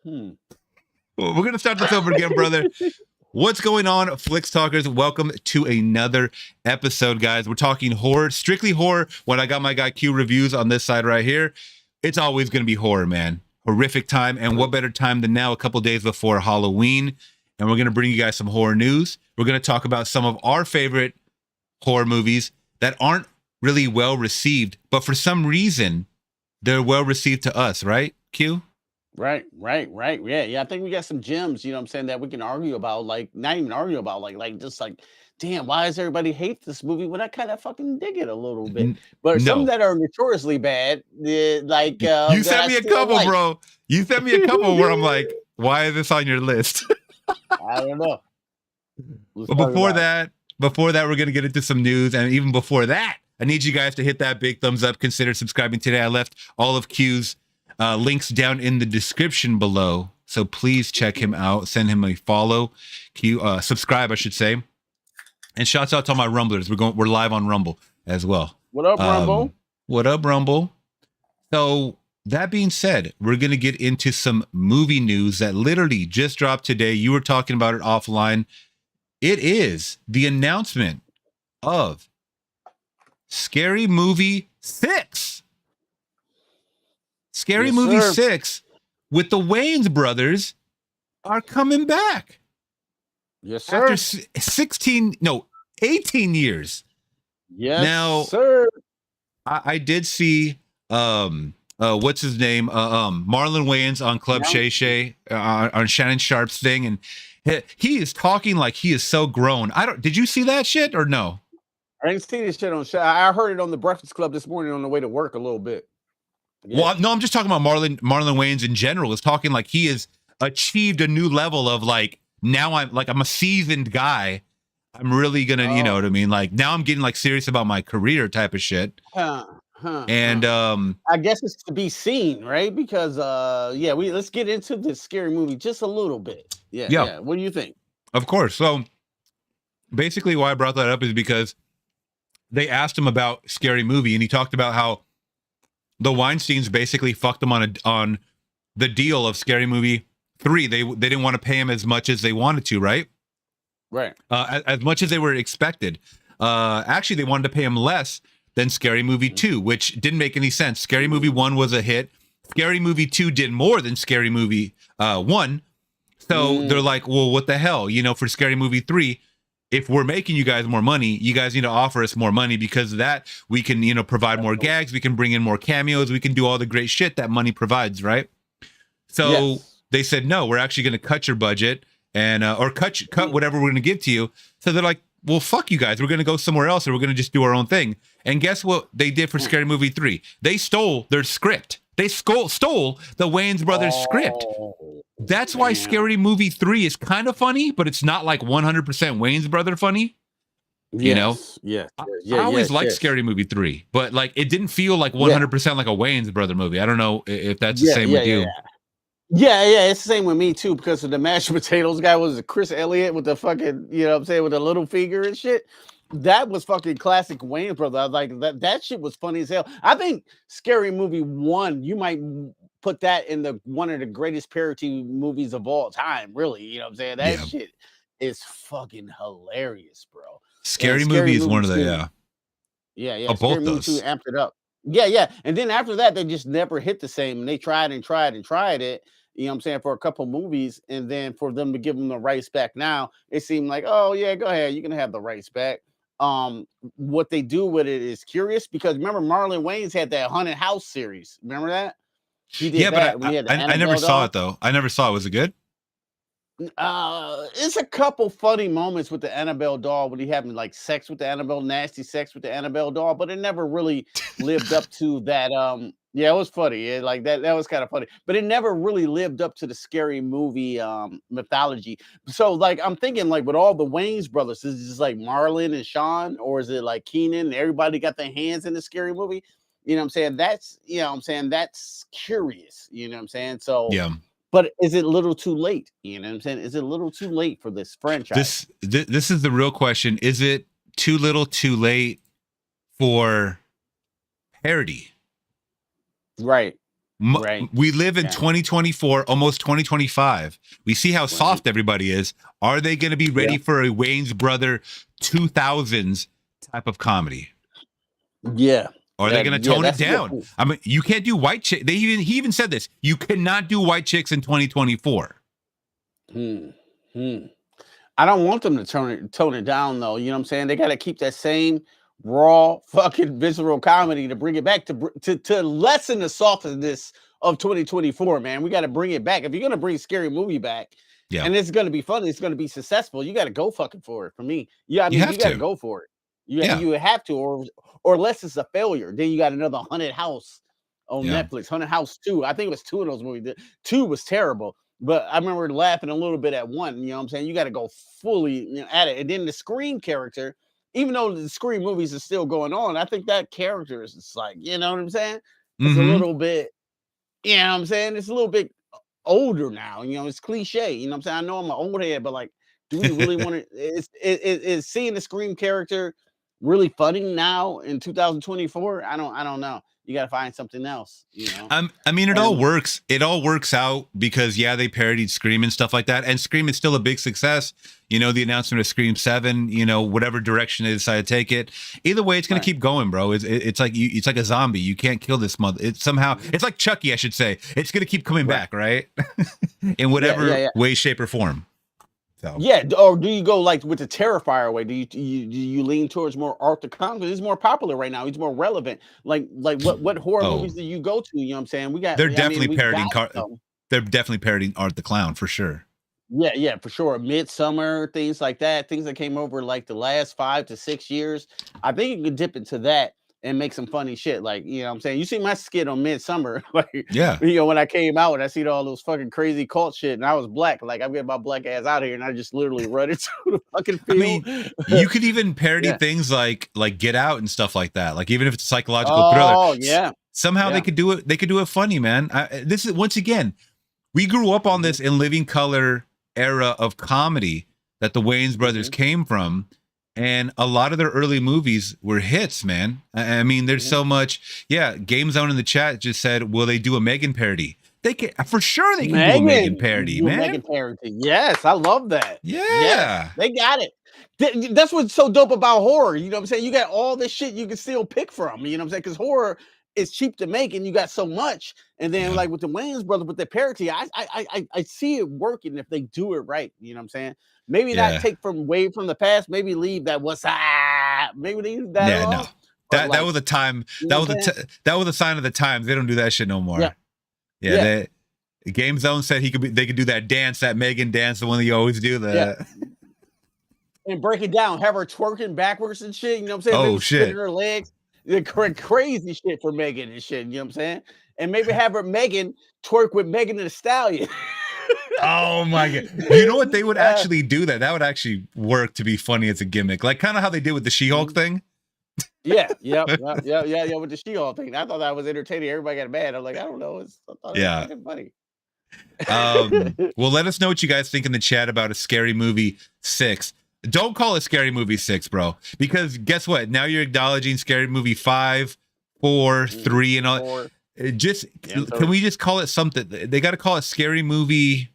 Well, we're gonna start this over again, brother. What's going on, Flix Talkers? Welcome to another episode, guys. We're talking horror, strictly horror. When I got my guy Q reviews on this side right here, it's always going to be horror, man. Horrific time. And what better time than now, a couple days before Halloween. And we're going to bring you guys some horror news. We're going to talk about some of our favorite horror movies that aren't really well received, but for some reason, they're well received to us, right, Q? Right. Yeah. I think we got some gems, you know what I'm saying, that we can argue about, like, not even argue about, just like, damn, why does everybody hate this movie? When I kind of fucking dig it a little bit. But some No. that are notoriously bad, You that sent I me a still couple, like. bro. You sent me a couple where I'm like, why is this on your list? I don't know. But before that, we're going to get into some news. And even before that, I need you guys to hit that big thumbs up. Consider subscribing today. I left all of Q's links down in the description below. So please check him out. Send him a follow. Q, subscribe, I should say. And shouts out to all my Rumblers. We're live on Rumble as well. What up, Rumble? What up, Rumble? So that being said, we're going to get into some movie news that literally just dropped today. You were talking about it offline. It is the announcement of Scary Movie 6. Scary Movie 6 with the Wayans brothers are coming back. Yes, sir. After 18 years. Yes, now, sir. I did see what's his name? Marlon Wayans on Club Shay Shay on Shannon Sharp's thing, and he is talking like he is so grown. Did you see that shit or no? I didn't see this shit on show. I heard it on the Breakfast Club this morning on the way to work a little bit. Yeah. Well, no, I'm just talking about Marlon Wayans in general. Is talking like he has achieved a new level of like, now I'm a seasoned guy. I'm really gonna, you know what I mean? Like now I'm getting like serious about my career type of shit. And I guess it's to be seen, right? Because let's get into this Scary Movie just a little bit. Yeah. What do you think? Of course. So basically why I brought that up is because they asked him about Scary Movie and he talked about how the Weinsteins basically fucked him on the deal of Scary Movie 3. They didn't want to pay him as much as they wanted to, right? Right. As much as they were expected. Actually, they wanted to pay him less than Scary Movie 2, which didn't make any sense. Scary Movie 1 was a hit. Scary Movie 2 did more than Scary Movie 1. So they're like, well, what the hell? You know, for Scary Movie 3, if we're making you guys more money, you guys need to offer us more money because of that we can, provide more gags. We can bring in more cameos. We can do all the great shit that money provides, right? So they said, no, we're actually going to cut your budget and or cut whatever we're going to give to you. So they're like, well, fuck you guys. We're going to go somewhere else, or we're going to just do our own thing. And guess what they did for Scary Movie 3? They stole their script. They stole the Wayans brothers script. That's why Scary Movie 3 is kind of funny, but it's not like 100% Wayans brother funny. You know? Yeah. I always liked Scary Movie 3, but like it didn't feel like 100% like a Wayans brother movie. I don't know if that's the same with you. Yeah, it's the same with me too, because of the mashed potatoes guy was Chris Elliott with the fucking, you know what I'm saying, with the little figure and shit. That was fucking classic Wayans brother. I was like, that shit was funny as hell. I think Scary Movie 1, you might put that in the one of the greatest parody movies of all time, really. You know what I'm saying? That shit is fucking hilarious, bro. Scary Movie is one of the Yeah. Scary Movie 2 amped it up. Yeah. And then after that, they just never hit the same. And they tried it, you know what I'm saying, for a couple movies. And then for them to give them the rights back now, it seemed like, oh yeah, go ahead, you can have the rights back. What they do with it is curious, because remember Marlon Wayans had that Haunted House series. Remember that? He did that. But I never saw it though. I never saw it. Was it good? It's a couple funny moments with the Annabelle doll when he having like sex with the Annabelle, nasty sex with the Annabelle doll, but it never really lived up to that. Yeah, it was funny. Like that was kind of funny, but it never really lived up to the Scary Movie mythology. So like I'm thinking, like with all the Wayans brothers, is it just like Marlon and Sean, or is it like Keenan and everybody got their hands in the Scary Movie? You know what I'm saying? That's curious. You know what I'm saying? So yeah. But is it a little too late? You know what I'm saying? Is it a little too late for this franchise? This is the real question. Is it too little too late for parody? Right. Right. We live in Yeah. 2024, almost 2025. We see how soft everybody is. Are they going to be ready for a Wayans brother 2000s type of comedy? Yeah. Or are they going to tone it that's a good down? point. I mean, you can't do white chick. He even said this. You cannot do white chicks in 2024. Hmm. I don't want them to tone it down though. You know what I'm saying? They got to keep that same raw fucking visceral comedy to bring it back to lessen the softness of 2024. Man, we got to bring it back. If you're gonna bring Scary Movie back, Yeah, and it's gonna be funny, it's gonna be successful. You got to go fucking for it. For me, yeah, I you mean, have you got to to. go for it. Yeah, You have to, or unless it's a failure, then you got another Haunted House on yeah. Netflix. Haunted House 2. I think it was two of those movies. Two was terrible. But I remember laughing a little bit at one, you know what I'm saying? You got to go fully, at it. And then the Scream character, even though the Scream movies are still going on, I think that character is just like, you know what I'm saying? It's a Mm-hmm. little bit, you know what I'm saying? It's a little bit older now, it's cliche, you know what I'm saying? I know I'm an old head, but like, do we really want to, is seeing the Scream character really funny now in 2024? I don't know. You got to find something else, I mean, it all And works. It all works out because they parodied Scream and stuff like that, and Scream is still a big success. The announcement of Scream 7. Whatever direction they decide to take it. Either way, it's gonna keep going, bro. It's like it's like a zombie. You can't kill this mother. It's like Chucky, I should say. It's gonna keep coming back, right? In whatever way, shape, or form. So. Yeah, or do you go like with the Terrifier way? Do you lean towards more art to comedy? He's more popular right now. He's more relevant. Like what horror movies do you go to? You know what I'm saying? We got. They're I definitely mean, parodying. They're definitely parodying Art the Clown for sure. Yeah, for sure. Midsummer, things like that, things that came over like the last 5 to 6 years. I think you could dip into that and make some funny shit. Like, you know what I'm saying? You see my skit on Midsummer, like, Yeah. when I came out and I see all those fucking crazy cult shit and I was black, like I'm getting my black ass out of here and I just literally run into the fucking field. I mean, you could even parody things like Get Out and stuff like that. Like even if it's a psychological thriller. Oh, yeah. Somehow they could do it. They could do it funny, man. This is, once again, we grew up on this in living color era of comedy that the Wayans brothers came from, and a lot of their early movies were hits, man. I mean, there's so much. Yeah, Game Zone in the chat just said, will they do a Megan parody? They can, for sure they can do a Megan parody, man. Megan parody. Yes, I love that. Yeah. They got it. That's what's so dope about horror. You know what I'm saying? You got all this shit you can still pick from. You know what I'm saying? Because horror is cheap to make, and you got so much. And then like with the Wayans brothers with their parody, I see it working if they do it right. You know what I'm saying? Maybe not take from the past. Maybe leave that maybe leave that. Yeah, no. That was a time. That was a sign of the times. They don't do that shit no more. Yeah. Game Zone said they could do that dance, that Megan dance, the one that you always do. And break it down, have her twerking backwards and shit. You know what I'm saying? Oh, maybe shit. spinning her legs. Crazy shit for Megan and shit. You know what I'm saying? And maybe have her Megan twerk with Megan and the Stallion. Oh my god! You know what? They would actually do that. That would actually work to be funny as a gimmick, like kind of how they did with the She-Hulk thing. Yeah. With the She-Hulk thing. I thought that was entertaining. Everybody got mad. I'm like, I don't know. I thought it was funny. Well, let us know what you guys think in the chat about a Scary Movie 6. Don't call it Scary Movie 6, bro, because guess what? Now you're acknowledging Scary Movie 5, 4, 3, and all. Can we just call it something? They got to call it Scary Movie.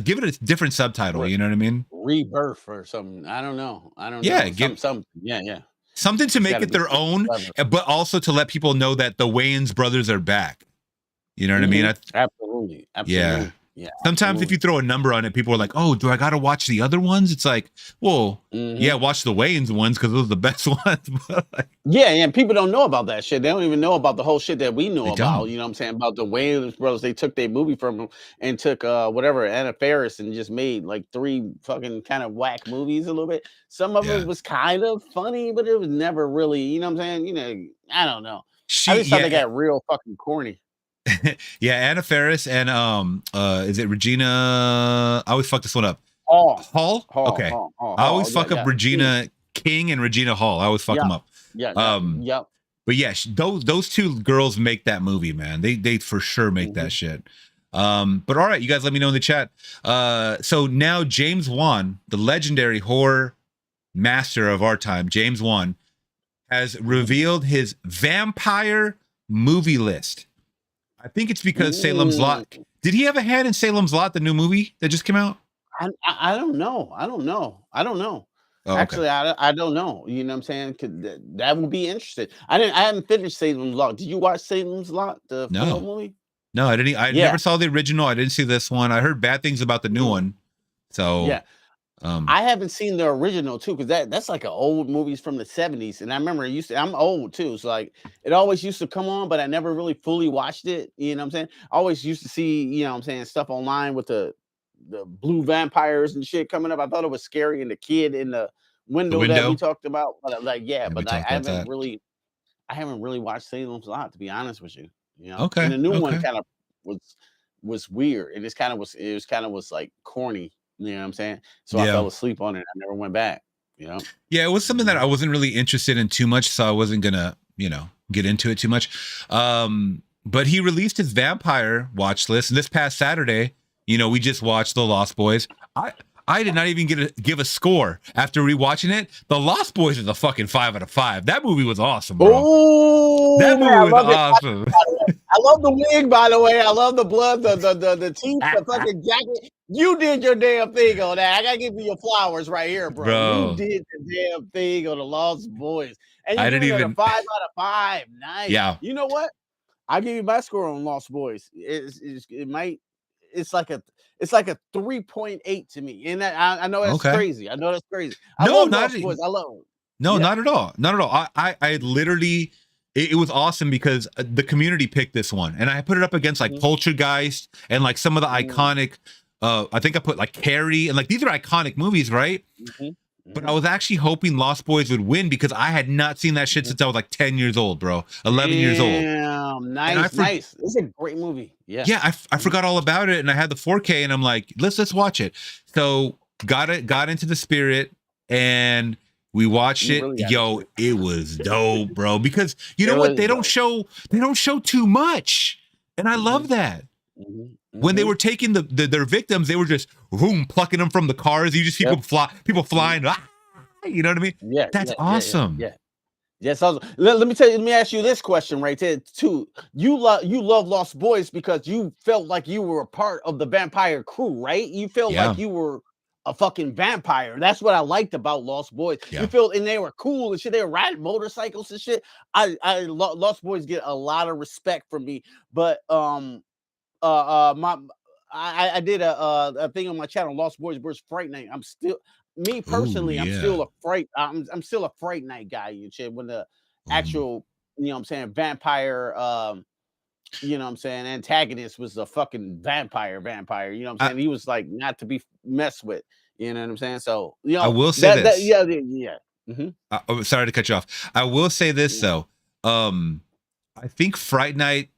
Give it a different subtitle. You know what I mean? Rebirth or something. I don't know. Yeah, something. Yeah. Something to make it their own, but also to let people know that the Wayans brothers are back. You know what I mean? Absolutely. Yeah. Sometimes if you throw a number on it, people are like, "Oh, do I got to watch the other ones?" It's like, well, yeah, watch the Wayans ones because those are the best ones. Yeah. People don't know about that shit. They don't even know about the whole shit that we know about. You know what I'm saying? About the Wayans brothers. They took their movie from them and took Anna Faris and just made like 3 fucking kind of whack movies a little bit. Some of it was kind of funny, but it was never really, you know what I'm saying? I don't know. I just thought they got real fucking corny. Yeah, Anna Faris and is it Regina? I always fuck this one up. Hall? Okay. Hall. I always fuck up Regina King and Regina Hall. I always fuck them up. But yeah, those 2 girls make that movie, man. They for sure make that shit. But all right, you guys let me know in the chat. So now James Wan, the legendary horror master of our time, James Wan, has revealed his vampire movie list. I think it's because Salem's Mm. Lot. Did he have a hand in Salem's Lot, the new movie that just came out? I don't know. I don't know. I don't know. Oh, okay. Actually, I don't know. You know what I'm saying? That would be interesting. I haven't finished Salem's Lot. Did you watch Salem's Lot, the full No, movie? no, I didn't. I Yeah. never saw the original. I didn't see this one. I heard bad things about the new one. So Yeah. I haven't seen the original too, because that's like an old movies from the 70s. And I remember I'm old too. So like it always used to come on, but I never really fully watched it. You know what I'm saying? I always used to see, you know what I'm saying, stuff online with the blue vampires and shit coming up. I thought it was scary, and the kid in the the window that we window. talked about. But like, yeah, Yeah, we but I talked about that. I haven't really watched Salem's Lot, to be honest with you. You know, and Okay. the new one Okay. kind of was weird. It just kind of was like corny. You know what I'm saying? So I Yeah. fell asleep on it. I never went back. You know? Yeah, it was something that I wasn't really interested in too much, so I wasn't gonna, get into it too much. But he released his vampire watch list, and this past Saturday, we just watched The Lost Boys. I did not even give a score after rewatching it. The Lost Boys is a fucking 5 out of 5. That movie was awesome, bro. Oh, That movie I was love it. awesome. I love the wig, by the way. I love the blood, the teeth, the fucking jacket. You did your damn thing on that. I gotta give you your flowers right here, bro. You Bro, did the damn thing on the Lost Boys, and I you didn't giving it a even. 5 out of 5. Nice. Yeah. You know what? I give you my score on Lost Boys. It's like a 3.8 to me, and I know that's Okay. crazy. I know that's crazy. I No, love not Lost Boys. I love them. no, Yeah. not at all. Not at all. I literally, it was awesome because the community picked this one, and I put it up against like Poltergeist and like some of the iconic. I think I put like Carrie, and like these are iconic movies, right? But I was actually hoping Lost Boys would win because I had not seen that shit since I was like 10 years old, bro. 11 years old. Damn, nice. It's a great movie. Yeah. Yeah, I forgot all about it, and I had the 4K, and I'm like, let's watch it. So got into the spirit, and we watched it. really Yo, it was dope, bro. Because you know what? They don't show too much, and I love that. When they were taking their victims, they were just plucking them from the cars. You just see people flying. You know what I mean? Yeah, that's awesome. Yeah. Yes, let me ask you this question right there too. You love Lost Boys because you felt like you were a part of the vampire crew, right? You felt like you were a fucking vampire. That's what I liked about Lost Boys. Yeah. You felt, and they were cool and shit. They were riding motorcycles and shit. Lost Boys get a lot of respect from me, but I did a thing on my channel, Lost Boys vs. Fright Night. I'm still me personally. I'm still a Fright Night guy. You shit when the actual, you know what I'm saying, vampire, you know what I'm saying, antagonist was a fucking vampire. You know what I'm saying? He was like not to be messed with. You know what I'm saying? So I will say this. Yeah. Sorry to cut you off. I will say this though. I think Fright Night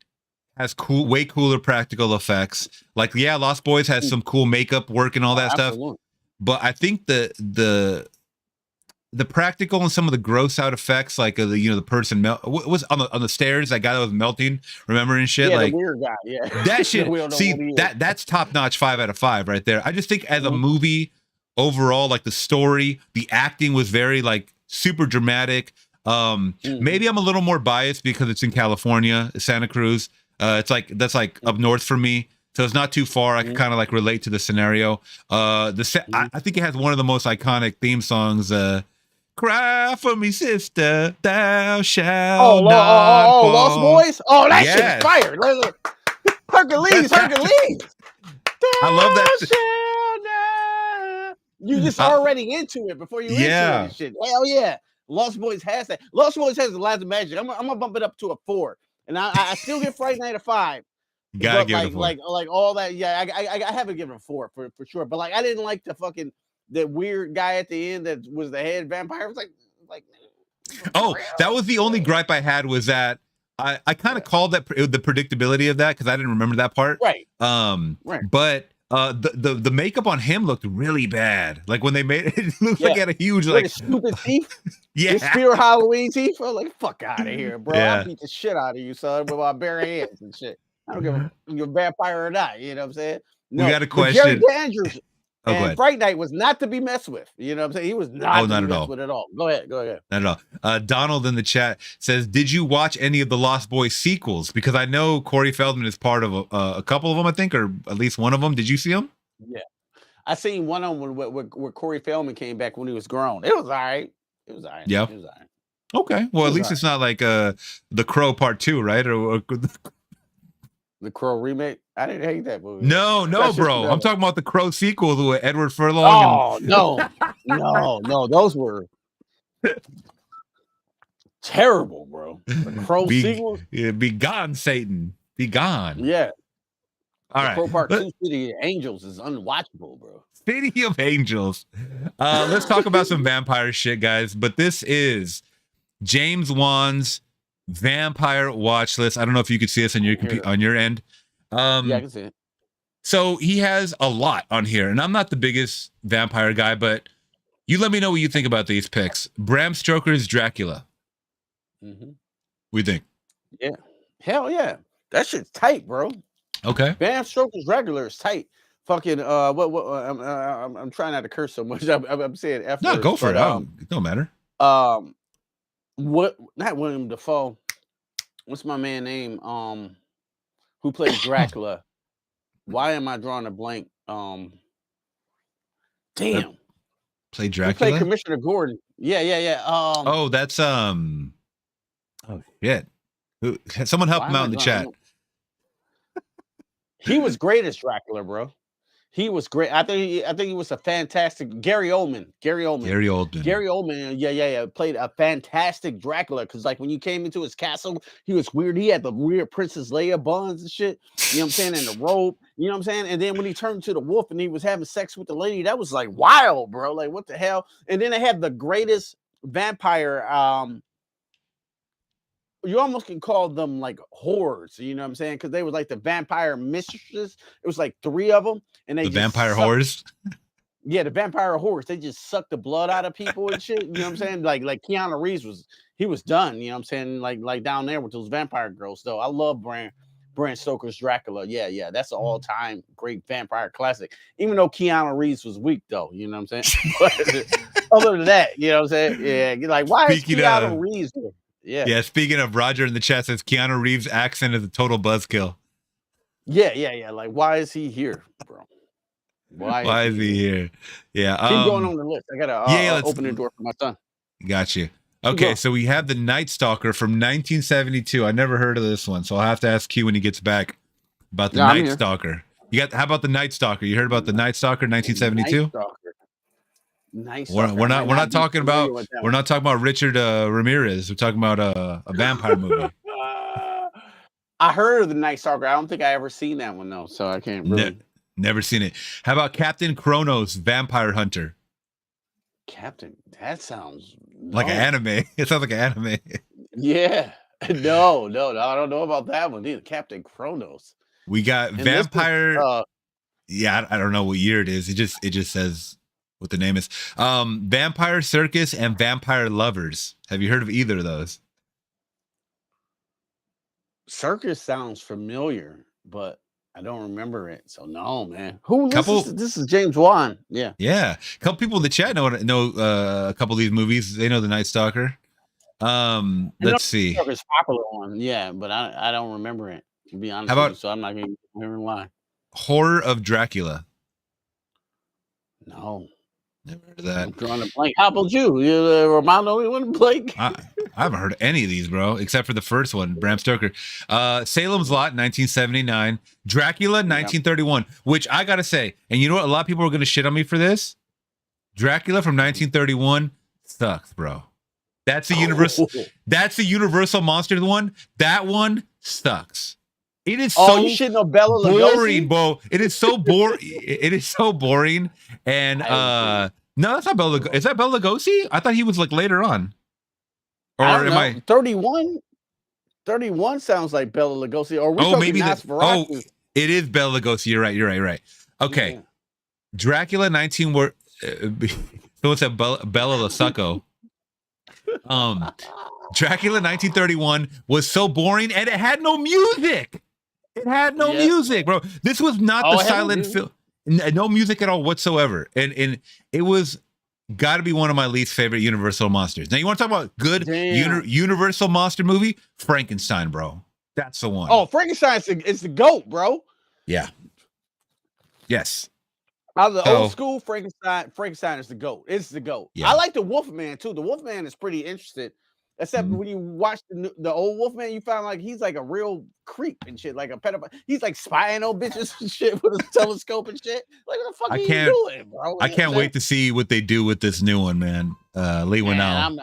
has way cooler practical effects. Like, Lost Boys has some cool makeup work and all that stuff. But I think the practical and some of the gross out effects, like the person was on the stairs, that guy that was melting, remember, and shit. Yeah, like the weird guy. Yeah, that shit. See, that's top notch 5 out of 5 right there. I just think as a movie overall, like the story, the acting was very like super dramatic. Maybe I'm a little more biased because it's in California, Santa Cruz. That's like up north for me, so it's not too far. I can kind of like relate to the scenario. I think it has one of the most iconic theme songs. Cry for me, sister, thou shalt not fall. Lost Boys. Oh, that shit's fire. Hercules. I love that. You just already into it before you into it and shit. Hell yeah. Lost Boys has that. Lost Boys has the Lads of Magic. I'm gonna bump it up to a 4. And I still get Friday Night a 5. Gotta give it a 4. Like all that. Yeah, I haven't given it a 4 for sure. But like I didn't like the weird guy at the end that was the head vampire. It was like that was the only gripe I had, was that I kind of called that the predictability of that because I didn't remember that part. Right. But the makeup on him looked really bad. Like when they made it looked like he had a huge stupid teeth. Yeah, his Spirit Halloween teeth. I'm like, fuck out of here, bro. I'll beat the shit out of you, son, with my bare hands and shit. I don't give a you're a vampire or not. You know what I'm saying? No, we got a question. Jerry Andrews. Oh, go And ahead. Fright Night was not to be messed with. You know what I'm saying? He was not to not be at messed all. with at all. Go ahead. Not at all. Donald in the chat says, "Did you watch any of the Lost Boys sequels? Because I know Corey Feldman is part of a couple of them, I think, or at least one of them. Did you see them?" Yeah. I seen one of them where Corey Feldman came back when he was grown. It was all right. It was all right. Yeah. It was all right. Okay. Well, at least it's not like The Crow Part 2, right? Or The Crow remake. I didn't hate that movie. no, bro. I'm talking about the Crow sequels with Edward Furlong. Oh no, those were terrible, bro. The Crow sequels. Yeah, be gone, Satan. Be gone. Yeah. All right. Crow Part 2 City of Angels is unwatchable, bro. City of Angels. Let's talk about some vampire shit, guys. But this is James Wan's vampire watch list. I don't know if you could see this on your end. Yeah, I can see it. So he has a lot on here, and I'm not the biggest vampire guy, but you let me know what you think about these picks. Bram Stoker's Dracula. Mm-hmm. What do you think? Yeah. Hell yeah. That shit's tight, bro. Okay. Bram Stoker's regular is tight. Fucking I'm trying not to curse so much. I'm saying F No, words, go for but, it. It don't matter. What not William Dafoe. What's my man name? Who played Dracula? Why am I drawing a blank? Damn. Play Dracula. Who played Commissioner Gordon? Yeah. Oh, that's Oh shit. Someone help him out in the chat. He was great as Dracula, bro. He was great. I think he was a fantastic Gary Oldman. Gary Oldman, yeah. Played a fantastic Dracula because, like, when you came into his castle, he was weird. He had the weird Princess Leia buns and shit. You know what I'm saying? And the robe. You know what I'm saying? And then when he turned to the wolf and he was having sex with the lady, that was like wild, bro. Like, what the hell? And then they had the greatest vampire. You almost can call them like whores, you know what I'm saying? Because they were like the vampire mistresses. It was like 3 of them, and they the vampire whores. Yeah, the vampire whores. They just sucked the blood out of people and shit. You know what I'm saying? Like Keanu Reeves was done. You know what I'm saying? Like down there with those vampire girls. Though I love Bram Stoker's Dracula. Yeah, that's an all-time great vampire classic. Even though Keanu Reeves was weak, though, you know what I'm saying? But other than that, you know what I'm saying? Yeah, you're like, why is Keanu Reeves here? Yeah. Speaking of, Roger in the chat says Keanu Reeves' accent is a total buzzkill. Yeah. Like, why is he here, bro? Why is he here? Yeah. Keep going on the list. I gotta open the door for my son. Got you. Okay, so we have the Night Stalker from 1972. I never heard of this one, so I'll have to ask Q when he gets back about the Night Stalker. How about the Night Stalker? You heard about the Night Stalker 1972? Nice. We're not talking about Richard Ramirez. We're talking about a vampire movie. I heard of the Night Stalker. I don't think I ever seen that one though, so I can't really. Never seen it. How about Captain Kronos, Vampire Hunter? Captain, that sounds like an anime. It sounds like an anime. Yeah. No, I don't know about that one either. Captain Kronos. We got And Vampire. Yeah, I don't know what year it is. It just says what the name is. Vampire Circus and Vampire Lovers. Have you heard of either of those? Circus sounds familiar, but I don't remember it. So no, man. This is James Wan. Yeah. A couple people in the chat know a couple of these movies. They know the Night Stalker. Let's see. It's popular one. Yeah, but I don't remember it, to be honest. How about, so I'm not going to remember why. Horror of Dracula? No. Never heard of that. I'm drawing a blank. How about you? You Romano, you want to blank? I haven't heard of any of these, bro, except for the first one, Bram Stoker. Salem's Lot, 1979. Dracula, 1931, which I got to say, and you know what? A lot of people are going to shit on me for this. Dracula from 1931 sucks, bro. That's the Universal Monster one. That one sucks. It is so you shouldn't know Bela boring, Lugosi? bro. It is so boring. It is so boring. And no, that's not Bela Lugosi. Is that Bela Lugosi? I thought he was like later on. Or am I 31? 31 sounds like Bela Lugosi. Or maybe Nosferatu. It is Bela Lugosi. You're right. Okay. Yeah. Dracula 19 were someone said Bela Lugosi. Dracula 1931 was so boring and it had no music. It had no music, bro. This was not the silent film. no music at all whatsoever, and it was got to be one of my least favorite Universal monsters. Now you want to talk about good Universal monster movie? Frankenstein, bro. That's the one. Oh, Frankenstein is the GOAT, bro. Yeah. Yes. Out of the old school, Frankenstein is the GOAT. It's the GOAT. Yeah. I like the Wolfman too. The Wolfman is pretty interesting. Except when you watch the old Wolfman, you find like he's like a real creep and shit, like a pedophile. He's like spying on bitches and shit with a telescope and shit. Like, what the fuck are you doing, bro? I can't wait to see what they do with this new one, man. Lee Winnell.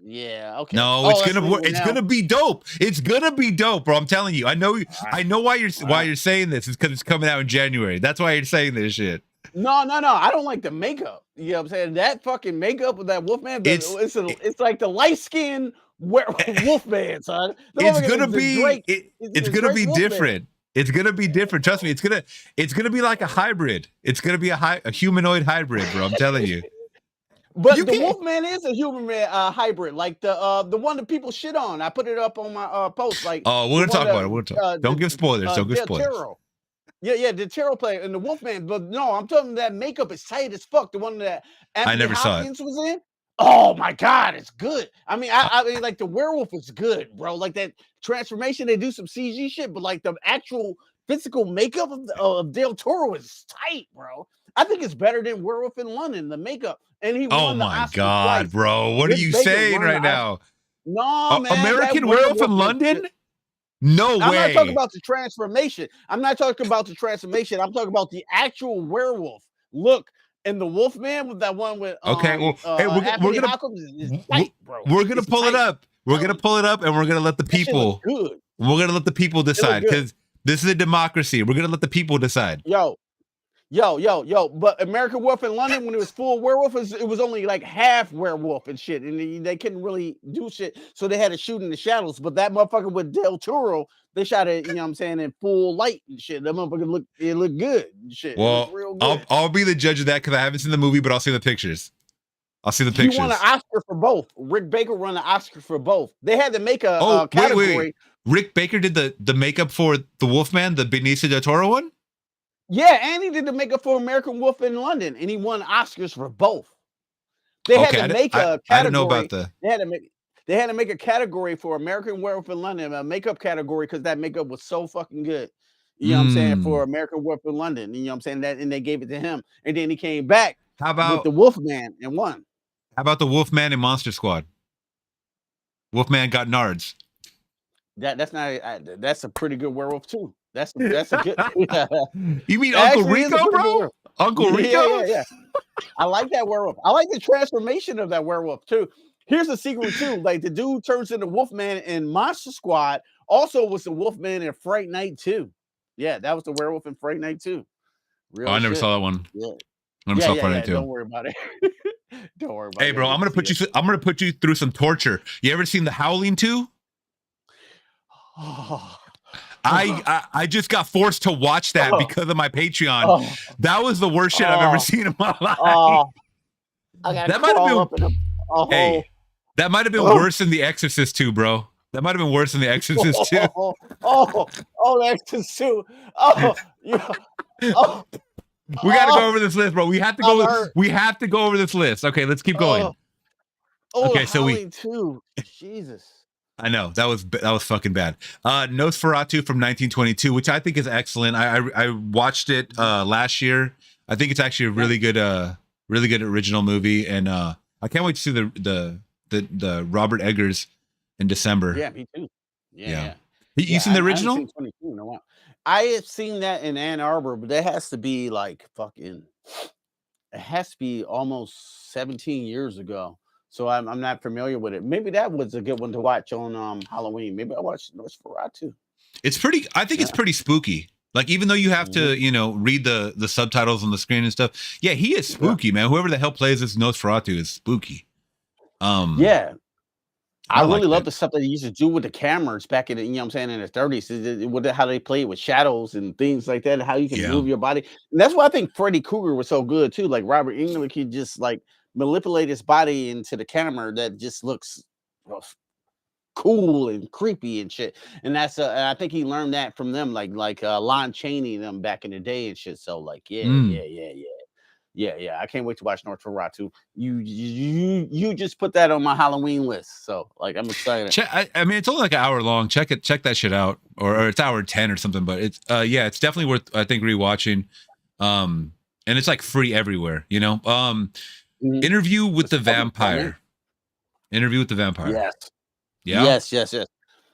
Yeah, okay. No, it's gonna be dope. It's gonna be dope, bro. I'm telling you. I know why you're saying this. It's because it's coming out in January. That's why you're saying this shit. No. I don't like the makeup. You know what I'm saying? That fucking makeup with that Wolfman, it's like the light-skinned Wolfman, son. It's gonna be different. It's gonna be different. Trust me. It's gonna be like a hybrid. It's gonna be a humanoid hybrid, bro. I'm telling you. But the Wolfman is a human hybrid, like the one that people shit on. I put it up on my post. Like, we're gonna talk about it. Don't give spoilers. Don't give spoilers. Yeah, the Terrell player and the Wolfman. But no, I'm telling you that makeup is tight as fuck. The one that Anthony Hopkins was in. Oh my god, it's good. I mean, I mean, like the werewolf is good, bro. Like that transformation, they do some CG shit, but like the actual physical makeup of Del Toro is tight, bro. I think it's better than Werewolf in London. The makeup, and he. Oh my god, twice. Bro! What are you saying right now? No, man. American Werewolf in London. No way. I'm not talking about the transformation. I'm talking about the actual werewolf look. And the Wolfman with that one with okay, well, hey, we're gonna tight, bro. We're gonna pull it up. We're gonna pull it up, and we're gonna let the people. We're gonna let the people decide because this is a democracy. We're gonna let the people decide. Yo. But American Werewolf in London, when it was full werewolf, it was only like half werewolf and shit, and they couldn't really do shit, so they had to shoot in the shadows. But that motherfucker with Del Toro, they shot it, you know what I'm saying, in full light and shit. That motherfucker looked good and shit. Well, real good. I'll be the judge of that because I haven't seen the movie, but I'll see the pictures. He won an Oscar for both. Rick Baker won an Oscar for both. They had to make a category. Wait. Rick Baker did the makeup for the Wolfman, the Benicio del Toro one? Yeah, and he did the makeup for American Wolf in London, and he won Oscars for both. They had to make a category. I don't know about They had to make a category for American Werewolf in London, a makeup category, because that makeup was so fucking good. You know what I'm saying? For American Werewolf in London. You know what I'm saying? That, and they gave it to him. And then he came back with the Wolfman and won. How about the Wolfman and Monster Squad? Wolfman got nards. That's a pretty good werewolf too. That's a good. You mean Uncle Rico, bro? Uncle Rico? Yeah. I like that werewolf. I like the transformation of that werewolf too. Here's a secret too. Like the dude turns into Wolfman in Monster Squad. Also was the Wolfman in Fright Night 2. Yeah, that was the werewolf in Fright Night 2. I never saw that one. Yeah. I never saw Fright Night 2. Don't worry about it. Don't worry about it. Hey, bro, I'm gonna put you through some torture. You ever seen The Howling 2? I just got forced to watch that because of my Patreon. That was the worst shit I've ever seen in my life. That might have been worse than The Exorcist 2, bro. That might have been worse than The Exorcist 2. The Exorcist 2. We got to go over this list, bro. We have to go. We have to go over this list. Okay, let's keep going. Okay, so Jesus. I know that was fucking bad. Nosferatu from 1922, which I think is excellent. I watched it last year. I think it's actually a really good original movie, and I can't wait to see the Robert Eggers in December. Yeah, me too. Yeah. You seen the original? I have seen that in Ann Arbor, but that has to be like fucking. It has to be almost 17 years ago. So I'm not familiar with it. Maybe that was a good one to watch on Halloween. Maybe I watched Nosferatu. It's pretty. I think it's pretty spooky. Like even though you have to, read the subtitles on the screen and stuff. Yeah, he is spooky, man. Whoever the hell plays this Nosferatu is spooky. Yeah. I really love the stuff that he used to do with the cameras back in the, in the 30s. How they play with shadows and things like that, how you can move your body. And that's why I think Freddy Krueger was so good too. Like Robert Englund could just like manipulate his body into the camera that just looks rough. cool and creepy and shit. And and I think he learned that from them, like Lon Chaney and them back in the day and shit. So like, Mm. yeah. I can't wait to watch North Rock 2. You just put that on my Halloween list. So like, I'm excited. I mean, it's only like an hour long. Check that shit out, or it's hour 10 or something. But it's yeah, it's definitely worth, I think, rewatching. And it's like free everywhere, you know. Interview with the Vampire. Interview with the Vampire. Yes. Yeah.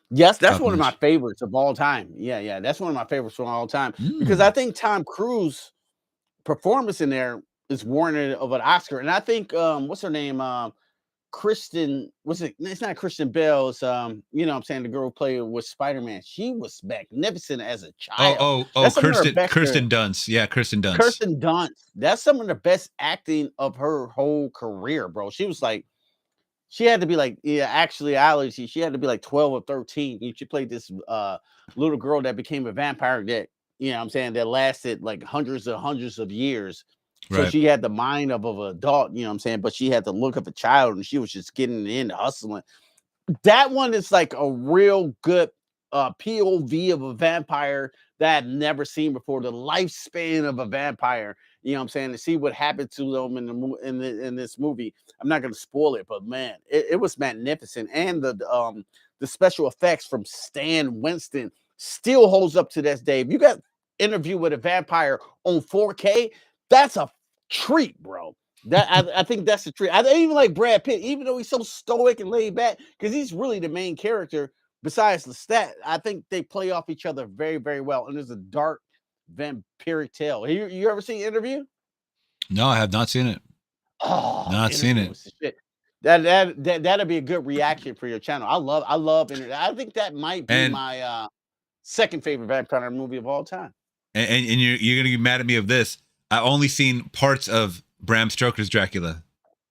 Yes, that's Top one of my notch. favorites of all time. Yeah, that's one of my favorites from all time because Mm. I think Tom Cruise performance in there is warranted of an Oscar. And I think what's her name? Kristen, what's it? It's not Kristen Bell. It's you know what I'm saying, the girl who played with Spider-Man. She was magnificent as a child. Oh, That's some of her best Kirsten Dunst. Yeah, Kirsten Dunst. Kirsten Dunst. That's some of the best acting of her whole career, bro. She was like, she had to be like, she had to be like 12 or 13. She played this little girl that became a vampire that, you know what I'm saying, that lasted like hundreds of years. So Right. she had the mind of an adult, you know what I'm saying, but she had the look of a child and she was just getting in, hustling. That one is like a real good POV of a vampire that I've never seen before. The lifespan of a vampire, you know what I'm saying, to see what happened to them in this movie. I'm not going to spoil it, but man, it was magnificent. And the special effects from Stan Winston still holds up to this day. If you got Interview with a Vampire on 4K, that's a treat, bro. I think that's the treat. I even like Brad Pitt, even though he's so stoic and laid back, because he's really the main character. Besides Lestat, I think they play off each other very, very well. And there's a dark vampiric tale. You ever seen Interview? No, I have not seen it. Oh, Not seen it. shit. That'd be a good reaction for your channel. I love Interview. I think that might be my second favorite vampire movie of all time. And you're gonna get mad at me of this. I only seen parts of Bram Stoker's Dracula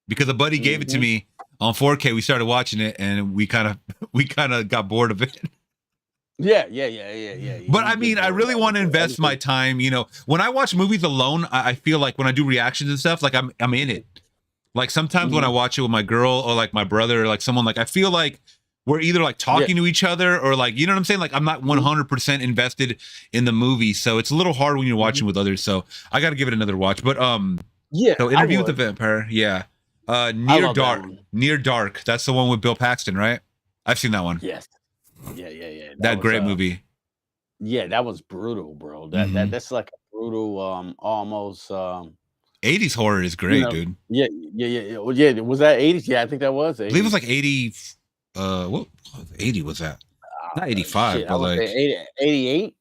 because a buddy gave it to me on 4K. We started watching it and we kind of got bored of it. Yeah. But I mean, I really want to invest my time. You know, when I watch movies alone, I feel like when I do reactions and stuff, like I'm in it. Like sometimes when I watch it with my girl or like my brother or like someone, like I feel like we're either like talking to each other or like, you know what I'm saying? Like I'm not 100% invested in the movie. So it's a little hard when you're watching with others. So I got to give it another watch. But so Interview with the Vampire. Yeah. Near Dark. That's the one with Bill Paxton, right? I've seen that one. Yes. Yeah. That great movie. Yeah, that was brutal, bro. That's like a brutal, almost 80s horror is great, dude. Yeah. Well, yeah, was that 80s? Yeah, I think that was 80s. I believe it was like 80. What 80 was that? Not 85, shit, but like 88.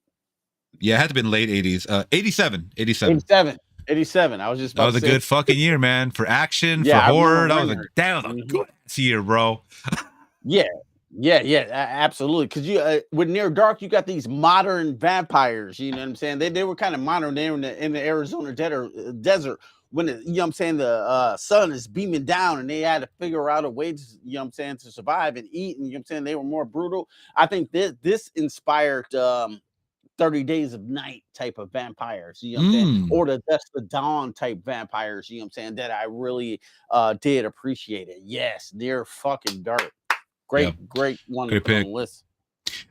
Yeah, it had to have been late 80s. 87. 87. I was just about that was a good fucking year, man. For action, for horror. That was a good year, bro. Yeah, absolutely. Because with Near Dark, you got these modern vampires. You know what I'm saying? They were kind of modern. They were in the Arizona desert when you know what I'm saying, the sun is beaming down, and they had to figure out a way to, you know what I'm saying, to survive and eat. And you know what I'm saying, they were more brutal. I think this inspired 30 Days of Night type of vampires, you know what I'm saying? Or the Dusk the Dawn type vampires, you know what I'm saying, that I really did appreciate it. Yes, they're fucking dark. Great one to put on the list.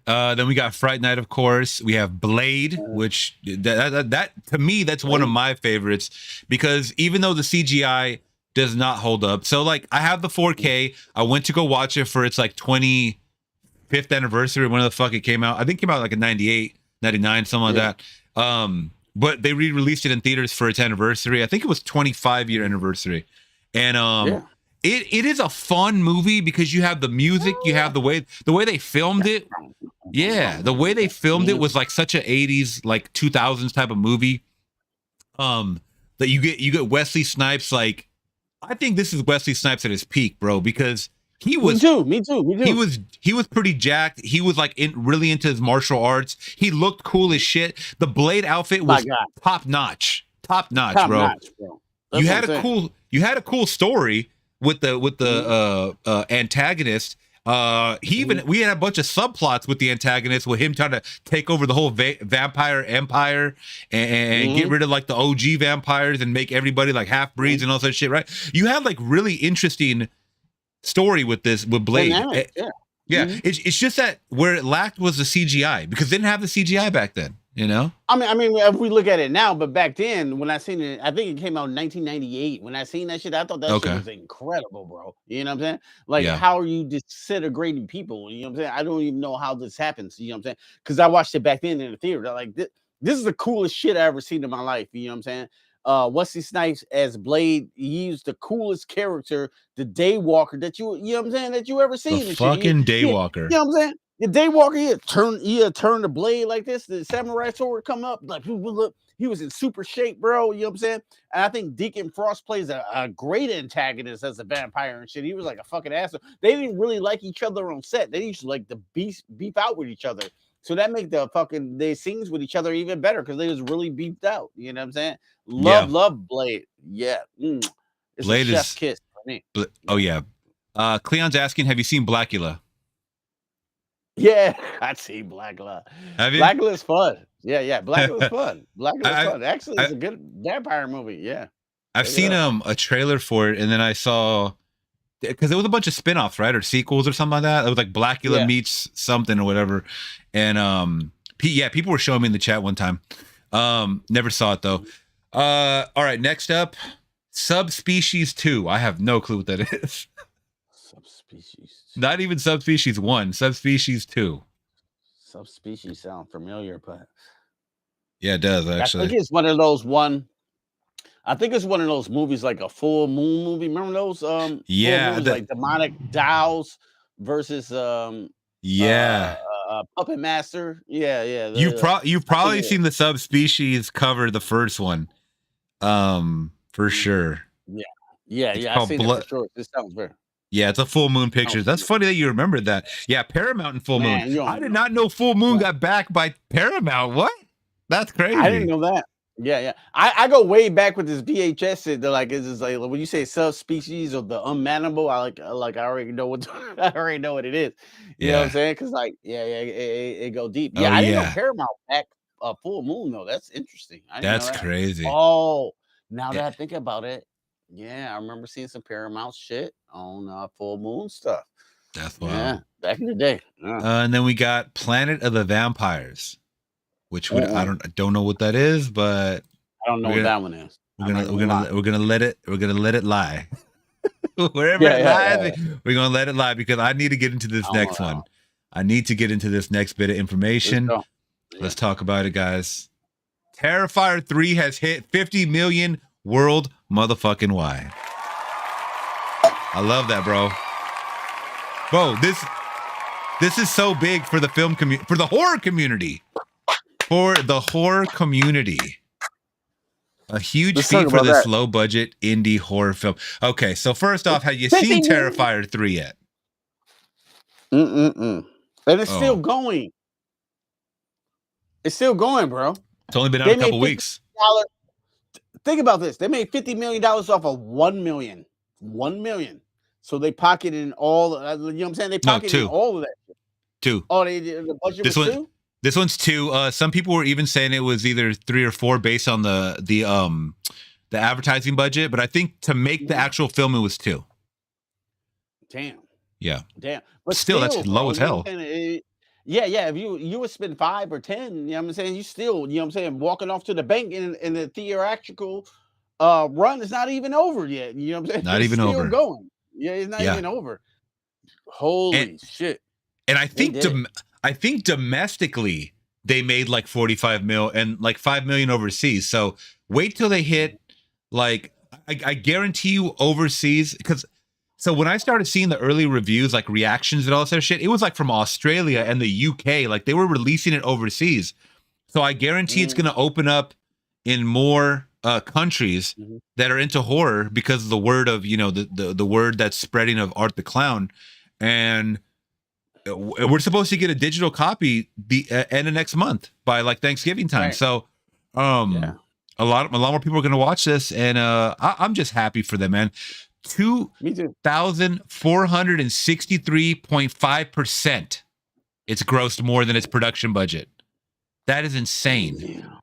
Then we got Fright Night, of course. We have Blade, which that to me, that's one of my favorites because even though the CGI does not hold up. So like I have the 4K. I went to go watch it for its like 25th anniversary when the fuck it came out. I think it came out like in 98, 99, something like that. But they re-released it in theaters for its anniversary. I think it was 25-year anniversary. And it is a fun movie because you have the music, you have the way they filmed it. Yeah, the way they filmed it was like such a 80s, like 2000s type of movie. That you get Wesley Snipes. Like, I think this is Wesley Snipes at his peak, bro, because he was me too. He was pretty jacked. He was like really into his martial arts. He looked cool as shit. The Blade outfit was top notch, bro. You had a cool story with the antagonist. We had a bunch of subplots with the antagonist, with him trying to take over the whole vampire empire and get rid of like the OG vampires and make everybody like half breeds and all that shit, right? You had like really interesting story with Blade. Yeah, it's just that where it lacked was the CGI because they didn't have the CGI back then. You know. I mean, if we look at it now, but back then when I seen it, I think it came out in 1998. When I seen that shit, I thought that shit Okay. was incredible, bro. You know what I'm saying? Like, Yeah. how are you disintegrating people? You know what I'm saying? I don't even know how this happens. You know what I'm saying? Because I watched it back then in the theater. Like, this is the coolest shit I ever seen in my life. You know what I'm saying? Wesley Snipes as Blade, he used the coolest character, the Daywalker that you know what I'm saying, that you ever The seen. And shit. fucking You Daywalker. know what I'm saying? The Daywalker, turn the blade like this, the samurai sword come up, like look, he was in super shape, bro. You know what I'm saying? And I think Deacon Frost plays a great antagonist as a vampire and shit. He was like a fucking asshole. They didn't really like each other on set. They used to like to beef out with each other. So that make the scenes with each other even better because they was really beefed out. You know what I'm saying? Love Blade. Yeah. It's Blade a chef's kiss for me. Oh yeah. Cleon's asking, have you seen Blackula? Yeah, I'd see Blackula. Have you? Blackula's fun. Yeah. Blackula's fun. Blackula's I- fun. Actually, it's a good vampire movie. Yeah. I've seen a trailer for it, and then I saw because there was a bunch of spin-offs, right, or sequels or something like that. It was like Blackula meets something or whatever, and people were showing me in the chat one time. Never saw it though. All right, next up, Subspecies 2. I have no clue what that is. Subspecies. Not even Subspecies 1. Subspecies 2. Subspecies sound familiar, but yeah, it does actually. I think it's one of those movies like a full moon movie. Remember those full moons, like demonic dolls versus Puppet Master. Yeah. You've probably seen the Subspecies cover, the first one. For sure. Yeah. I've seen it for sure. This sounds very. Yeah, it's a full moon picture. That's funny that you remembered that. Yeah, Paramount and Full Moon. I did not know Full Moon got backed by Paramount. What? That's crazy. I didn't know that. Yeah. I go way back with this VHS. They're like, it's like when you say subspecies or the unmanageable, I already know what I already know what it is. You know what I'm saying? Because it go deep. Yeah, I didn't know Paramount back Full Moon though. That's interesting. That's crazy. Oh, now that I think about it, yeah, I remember seeing some Paramount shit on Full Moon stuff. That's wild. Yeah, back in the day. And then we got Planet of the Vampires, which I don't know what that is, but I don't know what that one is. We're gonna let it lie. Wherever it lies, we're gonna let it lie because I need to get into this next one. I need to get into this next bit of information. Let's talk about it, guys. Terrifier 3 has hit 50 million world motherfucking wide. I love that, bro. Bro, this is so big for the film community, for the horror community. For the horror community. A huge feat for this low budget indie horror film. Okay, so first off, have you seen Terrifier 3 yet? And it's still going. It's still going, bro. It's only been out a couple weeks. Think about this. They made $50 million off of 1 million. 1 million. So they pocketed all, you know what I'm saying? They pocketed all of that. 2. Oh, the budget was 2? This one's 2. Some people were even saying it was either 3 or 4 based on the advertising budget, but I think to make the actual film it was 2. Damn. Yeah. Damn. But still that's low as hell. Yeah. If you would spend 5 or 10, you know what I'm saying? You still, you know what I'm saying, walking off to the bank in the theatrical run is not even over yet. You know what I'm saying? Not even still over. Going. Yeah, it's not even over. Holy shit. And I think domestically they made like 45 mil and like 5 million overseas. So wait till they hit like I guarantee you overseas because so when I started seeing the early reviews, like reactions and all this other shit, it was like from Australia and the UK, like they were releasing it overseas. So I guarantee it's going to open up in more countries that are into horror because of the word of, you know, the word that's spreading of Art the Clown. And we're supposed to get a digital copy the end of next month by like Thanksgiving time. Right. So a lot more people are going to watch this, and I'm just happy for them, man. 2,463.5%. It's grossed more than its production budget. That is insane. Yeah.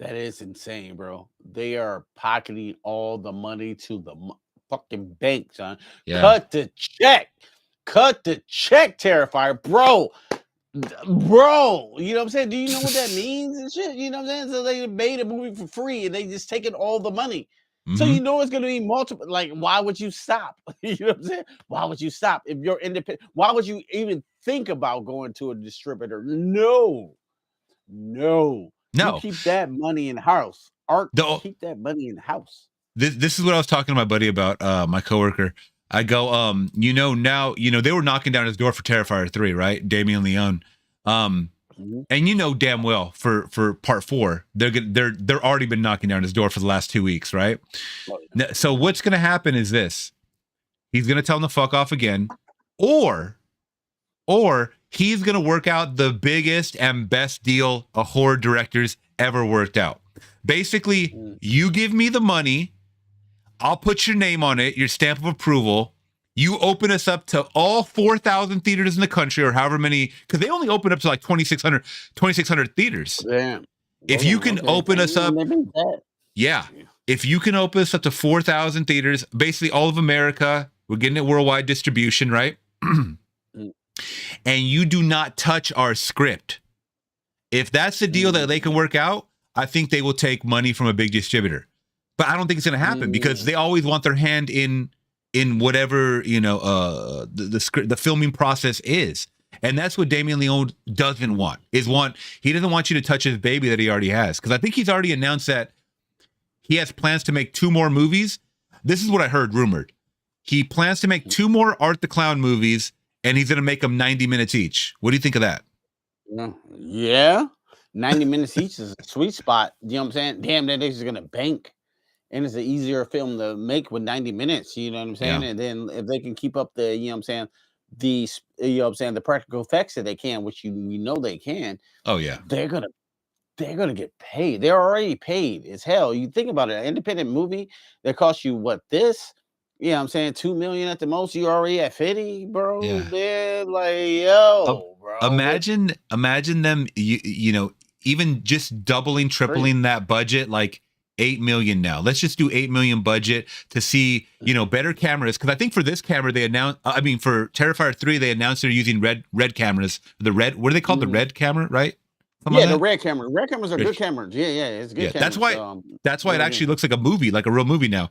That is insane, bro. They are pocketing all the money to the fucking bank, son. Yeah. Cut the check. cut the check, Terrifier, bro. Bro, you know what I'm saying? Do you know what that means and shit? You know what I'm saying? So they made a movie for free and they just taking all the money. So Mhm. you know it's gonna be multiple. Like, why would you stop? You know what I'm saying? Why would you stop if you're independent? Why would you even think about going to a distributor? No, no. You No. keep that money in house. Art, The keep that money in house. this is what I was talking to my buddy about, my coworker. I go, now, they were knocking down his door for Terrifier 3, right? Damien Leone. Mhm. And damn well for part 4, they're already been knocking down his door for the last 2 weeks, right? Oh, yeah. So what's gonna happen is this: he's gonna tell him to fuck off again, or he's gonna work out the biggest and best deal a horror director's ever worked out. Basically, you give me the money, I'll put your name on it, your stamp of approval. You open us up to all 4,000 theaters in the country, or however many, because they only open up to like 2,600 theaters. Damn. If you can open us up, Yeah. if you can open us up to 4,000 theaters, basically all of America, we're getting it worldwide distribution, right? And you do not touch our script. If that's the deal that they can work out, I think they will take money from a big distributor. But I don't think it's going to happen because they always want their hand in whatever, the script, the filming process is. And that's what Damien Leone doesn't want. He doesn't want you to touch his baby that he already has. Because I think he's already announced that he has plans to make 2 more movies. This is what I heard rumored. He plans to make 2 more Art the Clown movies, and he's going to make them 90 minutes each. What do you think of that? Yeah. 90 minutes each is a sweet spot. You know what I'm saying? Damn, that is going to bank. And it's an easier film to make with 90 minutes. You know what I'm saying? Yeah. And then if they can keep up the, you know what I'm saying, the practical effects that they can, which we know they can. Oh, yeah. They're gonna get paid. They're already paid as hell. You think about it, an independent movie that costs you what this? You know what I'm saying, $2 million at the most. You already at 50, bro. Yeah. They're like, yo, bro. Imagine them, even just doubling, tripling that budget, like 8 million now. Let's just do 8 million budget to see, better cameras. Because I think for this camera, for Terrifier 3, they announced they're using red cameras. The red, what are they called? The red camera, right? Something the red camera. Red cameras are good cameras. Yeah, it's good cameras. That's why it actually looks like a movie, like a real movie now.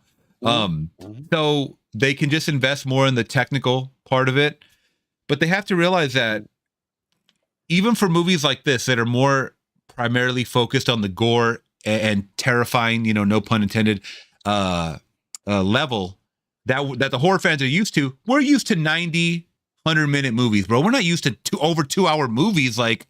So they can just invest more in the technical part of it. But they have to realize that even for movies like this that are more primarily focused on the gore and terrifying, no pun intended, level that the horror fans are used to, we're used to 90, 100-minute movies, bro. We're not used to over 2-hour movies. Like,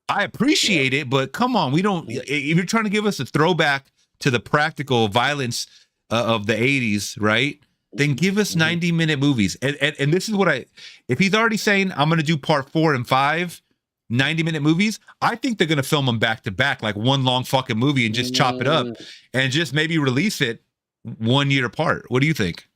I appreciate it, but come on, we don't. If you're trying to give us a throwback to the practical violence of the 80s, right? Then give us 90-minute movies. And this is what if he's already saying, I'm going to do part 4 and 5, 90-minute movies, I think they're going to film them back to back, like one long fucking movie, and just chop it up and just maybe release it 1 year apart. What do you think?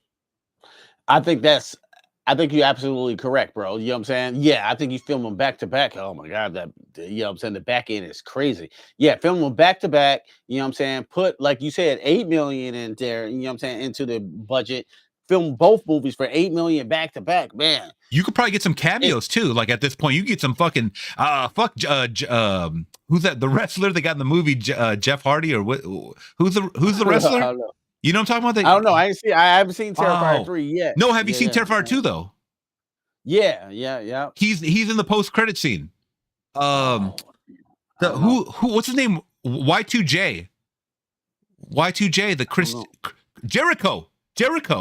I think you're absolutely correct, bro. You know what I'm saying? Yeah, I think you film them back to back. Oh my God, you know what I'm saying? The back end is crazy. Yeah, film them back to back. You know what I'm saying? Put, like you said, 8 million in there, you know what I'm saying, into the budget. Film both movies for 8 million back to back, man. You could probably get some cameos too. Like at this point, you get some fucking who's that? The wrestler they got in the movie, Jeff Hardy, or what? Who's the wrestler? I don't know. You know what I'm talking about? I don't know. I haven't seen Terrifier 3 yet. No, have you seen Terrifier 2 though? Yeah. He's in the post credit scene. What's his name? Y2J. The Chris Jericho,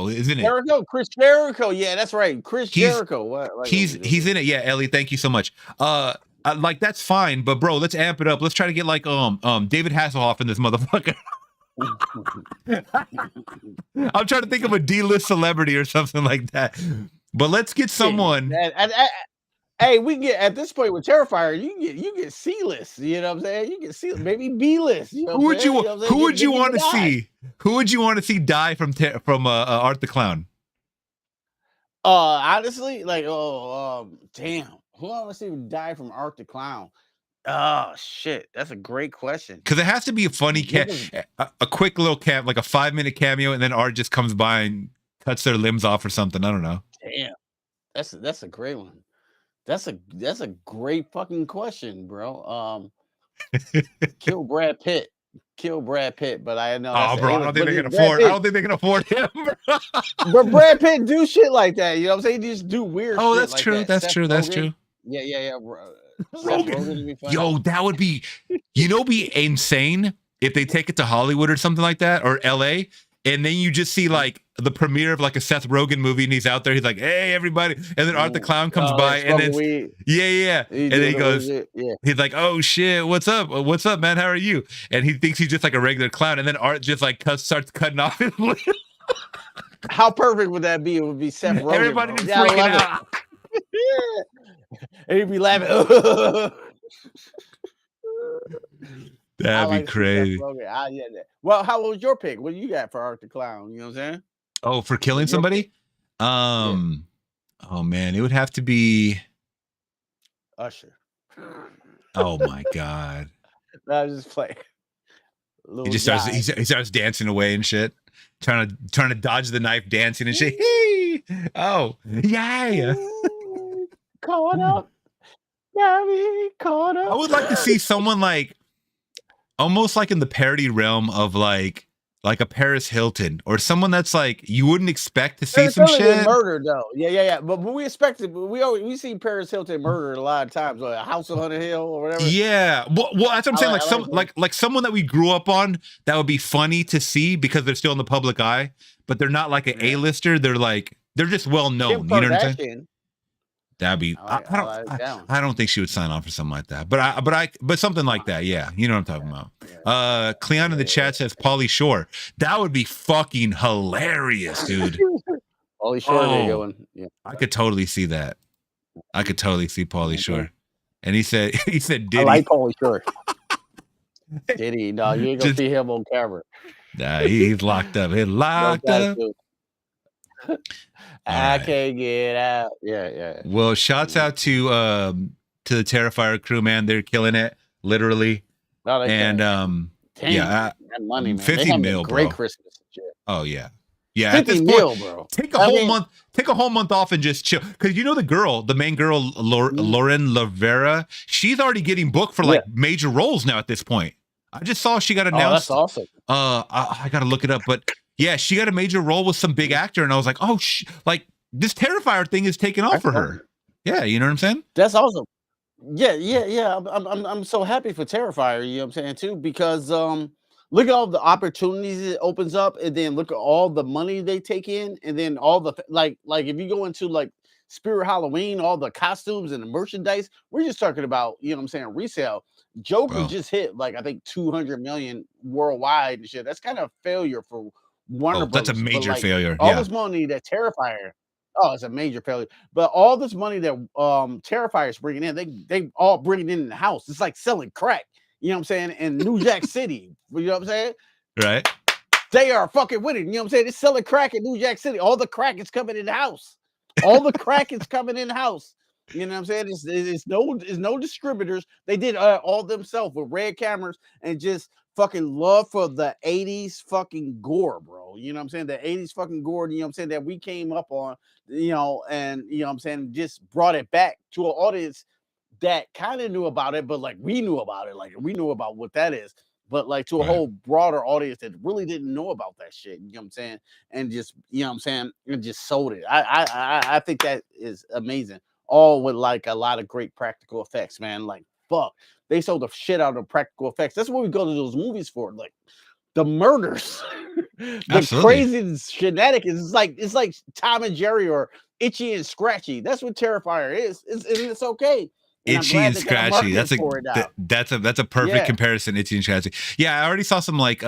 isn't it? Chris Jericho. Yeah, that's right. Jericho. He's in it. Yeah, Ellie, thank you so much. Like that's fine, but bro, let's amp it up. Let's try to get like David Hasselhoff in this motherfucker. I'm trying to think of a D-list celebrity or something like that. But let's get someone. Hey, we can get at this point with Terrifier. You get C-list. You know what I'm saying? You get C, maybe B-list. You know who would you want to see? Who would you want to see die from Art the Clown? Honestly, like damn, who I want to see die from Art the Clown? Oh shit, that's a great question. Because it has to be a funny a quick little like a 5-minute cameo, and then Art just comes by and cuts their limbs off or something. I don't know. Damn. That's a great one. That's a great fucking question, bro. Kill Brad Pitt. Kill Brad Pitt, but I know that's Oh, an bro, I A-list. don't think But they can Brad afford. I Pitt, don't think they can afford him. Bro. but Brad Pitt do shit like that. You know what I'm saying? He just do weird Oh, shit that's like true. that. That's Seth true. That's Rogen. true. Yeah. Seth Rogan. Rogen would be funny. Yo, that would be, be insane if they take it to Hollywood or something like that, or LA, and then you just see like the premiere of like a Seth Rogen movie, and he's out there, he's like, "Hey, everybody," and then Art the Clown comes Oh, by, yeah, and smoking then weed. yeah, He and then doing he the weird goes, shit. Yeah. he's like, "Oh shit, what's up, man? How are you?" And he thinks he's just like a regular clown, and then Art just like starts cutting off his lip. How perfect would that be? It would be Seth Rogen. Everybody Bro. just Yeah, I freaking love out. it. Yeah. And he'd be laughing. I That'd be like to see Seth crazy. Rogen. Yeah. Well, how was your pick? What you got for Art the Clown? You know what I'm saying? Oh, for killing What's your pick? somebody? Yeah, Oh man, it would have to be. Usher. Oh my god. I was just playing. He Little just starts. guy. He starts dancing away and shit, trying to dodge the knife, dancing and shit. Hey! Oh yeah. Ooh, caught up. Got me caught I up. would like to see someone like almost like in the parody realm of like a Paris Hilton or someone that's like you wouldn't expect to see Paris some Hilton did shit. murder though. Yeah. But we expected. We see Paris Hilton murdered a lot of times. Like House of Hunter Hill or whatever. Yeah, well, that's what I'm saying. Like I like some, like someone that we grew up on that would be funny to see because they're still in the public eye, but they're not like an A-lister. They're just well Kim known. You know what I'm saying? Kardashian. That'd be. I like that one. I don't think she would sign on for something like that. But something like that. Yeah, you know what I'm talking about. Cleon in the chat says Pauly Shore. That would be fucking hilarious, dude. Pauly Shore did a good one. Yeah. I could totally see that. I could totally see Pauly Shore. And he said Diddy. I like Pauly Shore. Diddy, no, you ain't gonna see him on camera. Nah, he's locked up. He's locked up. I can't get out. Yeah. Well, shouts out to the Terrifier crew, man. They're killing it, literally. No, and that money, man. 50 mil, great bro. Christmas shit. Oh yeah. Yeah, 50 at this mil, point, bro. take a whole month off and just chill. Because you know the main girl, Lauren Lavera, she's already getting booked for like major roles now at this point. I just saw she got announced. Oh, that's awesome. I gotta look it up, but yeah, she got a major role with some big actor, and I was like, oh, like this Terrifier thing is taking off for her. Yeah, you know what I'm saying? That's awesome. Yeah. I'm so happy for Terrifier. You know what I'm saying too, because look at all the opportunities it opens up, and then look at all the money they take in, and then all the like if you go into like Spirit Halloween, all the costumes and the merchandise, we're just talking about, you know what I'm saying, resale. Joker just hit like I think 200 million worldwide and shit. That's kind of a failure for Warner Brothers. That's a major failure. All this money that Terrifier, it's a major failure. But all this money that Terrifier is bringing in, they all bring it in the house. It's like selling crack. You know what I'm saying? In New Jack City. You know what I'm saying? Right. They are fucking winning. You know what I'm saying? They're selling crack in New Jack City. All the crack is coming in the house. All the crack is coming in the house. You know what I'm saying? It's no distributors. They did all themselves with red cameras and just fucking love for the 80s fucking gore, bro. You know what I'm saying? The 80s fucking gore, you know what I'm saying, that we came up on, you know, and you know what I'm saying, just brought it back to an audience that kind of knew about it, but like we knew about it, like we knew about what that is, but like to a whole broader audience that really didn't know about that shit, you know what I'm saying, and just, you know what I'm saying, and just sold it. I think that is amazing, all with like a lot of great practical effects, man. Like fuck, they sold the shit out of practical effects. That's what we go to those movies for, like the murders, the crazy shenanigans. It's like Tom and Jerry or Itchy and Scratchy. That's what Terrifier is. It's okay. And Itchy and Scratchy. That's a perfect comparison. Itchy and Scratchy. Yeah, I already saw some like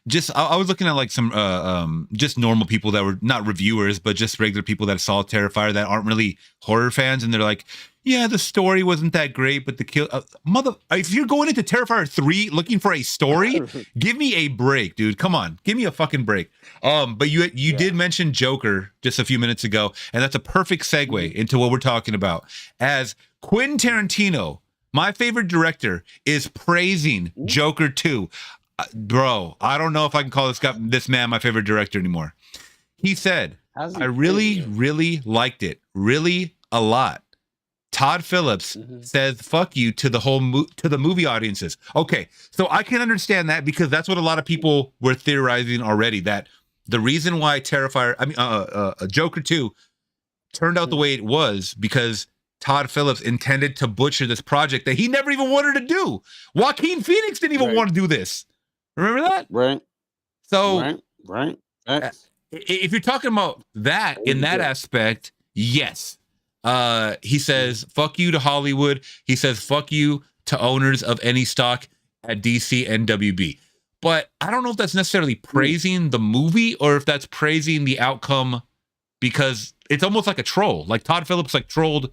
just I was looking at like some just normal people that were not reviewers, but just regular people that saw Terrifier that aren't really horror fans, and they're like, yeah, the story wasn't that great, but the kill if you're going into Terrifier 3 looking for a story, give me a break, dude. Come on, give me a fucking break. But you did mention Joker just a few minutes ago, and that's a perfect segue into what we're talking about. As Quentin Tarantino, my favorite director, is praising Joker 2. Bro, I don't know if I can call this man my favorite director anymore. He said, I really liked it. really a lot. Todd Phillips says "fuck you" to the whole to the movie audiences. Okay, so I can understand that because that's what a lot of people were theorizing already. That the reason why Terrifier, Joker 2 turned out the way it was because Todd Phillips intended to butcher this project that he never even wanted to do. Joaquin Phoenix didn't even want to do this. Remember that? Right. So, right. If you're talking about that in that aspect, yes. He says, fuck you to Hollywood. He says, fuck you to owners of any stock at DC and WB. But I don't know if that's necessarily praising the movie or if that's praising the outcome because it's almost like a troll. Like Todd Phillips like trolled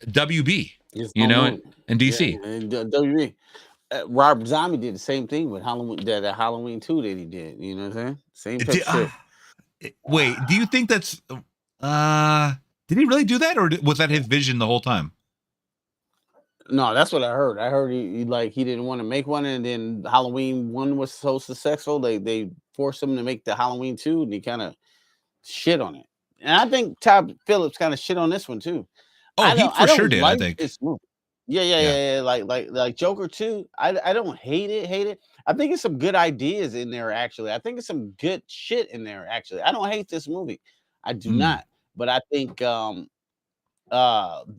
WB, and DC. Yeah, and WB. Rob Zombie did the same thing with Halloween, that Halloween 2 that he did. You know what I'm saying? Same type of shit. Wait, do you think that's did he really do that, or was that his vision the whole time? No, that's what I heard. I heard he didn't want to make one, and then Halloween 1 was so successful, they forced him to make the Halloween 2, and he kind of shit on it. And I think Todd Phillips kind of shit on this one too. Oh, he for sure did. I think. This movie. Yeah. Like Joker 2. I don't hate it. I think it's some good ideas in there. Actually, I think it's some good shit in there. Actually, I don't hate this movie. I do not. But I think the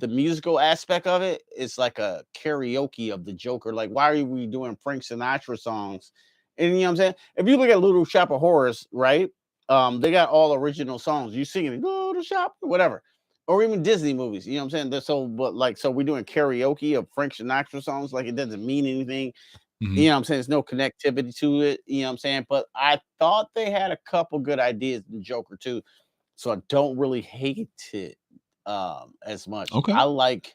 musical aspect of it is like a karaoke of the Joker. Like, why are we doing Frank Sinatra songs? And you know what I'm saying? If you look at Little Shop of Horrors, right? They got all original songs. You singing Little Shop, whatever. Or even Disney movies, you know what I'm saying? So we're doing karaoke of Frank Sinatra songs, like it doesn't mean anything. You know what I'm saying? There's no connectivity to it, you know what I'm saying? But I thought they had a couple good ideas in Joker 2, so I don't really hate it as much. Okay. I like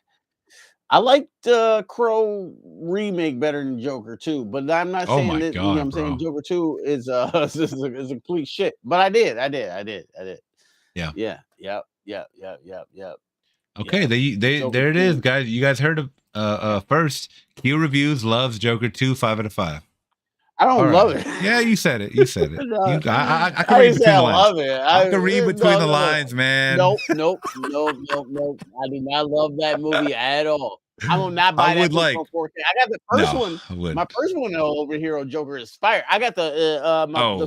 the Crow remake better than Joker 2, but I'm not saying that. God, you know what I'm saying? Joker 2 is a complete shit. But I did. Yeah. Yep. Okay, there it is, guys. You guys heard of first. Q Reviews loves Joker 2, 5 out of 5. I don't love it. Yeah, you said it. No, I can read between the lines. Love it. I can read between the lines, man. Nope. I do not love that movie at all. I will not buy that movie on 4K. I got the first one. My first one over here on Joker is fire. I got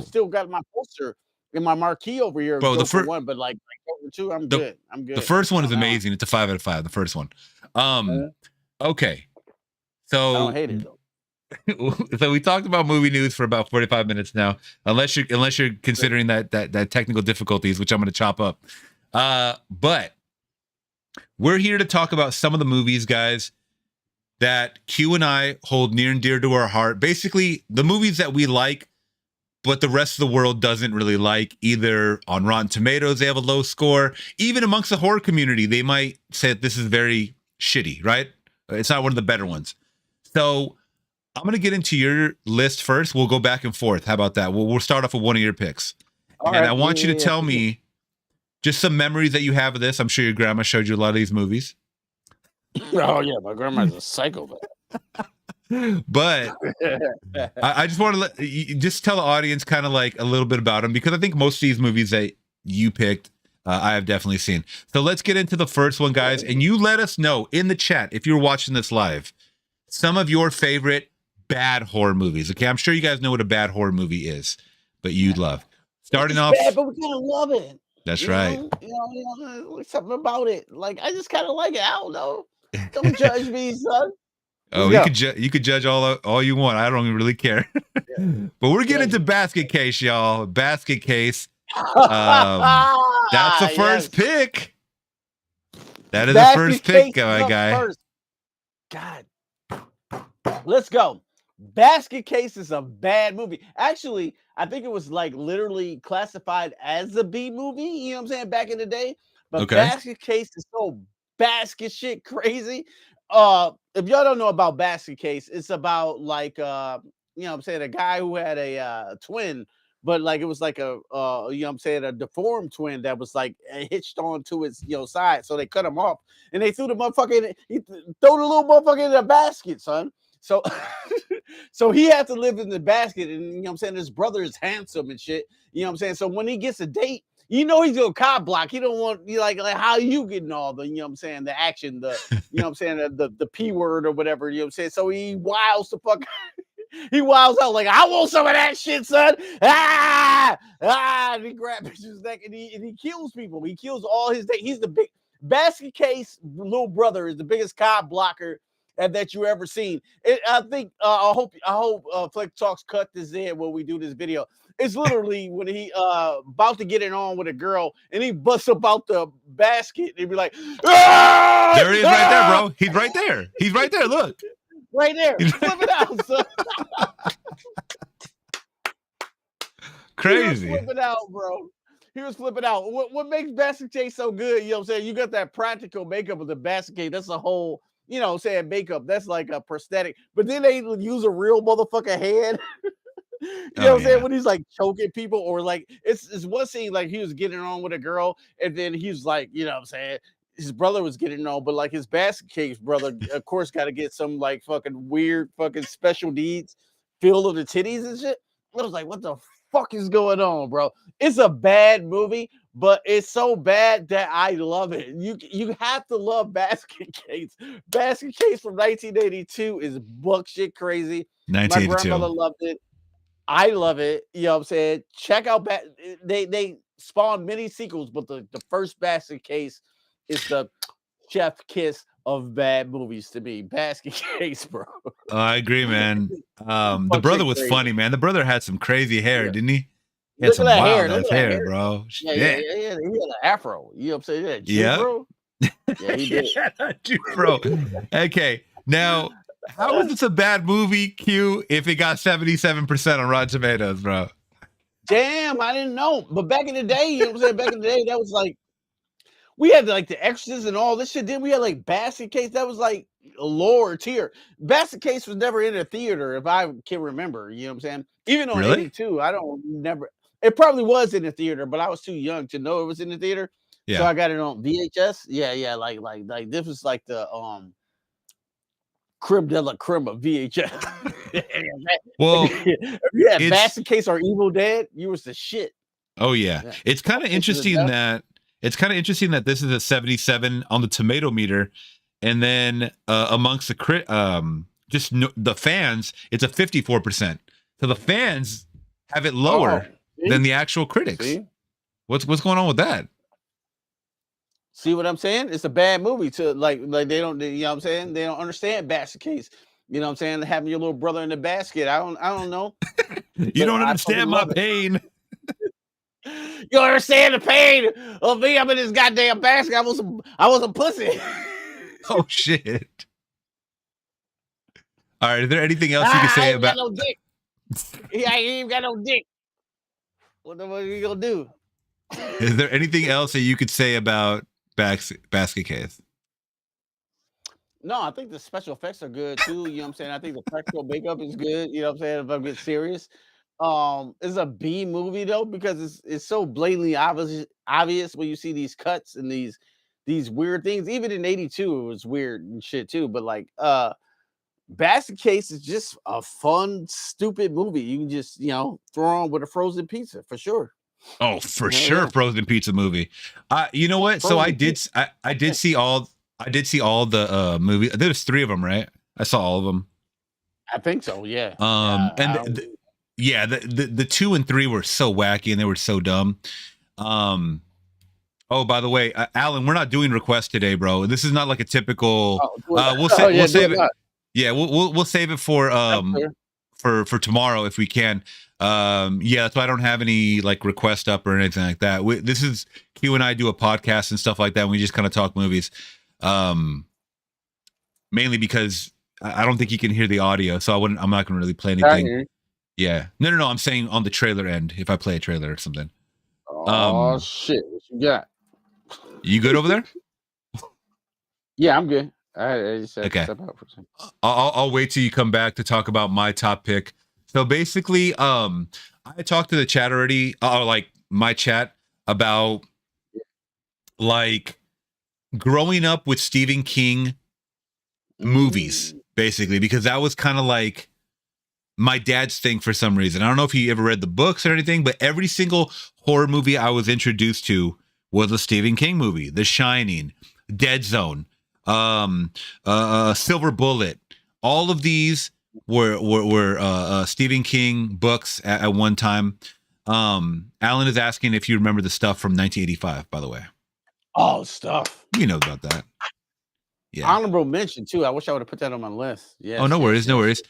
still got my poster in my marquee over here. Bro, the first one, but like Joker 2, I'm good. The first one is amazing. It's a 5 out of 5. The first one. Okay. So I don't hate it though. So we talked about movie news for about 45 minutes now, unless you're considering that technical difficulties, which I'm going to chop up. But we're here to talk about some of the movies, guys, that Q and I hold near and dear to our heart. Basically, the movies that we like, but the rest of the world doesn't really like. Either on Rotten Tomatoes, they have a low score. Even amongst the horror community, they might say that this is very shitty, right? It's not one of the better ones. So I'm going to get into your list first. We'll go back and forth. How about that? We'll start off with one of your picks. All right. I want you to tell me just some memories that you have of this. I'm sure your grandma showed you a lot of these movies. Oh, yeah. My grandma's a psychopath. But I just want to just tell the audience kind of like a little bit about them, because I think most of these movies that you picked, I have definitely seen. So let's get into the first one, guys. And you let us know in the chat, if you're watching this live, some of your favorite bad horror movies. Okay, I'm sure you guys know what a bad horror movie is, but you'd love. Starting off, bad, but we kind of love it. That's right. You know, something about it. Like, I just kind of like it. I don't know. Don't judge me, son. Oh, you could judge all you want. I don't really care. But we're getting into Basket Case, y'all. Basket Case. That's the first pick. That is the first pick, my guy. God, let's go. Basket Case is a bad movie. Actually, I think it was like literally classified as a B movie. You know what I'm saying? Back in the day, but Basket Case is so basket shit crazy. If y'all don't know about Basket Case, it's about like you know what I'm saying, a guy who had a twin, but like it was like a you know what I'm saying, a deformed twin that was like hitched onto his side, so they cut him off and they threw the motherfucker throw the little motherfucker in the basket, son. So so he had to live in the basket, and you know what I'm saying, his brother is handsome and shit, you know what I'm saying. So when he gets a date, You know he's gonna cop block. He don't want you like how you getting all the, you know what I'm saying, the action, the, you know what I'm saying, the P word or whatever, you know what I'm saying? So he wilds the fuck he wilds out like, I want some of that shit, son. And he grabs his neck and he kills people. He kills all his, he's the big basket case little brother is the biggest cop blocker that you ever seen. I think I hope Flex Talks cut this in when we do this video. It's literally when he about to get it on with a girl and he busts about the basket and be like, ah! There he is right there, bro. He's right there. He's right there. Look. Right there. Flip it out, son. Crazy. He was flipping out, bro. He was flipping out. What makes basket case so good, you know what I'm saying? You got that practical makeup of the basket case. That's a whole, you know what I'm saying, makeup. That's like a prosthetic. But then they use a real motherfucking head. You know what I'm saying? When he's like choking people, or like it's one scene like he was getting on with a girl, and then he's like, you know what I'm saying, his brother was getting on, but like his basket case brother, of course, got to get some like fucking weird fucking special needs feel of the titties and shit. I was like, what the fuck is going on, bro? It's a bad movie, but it's so bad that I love it. You have to love Basket Case. Basket Case from 1982 is buck shit crazy. My grandmother loved it. I love it. You know what I'm saying? Check out they spawned many sequels, but the first Basket Case is the chef kiss of bad movies to me. Basket Case, bro. I agree, man. The brother was funny, man. The brother had some crazy hair, didn't he? He had some wild ass hair, bro. Yeah. He had an afro. You know what I'm saying? Yeah, bro. Yeah, he did. Bro. Okay, now how is this a bad movie, Q, if it got 77% on Rotten Tomatoes, bro? Damn, I didn't know. But back in the day, you know what I'm saying? Back in the day, that was like, we had like the Extras and all this shit. Then we had like Basket Case. That was like a lower tier. Basket Case was never in a theater, if I can remember. You know what I'm saying? Even on 82, it probably was in the theater, but I was too young to know it was in the theater. Yeah. So I got it on VHS. Yeah. Like this was like the creme de la creme of VHS. Well, yeah, Basket Case or Evil Dead, you was the shit. Oh yeah. It's kind of interesting that this is a 77 on the tomato meter, and then amongst the the fans, it's a 54%. So the fans have it lower than the actual critics. See? What's going on with that? See what I'm saying? It's a bad movie to like they don't, you know what I'm saying? They don't understand Basket Case. You know what I'm saying? Having your little brother in the basket. I don't know. You don't understand my pain. You don't understand the pain of me. I'm in this goddamn basket. I was a pussy. Oh shit. All right. Is there anything else you can say about? No dick. He ain't even got no dick. What the fuck are you gonna do? Is there anything else that you could say about Basket Case? No, I think the special effects are good too. You know what I'm saying? I think the practical makeup is good. You know what I'm saying? If I'm getting serious. It's a B movie though, because it's so blatantly obvious when you see these cuts and these weird things. Even in 82, it was weird and shit too. But like Basket Case is just a fun, stupid movie. You can just, you know, throw on with a frozen pizza for sure. Oh, for sure, frozen pizza movie. You know what? So I did see all the movie. There was 3 of them, right? I saw all of them. I think so, yeah. The 2 and 3 were so wacky and they were so dumb. Oh, by the way, Alan, we're not doing requests today, bro. This is not like a typical. We'll save it. Yeah, we'll save it for tomorrow if we can. That's why I don't have any like request up or anything like that. This is Q and I do a podcast and stuff like that. And we just kind of talk movies, mainly because I don't think you can hear the audio, so I'm not going to really play anything. Yeah, no. I'm saying on the trailer end, if I play a trailer or something. Oh shit! What you got? You good over there? Yeah, I'm good. I just okay. Step out for a second. I'll wait till you come back to talk about my top pick. So basically, I talked to the chat already, like my chat, about like growing up with Stephen King movies, basically, because that was kind of like my dad's thing for some reason. I don't know if he ever read the books or anything, but every single horror movie I was introduced to was a Stephen King movie. The Shining, Dead Zone, Silver Bullet. All of these were Stephen King books at one time. Alan is asking if you remember the Stuff from 1985, by the way. Oh, Stuff. You know about that. Yeah. Honorable mention too. I wish I would have put that on my list. Yeah. Oh, no worries, no worries.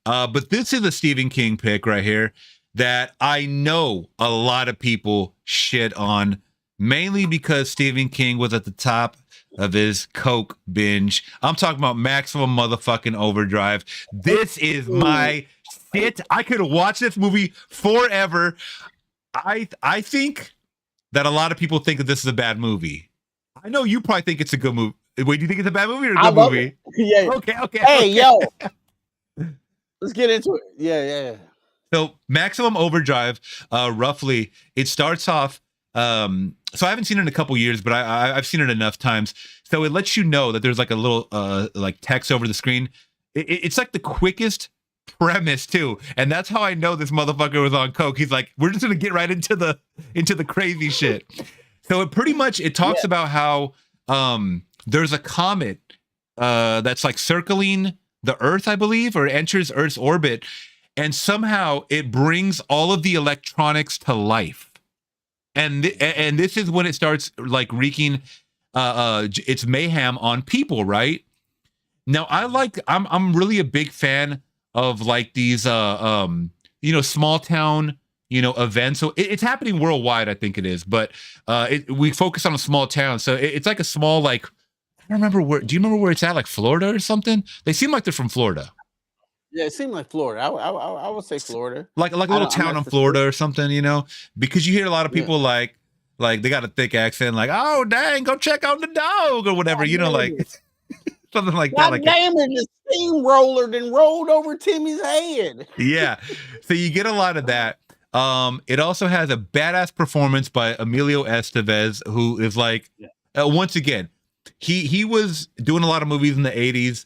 But this is a Stephen King pick right here that I know a lot of people shit on, mainly because Stephen King was at the top of his coke binge. I'm talking about Maximum Motherfucking Overdrive. This is my shit. I could watch this movie forever. I think that a lot of people think that this is a bad movie. I know you probably think it's a good movie. Wait, do you think it's a bad movie or a good movie? Yeah. Okay. Hey, yo. Let's get into it. Yeah. So Maximum Overdrive, roughly, it starts off. So I haven't seen it in a couple years, but I've seen it enough times. So it lets you know that there's like a little like text over the screen. It's like the quickest premise too, and that's how I know this motherfucker was on coke. He's like, we're just gonna get right into the crazy shit. So it talks about how there's a comet that's like circling the Earth, I believe, or enters Earth's orbit, and somehow it brings all of the electronics to life. And this is when it starts like wreaking its mayhem on people, right? Now I'm really a big fan of like these small town events. So it's happening worldwide, I think it is, but we focus on a small town. So it's like a small, like, I don't remember where. Do you remember where it's at? Like Florida or something? They seem like they're from Florida. Yeah, it seemed like Florida. I would say Florida. Like a little town in Florida or something, because you hear a lot of people like they got a thick accent, like, oh dang, go check out the dog or whatever, like something like that. Like, damn it, the steamroller then rolled over Timmy's head. Yeah. So you get a lot of that. It also has a badass performance by Emilio Estevez, who is like, once again, he was doing a lot of movies in the 80s.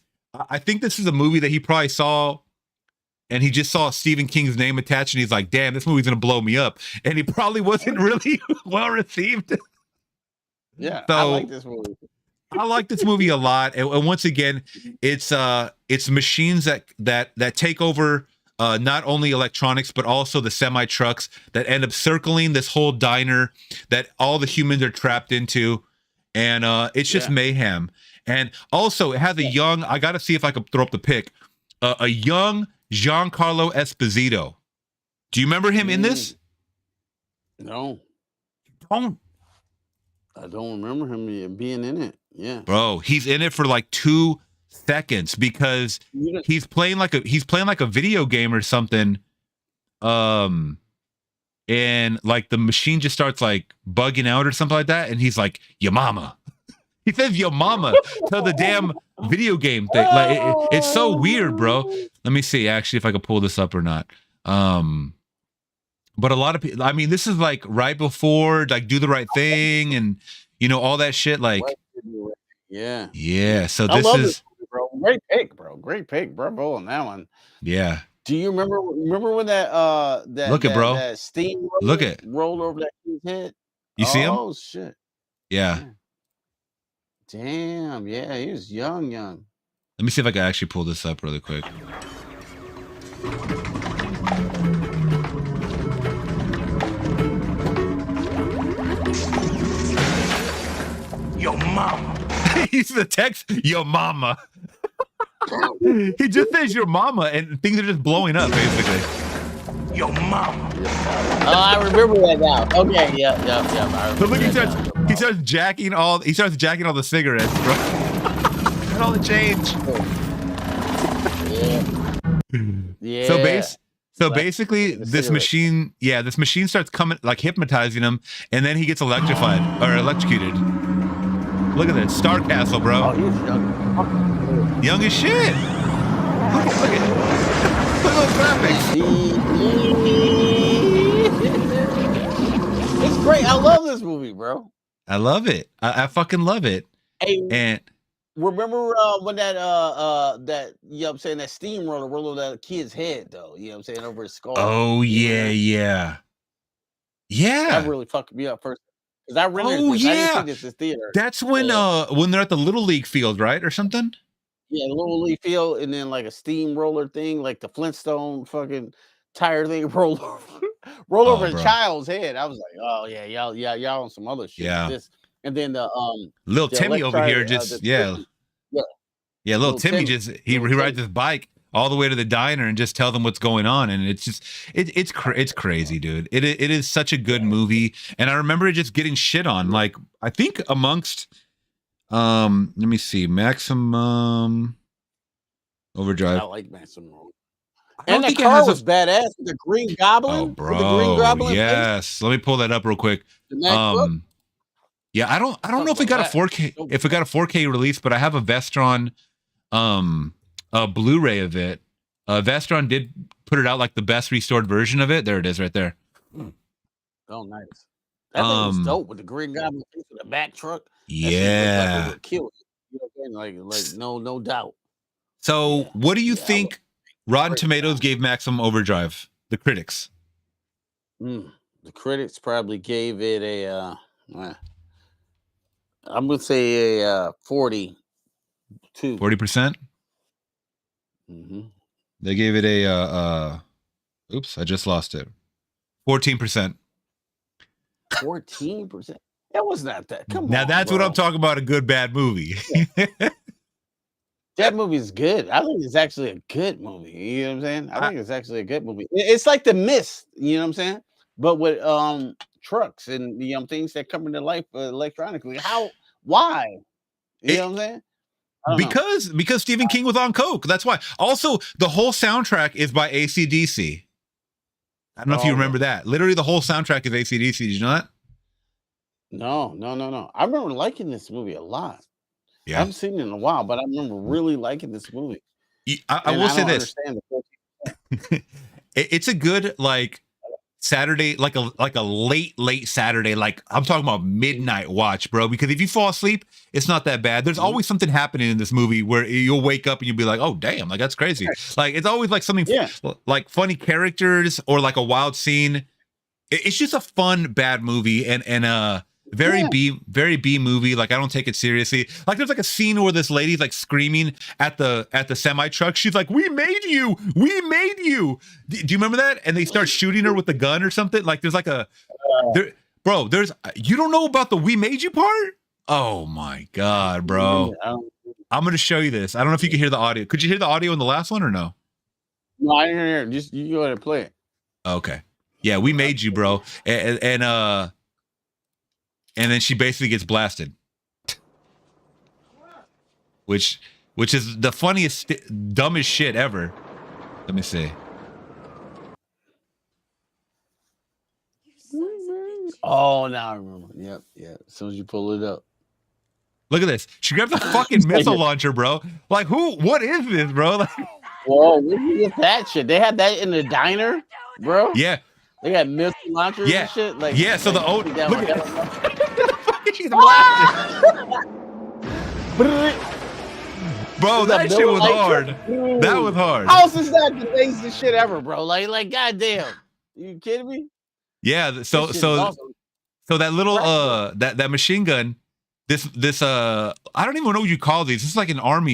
I think this is a movie that he probably saw, and he just saw Stephen King's name attached, and he's like, damn, this movie's gonna blow me up. And he probably wasn't really well received. Yeah, so, I like this movie. I like this movie a lot. And once again, it's machines that take over not only electronics, but also the semi trucks that end up circling this whole diner that all the humans are trapped into. And it's just mayhem. And also it has a young, I got to see if I can throw up the pic, a young Giancarlo Esposito. Do you remember him in this? No. Don't. I don't remember him being in it. Yeah. Bro, he's in it for like 2 seconds because he's playing like a video game or something. And like the machine just starts like bugging out or something like that, and he's like, "Your mama." He says "your mama" to the damn video game thing. Like it's so weird, bro. Let me see actually if I can pull this up or not. But a lot of people, I mean, this is like right before like Do the Right Thing and all that shit. Like, yeah. So this is, bro. Great pick, bro. Great pick, bro. On that one. Yeah. Do you remember when that look at bro that steam rolled over that kid's head? You see him? Oh shit. Yeah. Damn. Yeah, he was young. Let me see if I can actually pull this up really quick. Your mama. He's the text, your mama. He just says your mama and things are just blowing up, basically. Your mama. Oh, I remember that now. Okay, yeah. So look, he starts jacking all the cigarettes, bro. And all the change. Yeah. So basically this machine starts coming, like hypnotizing him, and then he gets electrified or electrocuted. Look at that Star Castle, bro. Oh, he's young. Young as shit. Look at those graphics. It's great. I love this movie, bro. I love it. I fucking love it. Hey, and Remember when that you know what I'm saying, that steamroller rolled over that kid's head though, you know what I'm saying, over his skull. Oh You remember yeah, that? yeah, That yeah. really fucked me up first. Because I rented Oh this. I didn't see yeah. this in theater. That's Yeah. when they're at the little league field, right, or something. Yeah, little leaf field and then like a steamroller thing, like the Flintstone fucking tire thing roll over Oh, a bro. child's head. I was like, oh yeah, y'all on some other shit with Yeah. this. And then Little the Timmy over here the just yeah. twisty, yeah, Yeah, little little Timmy Timmy, just he little rides Timmy. his bike all the way to the diner and just tell them what's going on, and it's just it's crazy, dude. It is such a good movie, and I remember it just getting shit on. Like I think amongst let me see, Maximum I Overdrive. like Maximum. I And don't that think it car has a was badass with the Green oh, Goblin, with the Green bro, Goblin face, yes. Let me pull that up real quick. the Mac truck. Um, yeah, I don't Talk know if it about got a that. 4K So if it got a 4K release, but I have a Vestron a Blu-ray of it. Vestron did put it out like the best restored version of it. There it is right there. oh nice. That thing was Um dope with the Green Goblin face with the Mac truck. That shit looked like it yeah. would kill it. You know what I'm saying? Like no doubt. So Yeah. what do you Yeah, I would think Rotten break it Tomatoes down. gave Maximum Overdrive? The critics. The critics probably gave it a I'm gonna say a 42. 40%? Mm-hmm. They gave it a oops, I just lost it. 14%. 14%. That was not that. Come Now on, that's what I'm bro. talking about, a good bad movie. That movie is good. I think it's actually a good movie. You know what I'm saying? I think it's actually a good movie. It's like The Mist, you know what I'm saying? But with trucks and things that come into life electronically. Why? You know It, what I'm saying? I don't know. because Stephen King was on coke. That's why. Also, the whole soundtrack is by AC/DC. I don't know if you Oh, remember really? that. Literally, the whole soundtrack is AC/DC. Did you know that? No. I remember liking this movie a lot. I Yeah. haven't seen it in a while, but I remember really liking this movie. I And will I say don't this. understand the 14. It's a good like Saturday, like a late Saturday, like I'm talking about midnight watch, bro. Because if you fall asleep, it's not that bad. There's Mhm. always something happening in this movie where you'll wake up and you'll be like, oh damn, like that's crazy. Like it's always like something Yeah. like funny characters or like a wild scene. It's just a fun bad movie and Yeah. very B movie. Like I don't take it seriously. Like there's like a scene where this lady's like screaming at the semi truck. She's like, we made you, we made you. Do you remember that? And they start shooting her with the gun or something. Like there's like a there, bro, there's you don't know about the we made you part. Oh my god, bro. I don't- I'm gonna show you this. I don't know if you can hear the audio. Could you hear the audio in the last one or no? No, I didn't hear it. Just you go ahead and play it. Okay. Yeah, we made you, bro. And then she basically gets blasted, which is the funniest, dumbest shit ever. Let me see. Oh, now I remember. Yep. As soon as you pull it up. Look at this. She grabs a fucking missile launcher, bro. Like who? What is this, bro? Like, Whoa, where did you get that shit? They had that in the diner, bro. yeah, They got missile launchers yeah, and shit. Like yeah. So like, the old you down look like at that. she's blasted, bro. Is That shit Miller was Lite hard. truck? That was hard. How is that the basic shit ever, bro? Like goddamn. You kidding me? Yeah. So This shit is awesome. so that little Right. that machine gun. This I don't even know what you call these. This is like an arm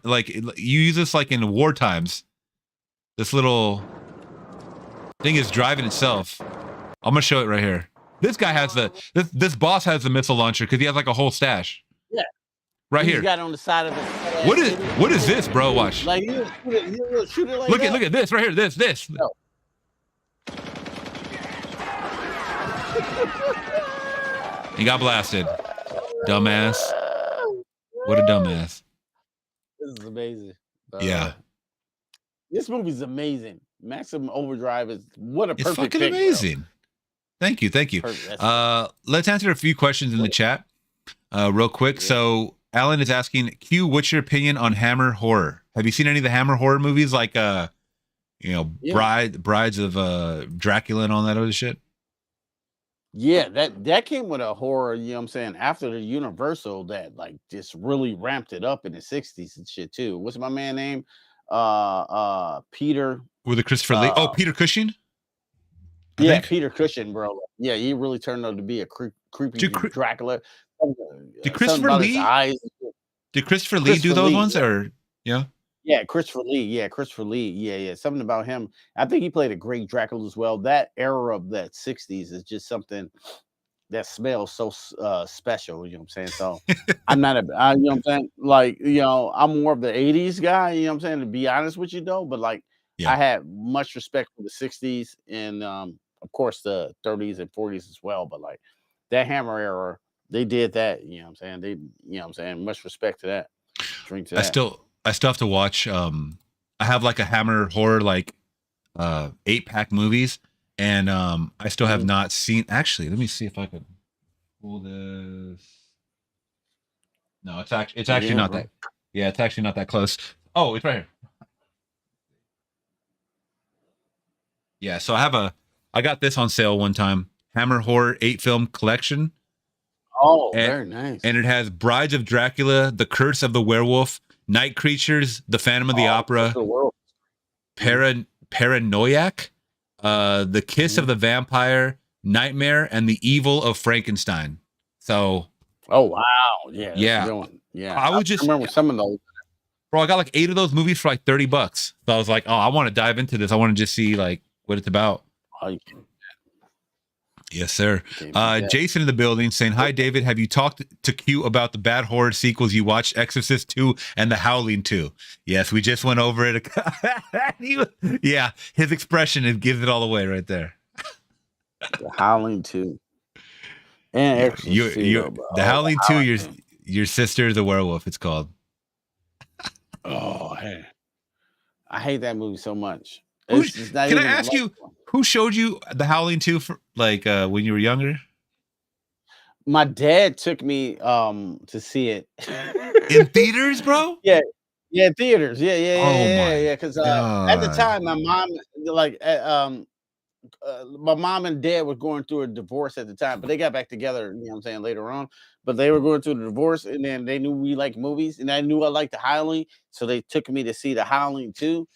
like you use this like in war times. This little thing is driving itself. I'm gonna show it right here. This guy has this boss has the missile launcher because he has like a whole stash. Yeah. Right He's here. got it on the side of it. What is this, bro? Watch. Like you shoot it like Look that? at this right here. This. No. He got blasted. Dumbass. What a dumbass. This is amazing. Yeah. This movie's amazing. Maximum Overdrive is what a It's perfect fucking pick, amazing. Bro. Thank you. Perfect. That's Let's answer a few questions in the chat real quick. Yeah. So Alan is asking, Q, what's your opinion on Hammer horror? Have you seen any of the Hammer horror movies like Yeah. Brides of Dracula and all that other shit? Yeah, that came with a horror, you know what I'm saying, after the Universal that like just really ramped it up in the 60s and shit too. What's my man name? Peter. With the Christopher Lee. Oh, Uh Peter Cushing, I yeah, think. Peter Cushing, bro. Yeah, he really turned out to be a creepy Did, Dracula. did Something Christopher about his Lee? eyes. Did Christopher Lee do Christopher those Lee. ones or yeah? Yeah, Christopher Lee. Yeah, Christopher Lee. Yeah, yeah. Something about him. I think he played a great Dracula as well. That era of that 60s is just something that smells so special. You know what I'm saying? So I'm not you know what I'm saying? Like, I'm more of the 80s guy, you know what I'm saying? To be honest with you though, but like Yeah. I had much respect for the 60s and of course the 30s and 40s as well. But like that Hammer era, they did that, you know what I'm saying? Much respect to that. Drink to that. I still have to watch. I have like a Hammer horror like 8-pack movies, and I still have Mhm. not seen. Actually, let me see if I could pull this. No, it's actually Yeah, not bro. that. Yeah, it's actually not that close. Oh, it's right here. Yeah, so I got this on sale one time. Hammer Horror 8-film collection, Oh, and very nice. and it has Brides of Dracula, The Curse of the Werewolf, Night Creatures, The Phantom of the Oh, Opera, the world. Paranoiac, The Kiss of Mhm. the Vampire, Nightmare, and The Evil of Frankenstein. So Oh wow. Yeah, that's a yeah, good one. Yeah. I I would just, remember some of those. bro, I got like 8 of those movies for like $30. So I was like, oh, I want to dive into this. I want to just see like what it's about. Oh, Yes, sir. can't beat that. Jason in the building saying, hi, David. Have you talked to Q about the bad horror sequels you watched, Exorcist 2 and The Howling 2? Yes, we just went over it. Yeah, his expression, it gives it all away right there. The Howling 2 and You, Exorcist 2 you, though, bro. The Oh, Howling the 2, Howling 2. your sister is a werewolf, it's called. Oh, man. I hate that movie so much. Who, It's just not can I even ask like you, who showed you The Howling 2 for like when you were younger? my dad took me to see it. In theaters, bro? Yeah. Yeah, theaters. Yeah, yeah, yeah, Oh yeah, my yeah. Because at the God. time, my mom, like, my mom and dad were going through a divorce at the time, but they got back together, you know what I'm saying, later on. But they were going through the divorce, and then they knew we liked movies, and I knew I liked The Howling, so they took me to see The Howling 2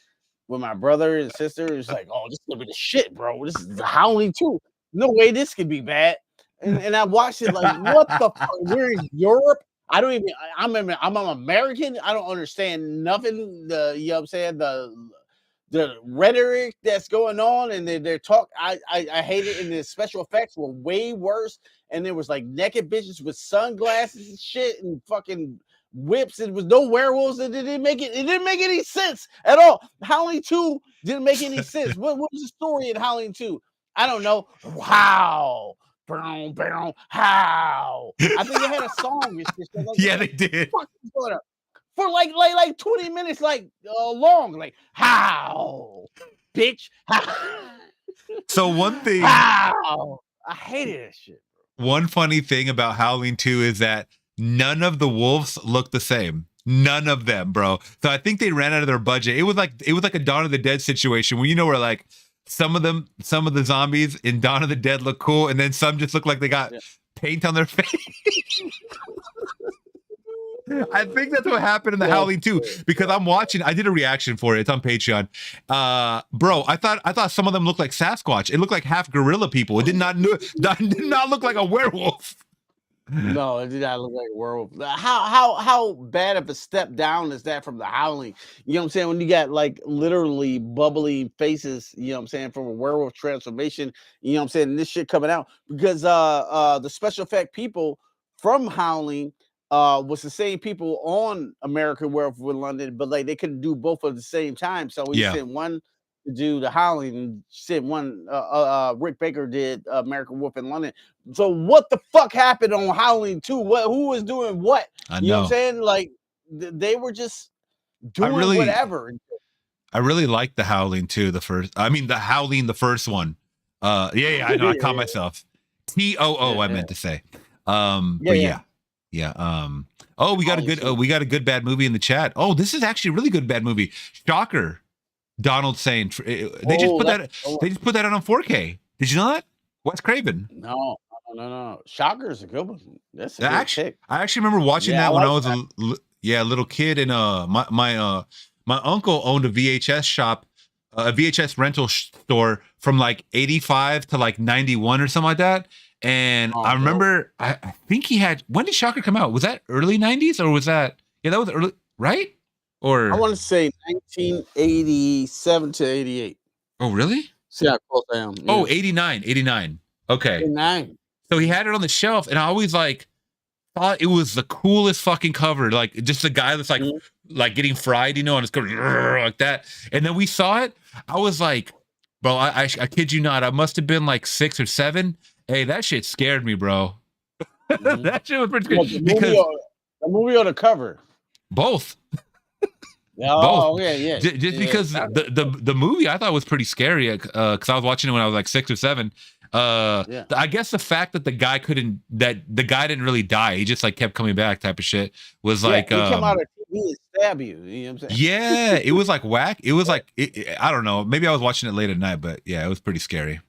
with my brother and sister. It was like, oh, this is gonna be the shit, bro. This is The Howling 2. No way this could be bad. And I watched it like, what the fuck? We're in Europe. I don't even. I'm an American. I don't understand nothing. You know what I'm saying, the rhetoric that's going on and they're talk. I hate it. And the special effects were way worse. And there was like naked bitches with sunglasses and shit and fucking whips. It was no werewolves. It didn't make it. It didn't make any sense at all. Howling 2 didn't make any sense. What was the story in Howling 2? I don't know. Wow. Boom, boom, how? I think they had a song. Like, Yeah, they did. fuck is going on? For like 20 minutes, like long, like how, bitch, So how. I hated that shit. one funny thing about Howling 2 is that none of the wolves look the same. None of them, bro. So I think they ran out of their budget. It was like a Dawn of the Dead situation where where like some of the zombies in Dawn of the Dead look cool, and then some just look like they got Yeah. paint on their face. I think that's what happened in the Howling 2 because I'm watching. I did a reaction for it. It's on Patreon. Bro, I thought some of them looked like Sasquatch. It looked like half gorilla people. It did not look like a werewolf. No, it did not look like a werewolf. How bad of a step down is that from the Howling? You know what I'm saying? When you got like literally bubbly faces, you know what I'm saying, from a werewolf transformation, you know what I'm saying? This shit coming out because the special effect people from Howling was the same people on American Werewolf in London, but like they couldn't do both at the same time. So we Yeah. sent one to do the Howling and sent one Rick Baker did American Wolf in London. So what the fuck happened on Howling 2? Who was doing what? I You know what I'm know. saying? Like they were just doing whatever. I really like the Howling 2, the Howling, the first one. Yeah, I know. I caught myself. TOO, I meant to say. But yeah. Oh, we got a good bad movie in the chat. Oh, this is actually a really good bad movie. Shocker. Donald saying they just put that out on 4K. Did you know that? Wes Craven. No, No. Shocker is a good one. That's a I good actually, pick. I actually remember watching Yeah, I that when like I was Shocker. a little kid, and my uncle owned a VHS shop, a VHS rental store from like 85 to like 91 or something like that. And Oh, I dope. remember, I think he had, when did Shocker come out? Was that early 90s or was that, yeah, that was early, right? I Or, want to say 1987 to 88. oh, really? See how close I am. Oh, Yeah. 89, 89. Okay. 89. So he had it on the shelf, and I always like thought it was the coolest fucking cover. Like just the guy that's Mhm. like getting fried, and it's going like that. And then we saw it. I was like, bro, I kid you not. I must have been like 6 or 7. Hey, that shit scared me, bro. Mhm. That shit was pretty What, scary because the movie or the cover? both, both. Oh, yeah. Just Yeah. because the movie I thought was pretty scary because I was watching it when I was like 6 or 7. Yeah. I guess the fact that the guy didn't really die, he just like kept coming back type of shit was Yeah, like he come out of TV and stab you. You know what I'm saying? yeah, it was like whack. It was like I don't know, maybe I was watching it late at night, but yeah, it was pretty scary.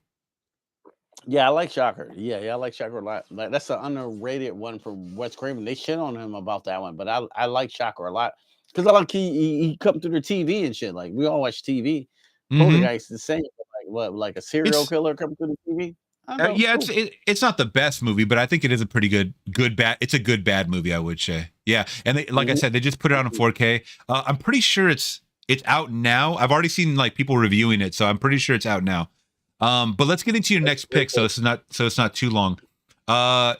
Yeah, I like Shocker. Yeah, I like Shocker a lot. Like, that's an underrated one from Wes Craven. They shit on him about that one, but I like Shocker a lot because I like he come through the TV and shit. Like we all watch TV. Hmm. Poltergeist the same. Like what? Like a serial It's killer coming through the TV? I know. yeah, Cool. it's not the best movie, but I think it is a pretty good bad. It's a good bad movie, I would say. Yeah, and they, like I Mhm. said, they just put it on in 4K. I'm pretty sure it's out now. I've already seen like people reviewing it, so I'm pretty sure it's out now. But let's get into your next pick, so it's not too long.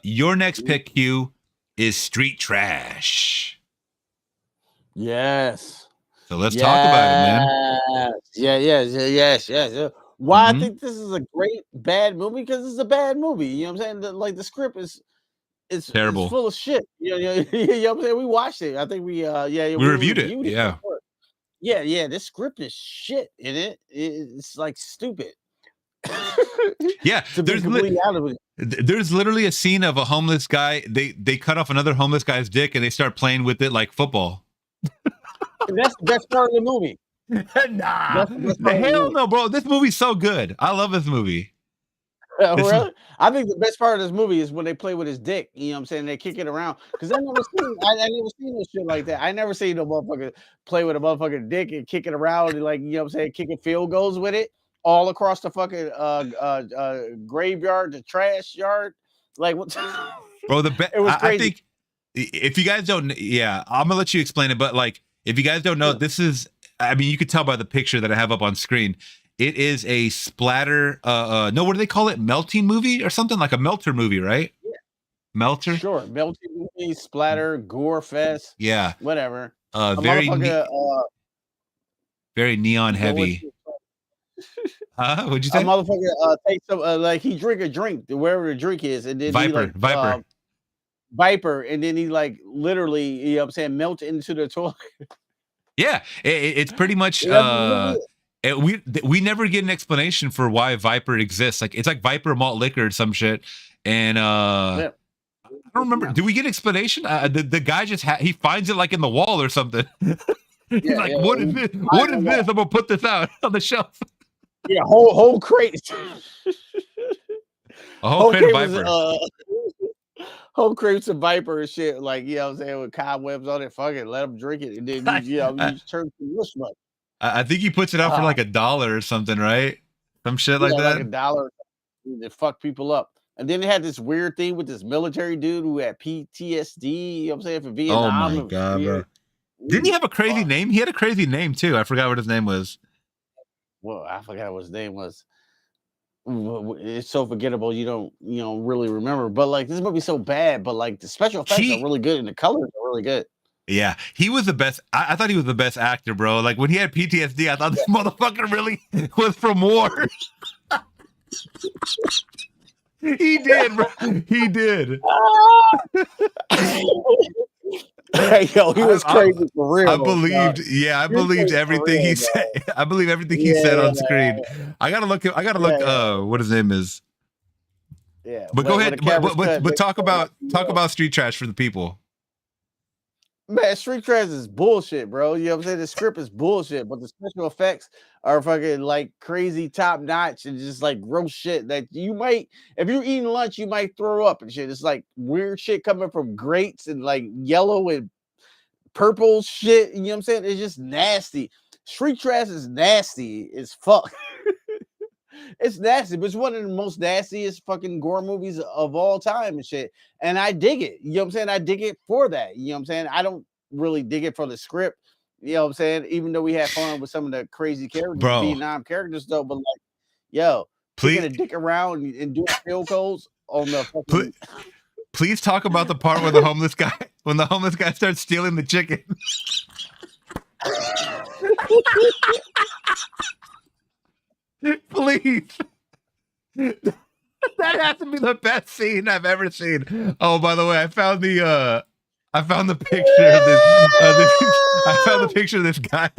Your next pick, Hugh, is Street Trash. Yes. So let's talk about it, man. Yes. Why I Mhm. think this is a great bad movie because it's a bad movie. You know what I'm saying? Like the script is Terrible. full of shit. You know what I'm saying? We watched it. I think We we reviewed it. reviewed it Yeah. before. Yeah. This script is shit in it. It's like stupid. Yeah, To be completely out of it. there's literally a scene of a homeless guy. They cut off another homeless guy's dick and they start playing with it like football. And that's the best part of the movie. Nah, That's the best part of the hell movie. no, bro. This movie's so good. I love this movie. This is, Really? I think the best part of this movie is when they play with his dick. You know what I'm saying? They kick it around because I never seen no shit like that. I never seen no motherfucker play with a motherfucking dick and kick it around and like you know what I'm saying, kicking field goals with it all across the fucking graveyard, the trash yard. Like what? bro. It was I crazy. think if you guys don't, yeah, I'm gonna let you explain it. But like, if you guys don't know, Yeah. this is. I mean, you could tell by the picture that I have up on screen. It is a splatter. No, what do they call it? Melting movie or something like a melter movie, right? Yeah. Melter. Sure, melting movie, splatter, gore fest, Yeah. whatever. A Very motherfucker. very neon What heavy. Huh? What'd you a say? motherfucker takes some like he drink a drink wherever the drink is, and then he like Viper. Viper, and then he like literally, you know what I'm saying, melt into the toilet. Yeah, it's pretty much. That's literally We never get an explanation for why Viper exists. Like it's like Viper malt liquor or some shit. And yeah. I don't remember. Do we get explanation? The guy just he finds it like in the wall or something. He's like, what is this? What is this? I'm gonna put this out on the shelf. Yeah, whole crate. A whole crate of Viper. Whole crates of Viper and shit, like you know what I'm saying, with cobwebs on it. Fuck it, let them drink it, and then you just turn to mush mud. I think he puts it out for like $1 or something, right? Some shit like that. Like $1 to fuck people up. And then they had this weird thing with this military dude who had PTSD, you know what I'm saying, for Vietnam. Oh my god, bro. Didn't he have a crazy name? He had a crazy name too. I forgot what his name was. Well, I forgot what his name was. It's so forgettable you don't really remember. But like this movie's so bad, but like the special effects are really good and the colors are really good. Yeah, he was the best. I thought he was the best actor, bro. Like when he had PTSD, I thought this motherfucker really was from war. He did, bro. He did. Yo, he was crazy for real. I believed. Yeah, I believed everything he said. I believe everything he said on screen. I gotta look. What his name is. Yeah, but go ahead. But talk about Street Trash for the people. Man, Street Trash is bullshit, bro. You know what I'm saying? The script is bullshit, but the special effects are fucking like crazy top notch and just like gross shit that you might, if you're eating lunch, you might throw up and shit. It's like weird shit coming from grates and like yellow and purple shit. You know what I'm saying? It's just nasty. Street Trash is nasty as fuck. It's nasty, but it's one of the most nastiest fucking gore movies of all time and shit. And I dig it. You know what I'm saying? I dig it for that. You know what I'm saying? I don't really dig it for the script. You know what I'm saying? Even though we had fun with some of the crazy characters, Bro. Vietnam characters, though, but like, yo, Please, taking a dick around and doing field goals on the fucking. Please talk about the part where the homeless guy, when the homeless guy starts stealing the chicken. Please. That has to be the best scene I've ever seen. Oh, by the way, I found the picture of this. I found the picture of this guy.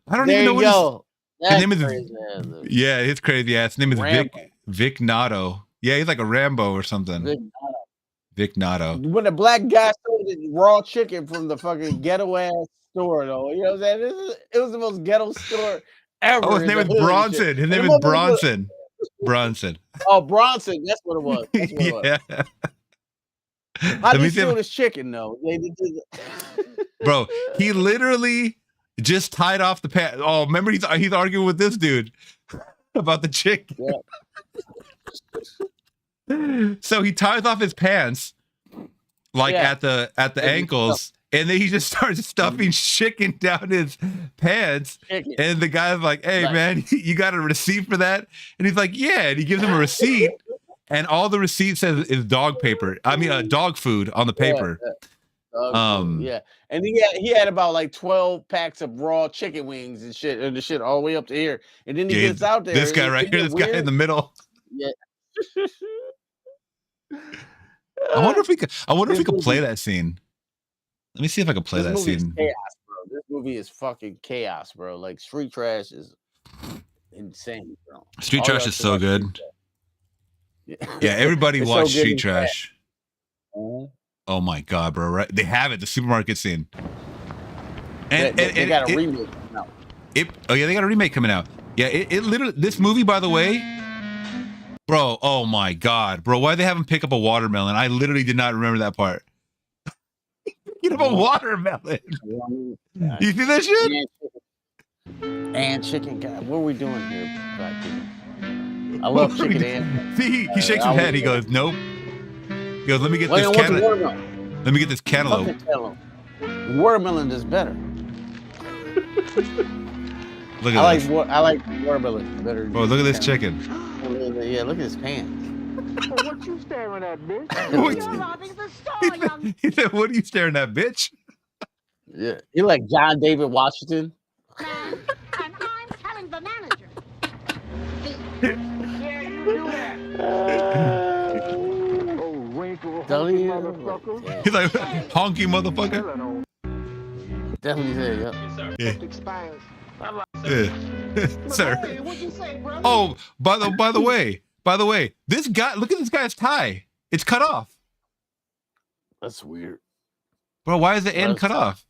I don't even know what his name is. Yeah, his crazy ass. His name is Vic Nato. Yeah, he's like a Rambo or something. Vic Nato. When the black guy stole the raw chicken from the fucking ghetto ass store, though, you know what I'm saying? It was the most ghetto store ever. Oh, his name is Bronson. His name is Bronson. Bronson. Oh, Bronson. That's what it was. That's what it was. How did he steal this chicken, though? Bro, he literally just tied off the pants. Oh, remember he's arguing with this dude about the chicken. Yeah. So he ties off his pants like at the ankles, and then he just starts stuffing chicken down his pants. And the guy's like, "Hey, man, you got a receipt for that?" And he's like, "Yeah." And he gives him a receipt, and all the receipt says is dog paper. I mean, dog food on the paper. Yeah. And he had about like 12 packs of raw chicken wings and shit, and the shit all the way up to here. And then he gets out there. This guy right here, this guy in the middle. Yeah. I wonder if we could play that scene. Let me see if I can play that scene. Chaos, bro. This movie is fucking chaos, bro. Like Street Trash is insane, bro. Street Trash is so good. Yeah, everybody watch Street Trash. Oh my god, bro! Right? They have it. The supermarket scene. And they got a remake coming out. Oh yeah, they got a remake coming out. Yeah, it literally. This movie, by the way, bro. Oh my god, bro! Why they have him pick up a watermelon? I literally did not remember that part. Pick up a watermelon. You see that shit? And chicken. God, what are we doing here, black people? I love chicken and. See, he shakes his head. He goes, "Nope." He goes, "Let me get this cantaloupe. Let me get this cantaloupe." Watermelon is better. Look at this. I like watermelon better. Bro, look at this chicken. Yeah, look at his pants. What you staring at, bitch? He said, "What are you staring at, bitch?" Yeah, he like John David Washington. Man, and I'm telling the manager. Yeah, you do that. Motherfucker. He's like, honky motherfucker. Definitely said, yeah. Sir. What'd you say, brother? Oh, by the way, this guy, look at this guy's tie. It's cut off. That's weird. Bro, why is the end cut off?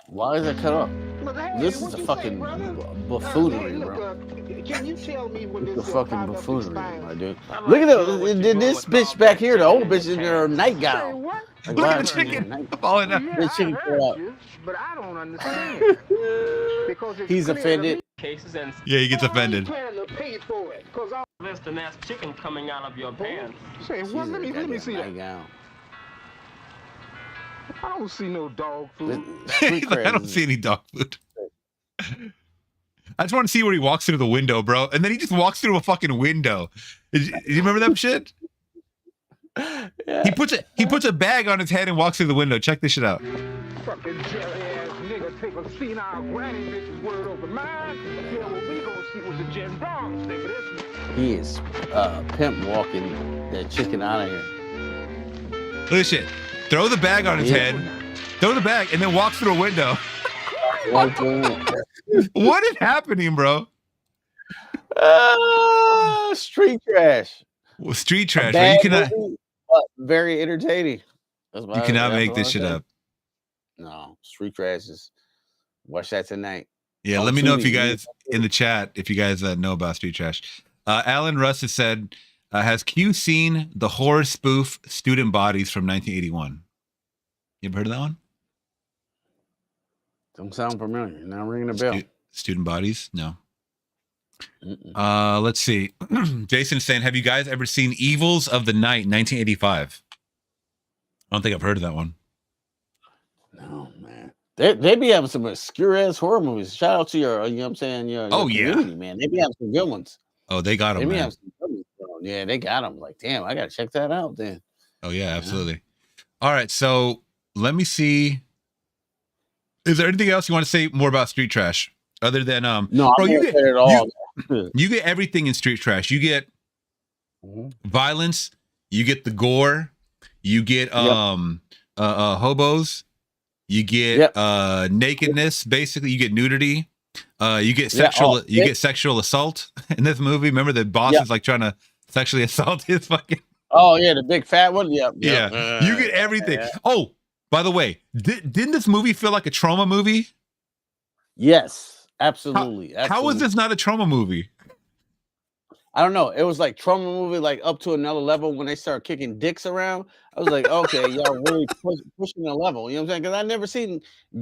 Why is it cut off? This is a fucking buffoonery, bro. Can you tell me what this is? Fucking buffoonery, my dude. Look at this bitch back here, the old bitch in her nightgown. Like, look at the chicken falling out. The chicken fell out. But I don't understand. He's offended. Yeah, he gets offended. Less than that chicken coming out of your pants. Say what? Let me see that. I don't see no dog food. I don't see any dog food. I just want to see where he walks through the window, bro. And then he just walks through a fucking window. You remember that shit? Yeah. He puts a bag on his head and walks through the window. Check this shit out. Fucking jelly ass nigga take a senile granny bitch's word over mine. Yeah, what we gonna see was the Jim Bronx nigga. He is pimp walking that chicken out of here. Look at this shit. Throw the bag on his head. Throw the bag and then walks through a window. What is happening, bro? Street trash. Well, street trash. Bro. You cannot. very entertaining. That's You cannot that's make what this I'm shit saying. up. No, Street Trash is watch that tonight. Yeah, On let me know if you Tubi. guys in the chat if you guys know about Street Trash. Alan Russ has said, has Q seen the horror spoof Student Bodies from 1981? You ever heard of that one? Don't sound familiar. Not ringing a bell. Student Bodies? No. Mm-mm. Let's see. Jason's saying, have you guys ever seen Evils of the Night 1985? I don't think I've heard of that one. No, man. They be having some obscure ass horror movies. Shout out to your, you know what I'm saying? Your community, man. They be having some good ones. Oh, they got them, They be man. having some good ones. Yeah, they got them. Like, damn, I gotta check that out then. Oh, yeah, absolutely. All right, so let me see. Is there anything else you want to say more about Street Trash? Other than no, bro, you get it all. You get everything in Street Trash. You get violence, you get the gore, you get hobos, you get nakedness, basically you get nudity, you get sexual get sexual assault in this movie. Remember the boss is like trying to sexually assault his fucking the big fat one. You get everything. Oh, by the way, didn't this movie feel like a trauma movie? Yes, absolutely. How was this not a trauma movie? I don't know. It was like trauma movie, like up to another level when they start kicking dicks around. I was like, okay, y'all really pushing the level. You know what I'm saying? Because I never seen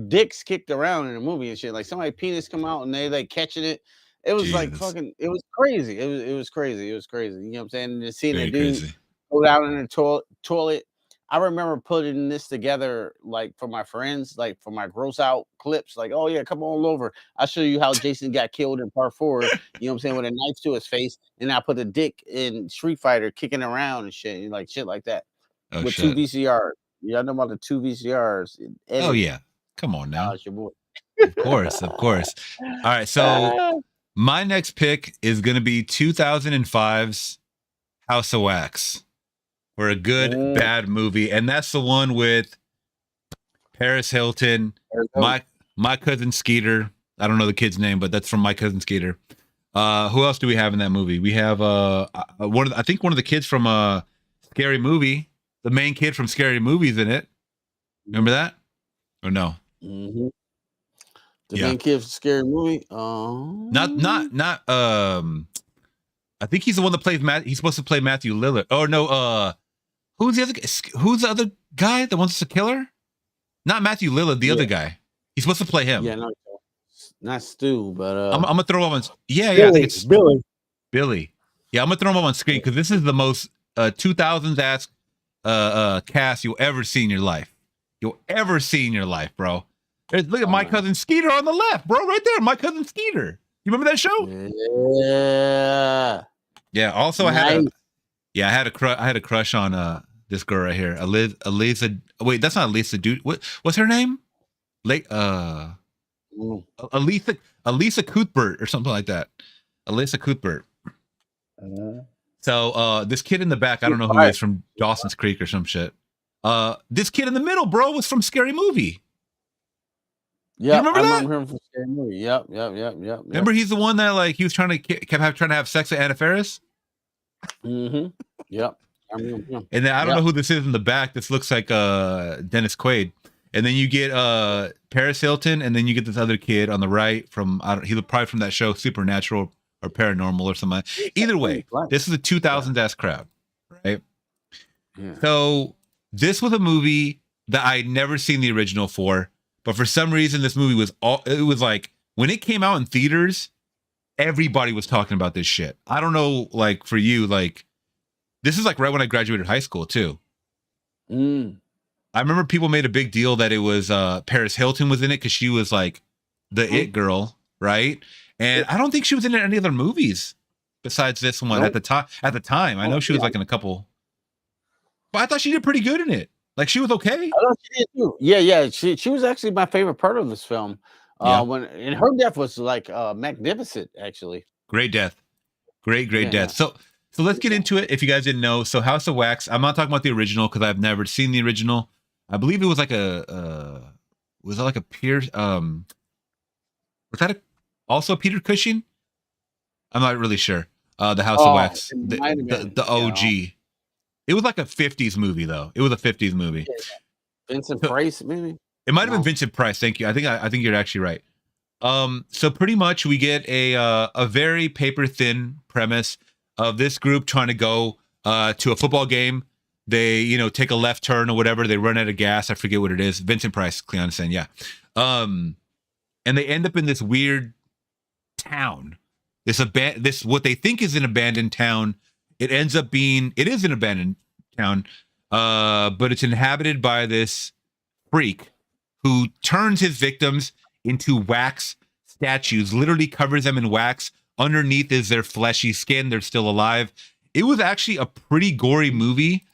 dicks kicked around in a movie and shit. Like somebody penis come out and they like catching it. It was like fucking. It was crazy. It was crazy. It was crazy. You know what I'm saying? And just seeing the dude go down in the toilet. I remember putting this together, like for my friends, like for my gross out clips. Like, oh yeah, come on over. I'll show you how Jason got killed in part 4. You know what I'm saying? With a knife to his face, and I put a dick in Street Fighter kicking around and shit, like that. Oh, with shit. 2 VCRs. Y'all know about the 2 VCRs. Oh yeah, come on now. Your boy. Of course. All right, so my next pick is going to be 2005's House of Wax. For a good bad movie, and that's the one with Paris Hilton, my cousin Skeeter. I don't know the kid's name, but that's from My Cousin Skeeter. Who else do we have in that movie? We have one of the kids from Scary Movie. The main kid from Scary Movie's in it. Remember that? Or no? Mm-hmm. The main kid from Scary Movie. Not. I think he's the one that plays Matt. He's supposed to play Matthew Lillard. Oh no. Who's the other guy that wants to kill her? Not Matthew Lillard, the other guy. He's supposed to play him. Yeah, no, not Stu, but I'm gonna throw him on. Yeah, Billy, I think it's Billy. Yeah, I'm gonna throw him up on screen because this is the most 2000s ass cast you'll ever see in your life. Bro. Look at My Cousin Skeeter on the left, bro, right there. My Cousin Skeeter. You remember that show? Yeah. Also, nice. I had a crush on this girl right here, Elisa. Wait, that's not Elisa. Dude, what's her name? Elisa Cuthbert or something like that. Elisa Cuthbert. So this kid in the back, I don't know who he is, from Dawson's Creek or some shit. This kid in the middle, bro, was from Scary Movie. Yeah, remember that? I remember him from Scary Movie. Yep. Remember, he's the one that like he was trying to have sex with Anna Faris. Mm-hmm. Yep. I remember him. And then I don't know who this is in the back. This looks like Dennis Quaid. And then you get Paris Hilton, and then you get this other kid on the right from he was probably from that show Supernatural or Paranormal or something. Either way, this is a 2000s ass crowd, right? Yeah. So this was a movie that I'd never seen the original for, but for some reason this movie was like when it came out in theaters, everybody was talking about this shit. I don't know, like for you, like this is like right when I graduated high school too. I remember people made a big deal that it was Paris Hilton was in it because she was like the it girl, right? And I don't think she was in any other movies besides this one at the time. At the time, I know she was like in a couple, but I thought she did pretty good in it. Like she was okay. I thought she did too. Yeah. She was actually my favorite part of this film. And her death was like magnificent, actually. Great death, great death. So let's get into it. If you guys didn't know, so House of Wax. I'm not talking about the original because I've never seen the original. I believe it was like was that like a Pierce? Was that also Peter Cushing? I'm not really sure. The House of Wax, the OG. It was like a 50s movie, though. It was a 50s movie. Vincent Price, maybe. It might have been Vincent Price. Thank you. I think you're actually right. So pretty much we get a very paper thin premise of this group trying to go to a football game. They, take a left turn or whatever. They run out of gas. I forget what it is. Vincent Price, Cleon is saying, yeah. And they end up in this weird town. This what they think is an abandoned town. It is an abandoned town, but it's inhabited by this freak who turns his victims into wax statues, literally covers them in wax. Underneath is their fleshy skin. They're still alive. It was actually a pretty gory movie,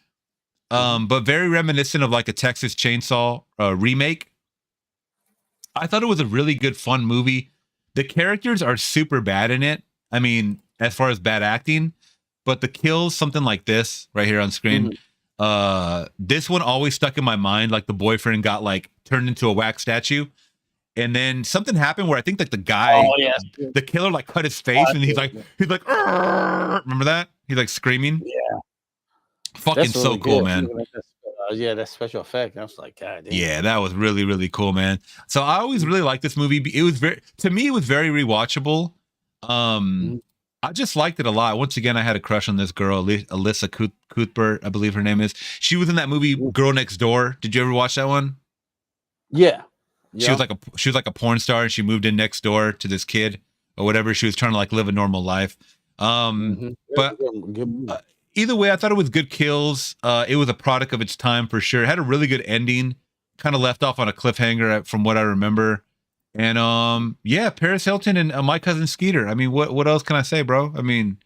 but very reminiscent of like a Texas Chainsaw remake. I thought it was a really good, fun movie. The characters are super bad in it. I mean, as far as bad acting, but the kills, something like this right here on screen. This one always stuck in my mind. Like the boyfriend got like turned into a wax statue. And then something happened where I think like the guy, the killer, like cut his face, and he's like, "Arr!" Remember that? He's like screaming. Yeah, fucking that's so really cool, good. man. That special effect. I was like, God damn. Yeah, that was really, really cool, man. So I always really liked this movie. It was very rewatchable. I just liked it a lot. Once again, I had a crush on this girl, Alyssa Cuthbert, I believe her name is. She was in that movie Girl Next Door. Did you ever watch that one? Yeah. She was like a porn star, and she moved in next door to this kid or whatever. She was trying to like live a normal life. But either way, I thought it was good kills. It was a product of its time for sure. It had a really good ending, kind of left off on a cliffhanger from what I remember. And Paris Hilton and My Cousin Skeeter. I mean, what else can I say, bro? I mean,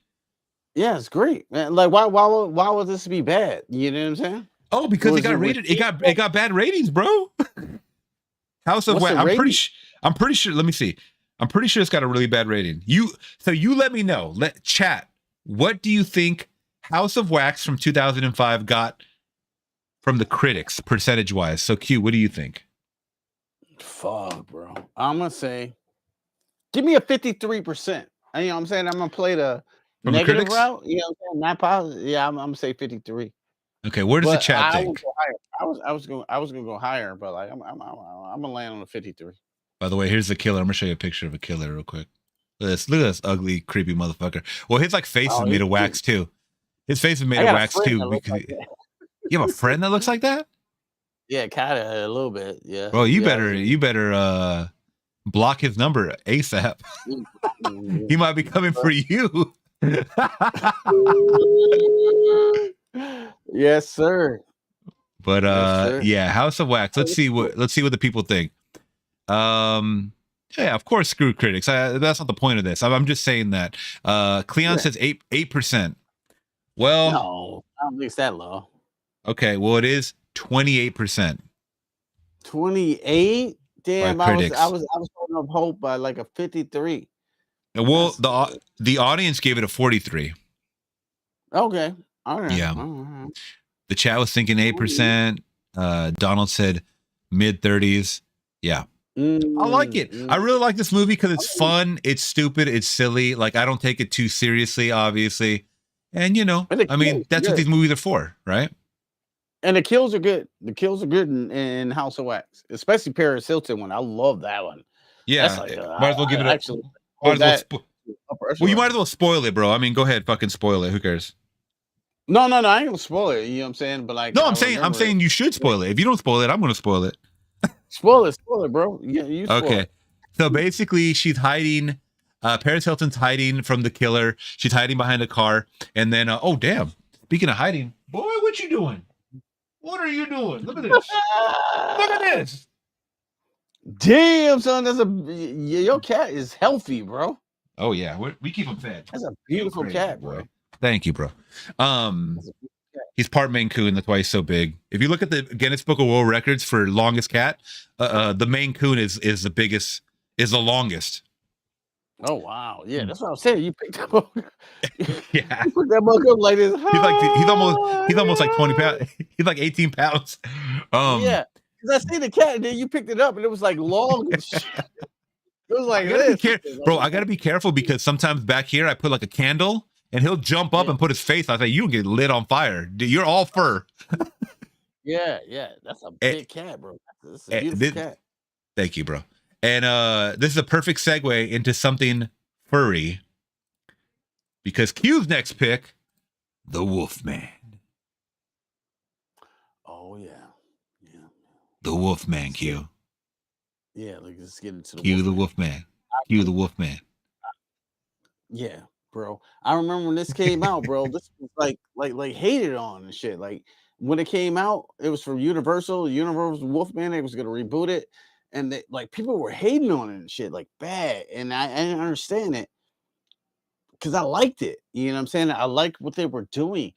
yeah, it's great, man. Like, why would this be bad? You know what I'm saying? Oh, because it got rated. It got bad ratings, bro. House of Wax. I'm pretty sure. Let me see. I'm pretty sure it's got a really bad rating. You let me know. Let chat. What do you think House of Wax from 2005 got from the critics percentage wise? So Q, what do you think? Fuck, bro. I'm gonna say, give me a 53%. You know what I'm saying? I'm gonna play the from negative the route. You know what I'm saying? Not positive. Yeah, I'm gonna say 53. Okay, where does the chat think? I was gonna go higher, but like I'm gonna land on a 53. By the way, here's the killer. I'm gonna show you a picture of a killer real quick. Look at this ugly, creepy motherfucker. Well, his like face is made of wax too. His face is made of wax too. Because you have a friend that looks like that? Yeah, kind of a little bit. Yeah. Well, you better block his number ASAP. He might be coming for you. Yes, sir. But yeah, House of Wax. Let's see what the people think. Yeah, of course, screw critics. That's not the point of this. I'm just saying that. Cleon says 8%. Well, no, I don't think it's that low. Okay, well, it is 28%. 28? Damn, I was holding up hope by like a 53. Well, the audience gave it a 43. Okay. All right. Yeah. All right. The chat was thinking 8%. Donald said mid 30s. Yeah. I like it. I really like this movie because it's fun, it's stupid, it's silly. Like, I don't take it too seriously, obviously. And I mean, that's what these movies are for, right? And the kills are good. The kills are good in House of Wax, especially Paris Hilton one. I love that one. Yeah, like, might as well give it a. Well, you might as well spoil it, bro. I mean, go ahead, fucking spoil it. Who cares? No, I ain't gonna spoil it. You know what I'm saying? But like, no, I'm saying you should spoil it. If you don't spoil it, I'm gonna spoil it. Spoil it, bro. Yeah, you. Spoil okay. It. So basically, she's hiding. Paris Hilton's hiding from the killer. She's hiding behind a car, and then oh damn! Speaking of hiding, boy, what you doing? What are you doing? Look at this. Look at this. Damn, son, your cat is healthy, bro. Oh yeah, we keep him fed. That's a beautiful cat, bro. Thank you, bro. He's part Maine Coon. That's why he's so big. If you look at the Guinness Book of World Records for longest cat, the Maine Coon is the longest. Oh wow, yeah, that's what I'm saying. You picked that book. Yeah, you put that book up like this. He's almost like 20 pounds. He's like 18 pounds. Yeah, because I see the cat, and then you picked it up, and it was like long. And shit. It was like this, bro. I gotta be careful because sometimes back here I put like a candle, and he'll jump up and put his face on. I say, you get lit on fire. Dude, you're all fur. Yeah, that's a big cat, bro. This is a beautiful cat. Thank you, bro. And this is a perfect segue into something furry, because Q's next pick, the Wolfman. Oh yeah. The Wolfman, Q. Yeah, let's get into the Q the Wolfman. Q the Wolfman. Yeah, bro. I remember when this came out, bro. This was like hated on and shit. Like when it came out, it was from Universal. Universal Wolfman. They was gonna reboot it, and like people were hating on it and shit, like bad. And I didn't understand it because I liked it. You know what I'm saying? I liked what they were doing,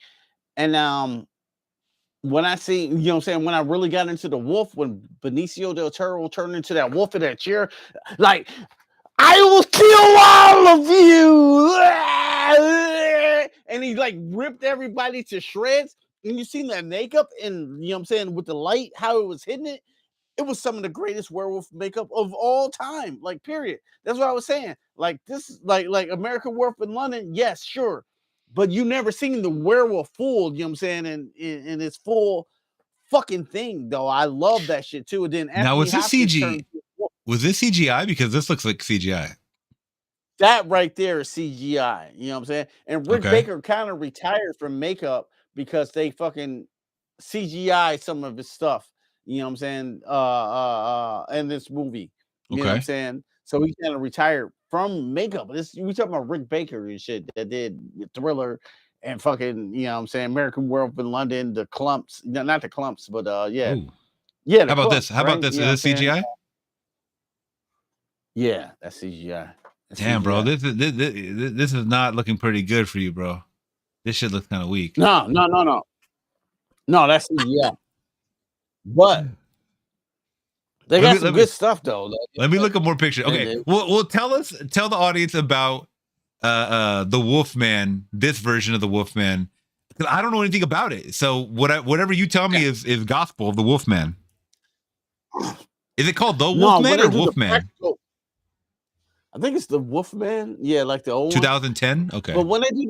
and when I see, you know what I'm saying, when I really got into the wolf, when Benicio del Toro turned into that wolf in that chair, like, I will kill all of you. And he like ripped everybody to shreds. And you seen that makeup and, you know what I'm saying, with the light, how it was hitting it. It was some of the greatest werewolf makeup of all time. Like, period. That's what I was saying. Like, this, like American Werewolf in London, yes, sure. But you never seen the werewolf full, you know what I'm saying, in its full fucking thing, though. I love that shit too. And then now, was this CG? Was this CGI? Because this looks like CGI. That right there is CGI. You know what I'm saying? And Rick Baker kind of retired from makeup because they fucking CGI some of his stuff. You know what I'm saying? In this movie. You know what I'm saying? So he kind of retired from makeup. We talking about Rick Baker and shit that did Thriller and fucking, you know what I'm saying, American Werewolf in London, the Clumps. No, not the Clumps, but yeah. Ooh. Yeah. How about this? How about this? Is this CGI? Yeah, that's CGI. Damn, bro. This is not looking pretty good for you, bro. This shit looks kind of weak. No, that's CGI. But they got some good stuff though. Let me look at more pictures. Okay, well, tell the audience about the Wolfman, this version of the Wolfman, because I don't know anything about it. So whatever you tell me is gospel of the Wolfman. Is it called the Wolfman or Wolfman? I think it's the Wolfman. Yeah, like the old 2010. Okay. But when they do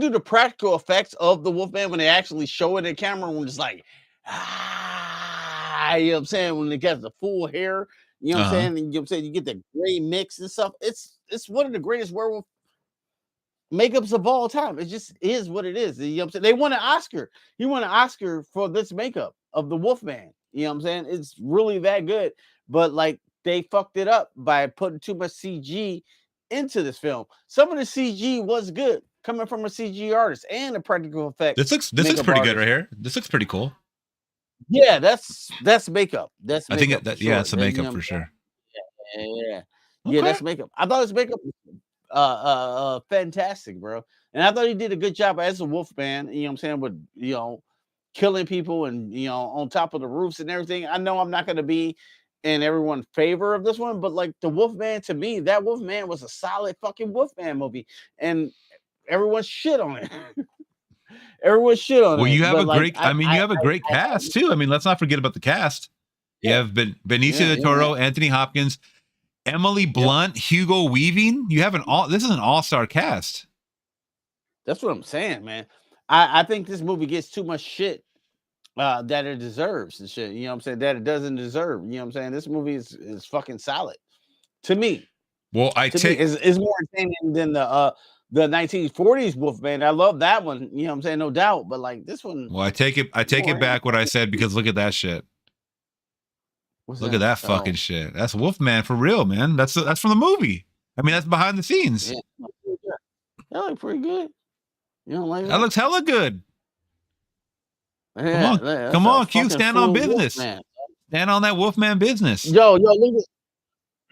the practical effects of the Wolfman, when they actually show it in camera, when it's like, you know what I'm saying, when it gets the full hair, you know what I'm saying, and you know what I'm saying, you get the gray mix and stuff. It's one of the greatest werewolf makeups of all time. It just is what it is. You know what I'm saying? They won an Oscar. He won an Oscar for this makeup of the Wolfman. You know what I'm saying? It's really that good. But like, they fucked it up by putting too much CG into this film. Some of the CG was good coming from a CG artist and a practical effect. This looks pretty good right here. This looks pretty cool. Yeah, that's makeup. That's makeup. I think it's a makeup for sure. Yeah, that's makeup. I thought his makeup was fantastic, bro. And I thought he did a good job as a Wolfman. You know what I'm saying, with killing people and on top of the roofs and everything. I know I'm not going to be in everyone's favor of this one, but like the Wolfman, to me, that Wolfman was a solid fucking Wolfman movie, and everyone shit on it. Everyone shit on it. Well, you have you have a great cast too. I mean, let's not forget about the cast. You have Benicio del Toro, Anthony Hopkins, Emily Blunt, Hugo Weaving. You have this is an all-star cast. That's what I'm saying, man. I think this movie gets too much shit that it deserves and shit. You know what I'm saying? That it doesn't deserve. You know what I'm saying? This movie is fucking solid to me. Well, it's more entertaining than the 1940s Wolfman. I love that one. You know what I'm saying? No doubt. But like this one. Well, I take it back what I said, because look at that shit. Look at that fucking shit. That's Wolfman for real, man. That's from the movie. I mean, that's behind the scenes. Yeah, that looks pretty good. You don't like that? That looks hella good. Yeah, come on, Q, stand on business. Wolfman. Stand on that Wolfman business. Yo,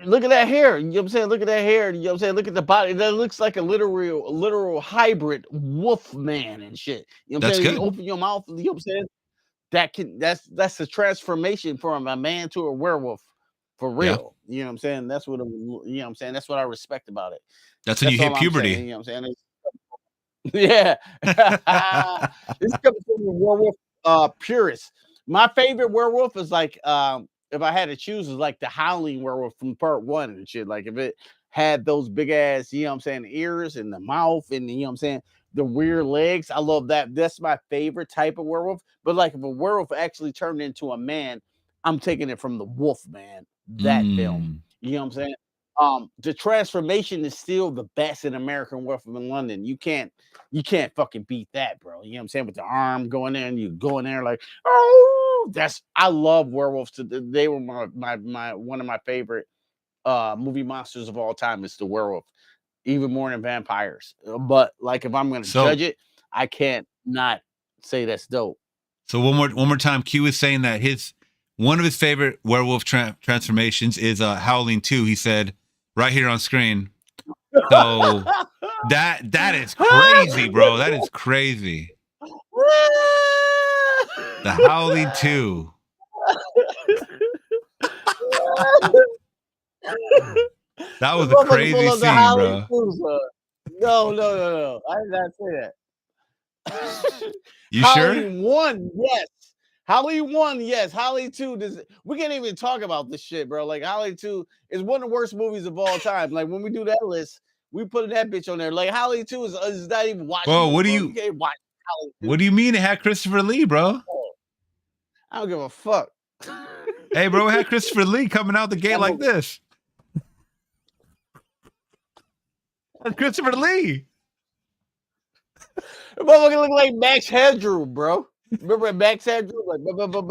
look at that hair. You know what I'm saying? Look at that hair. You know what I'm saying? Look at the body. That looks like a literal hybrid Wolfman and shit. You know what I'm saying? You open your mouth, you know what I'm saying? That's a transformation from a man to a werewolf for real. Yeah. You know what I'm saying? That's what I'm saying? That's what I respect about it. That's when you hit puberty. You know what I'm saying? Yeah. This comes from the werewolf purist. My favorite werewolf is like if I had to choose, is like the Howling Werewolf from part 1 and shit. Like if it had those big ass, you know what I'm saying, ears and the mouth and you know what I'm saying, the weird legs. I love that. That's my favorite type of werewolf. But like if a werewolf actually turned into a man, I'm taking it from the Wolf Man, that film. You know what I'm saying? The transformation is still the best in American Werewolf in London. You can't fucking beat that, bro. You know what I'm saying? With the arm going there and you go in there like, oh, I love werewolves. They were my one of my favorite movie monsters of all time is the werewolf, even more than vampires. But like if I'm gonna judge it, I can't not say that's dope. So one more time, Q is saying that one of his favorite werewolf transformations is Howling 2. He said right here on screen. So that is crazy, bro. That is crazy. The Howling 2. That was a crazy scene, bro. No. I did not say that. You Howling sure? 1, yes. Howling 1, yes. Howling 2, we can't even talk about this shit, bro. Like Howling 2 is one of the worst movies of all time. Like when we do that list, we put that bitch on there. Like Howling 2 is not even watchable. Whoa, what do you can't watch Howling 2. What do you mean it had Christopher Lee, bro? I don't give a fuck. Hey, bro, it had Christopher Lee coming out the gate like this. That's Christopher Lee. The motherfucker look like Max Headroom, bro. Remember Max Headroom? Like, what the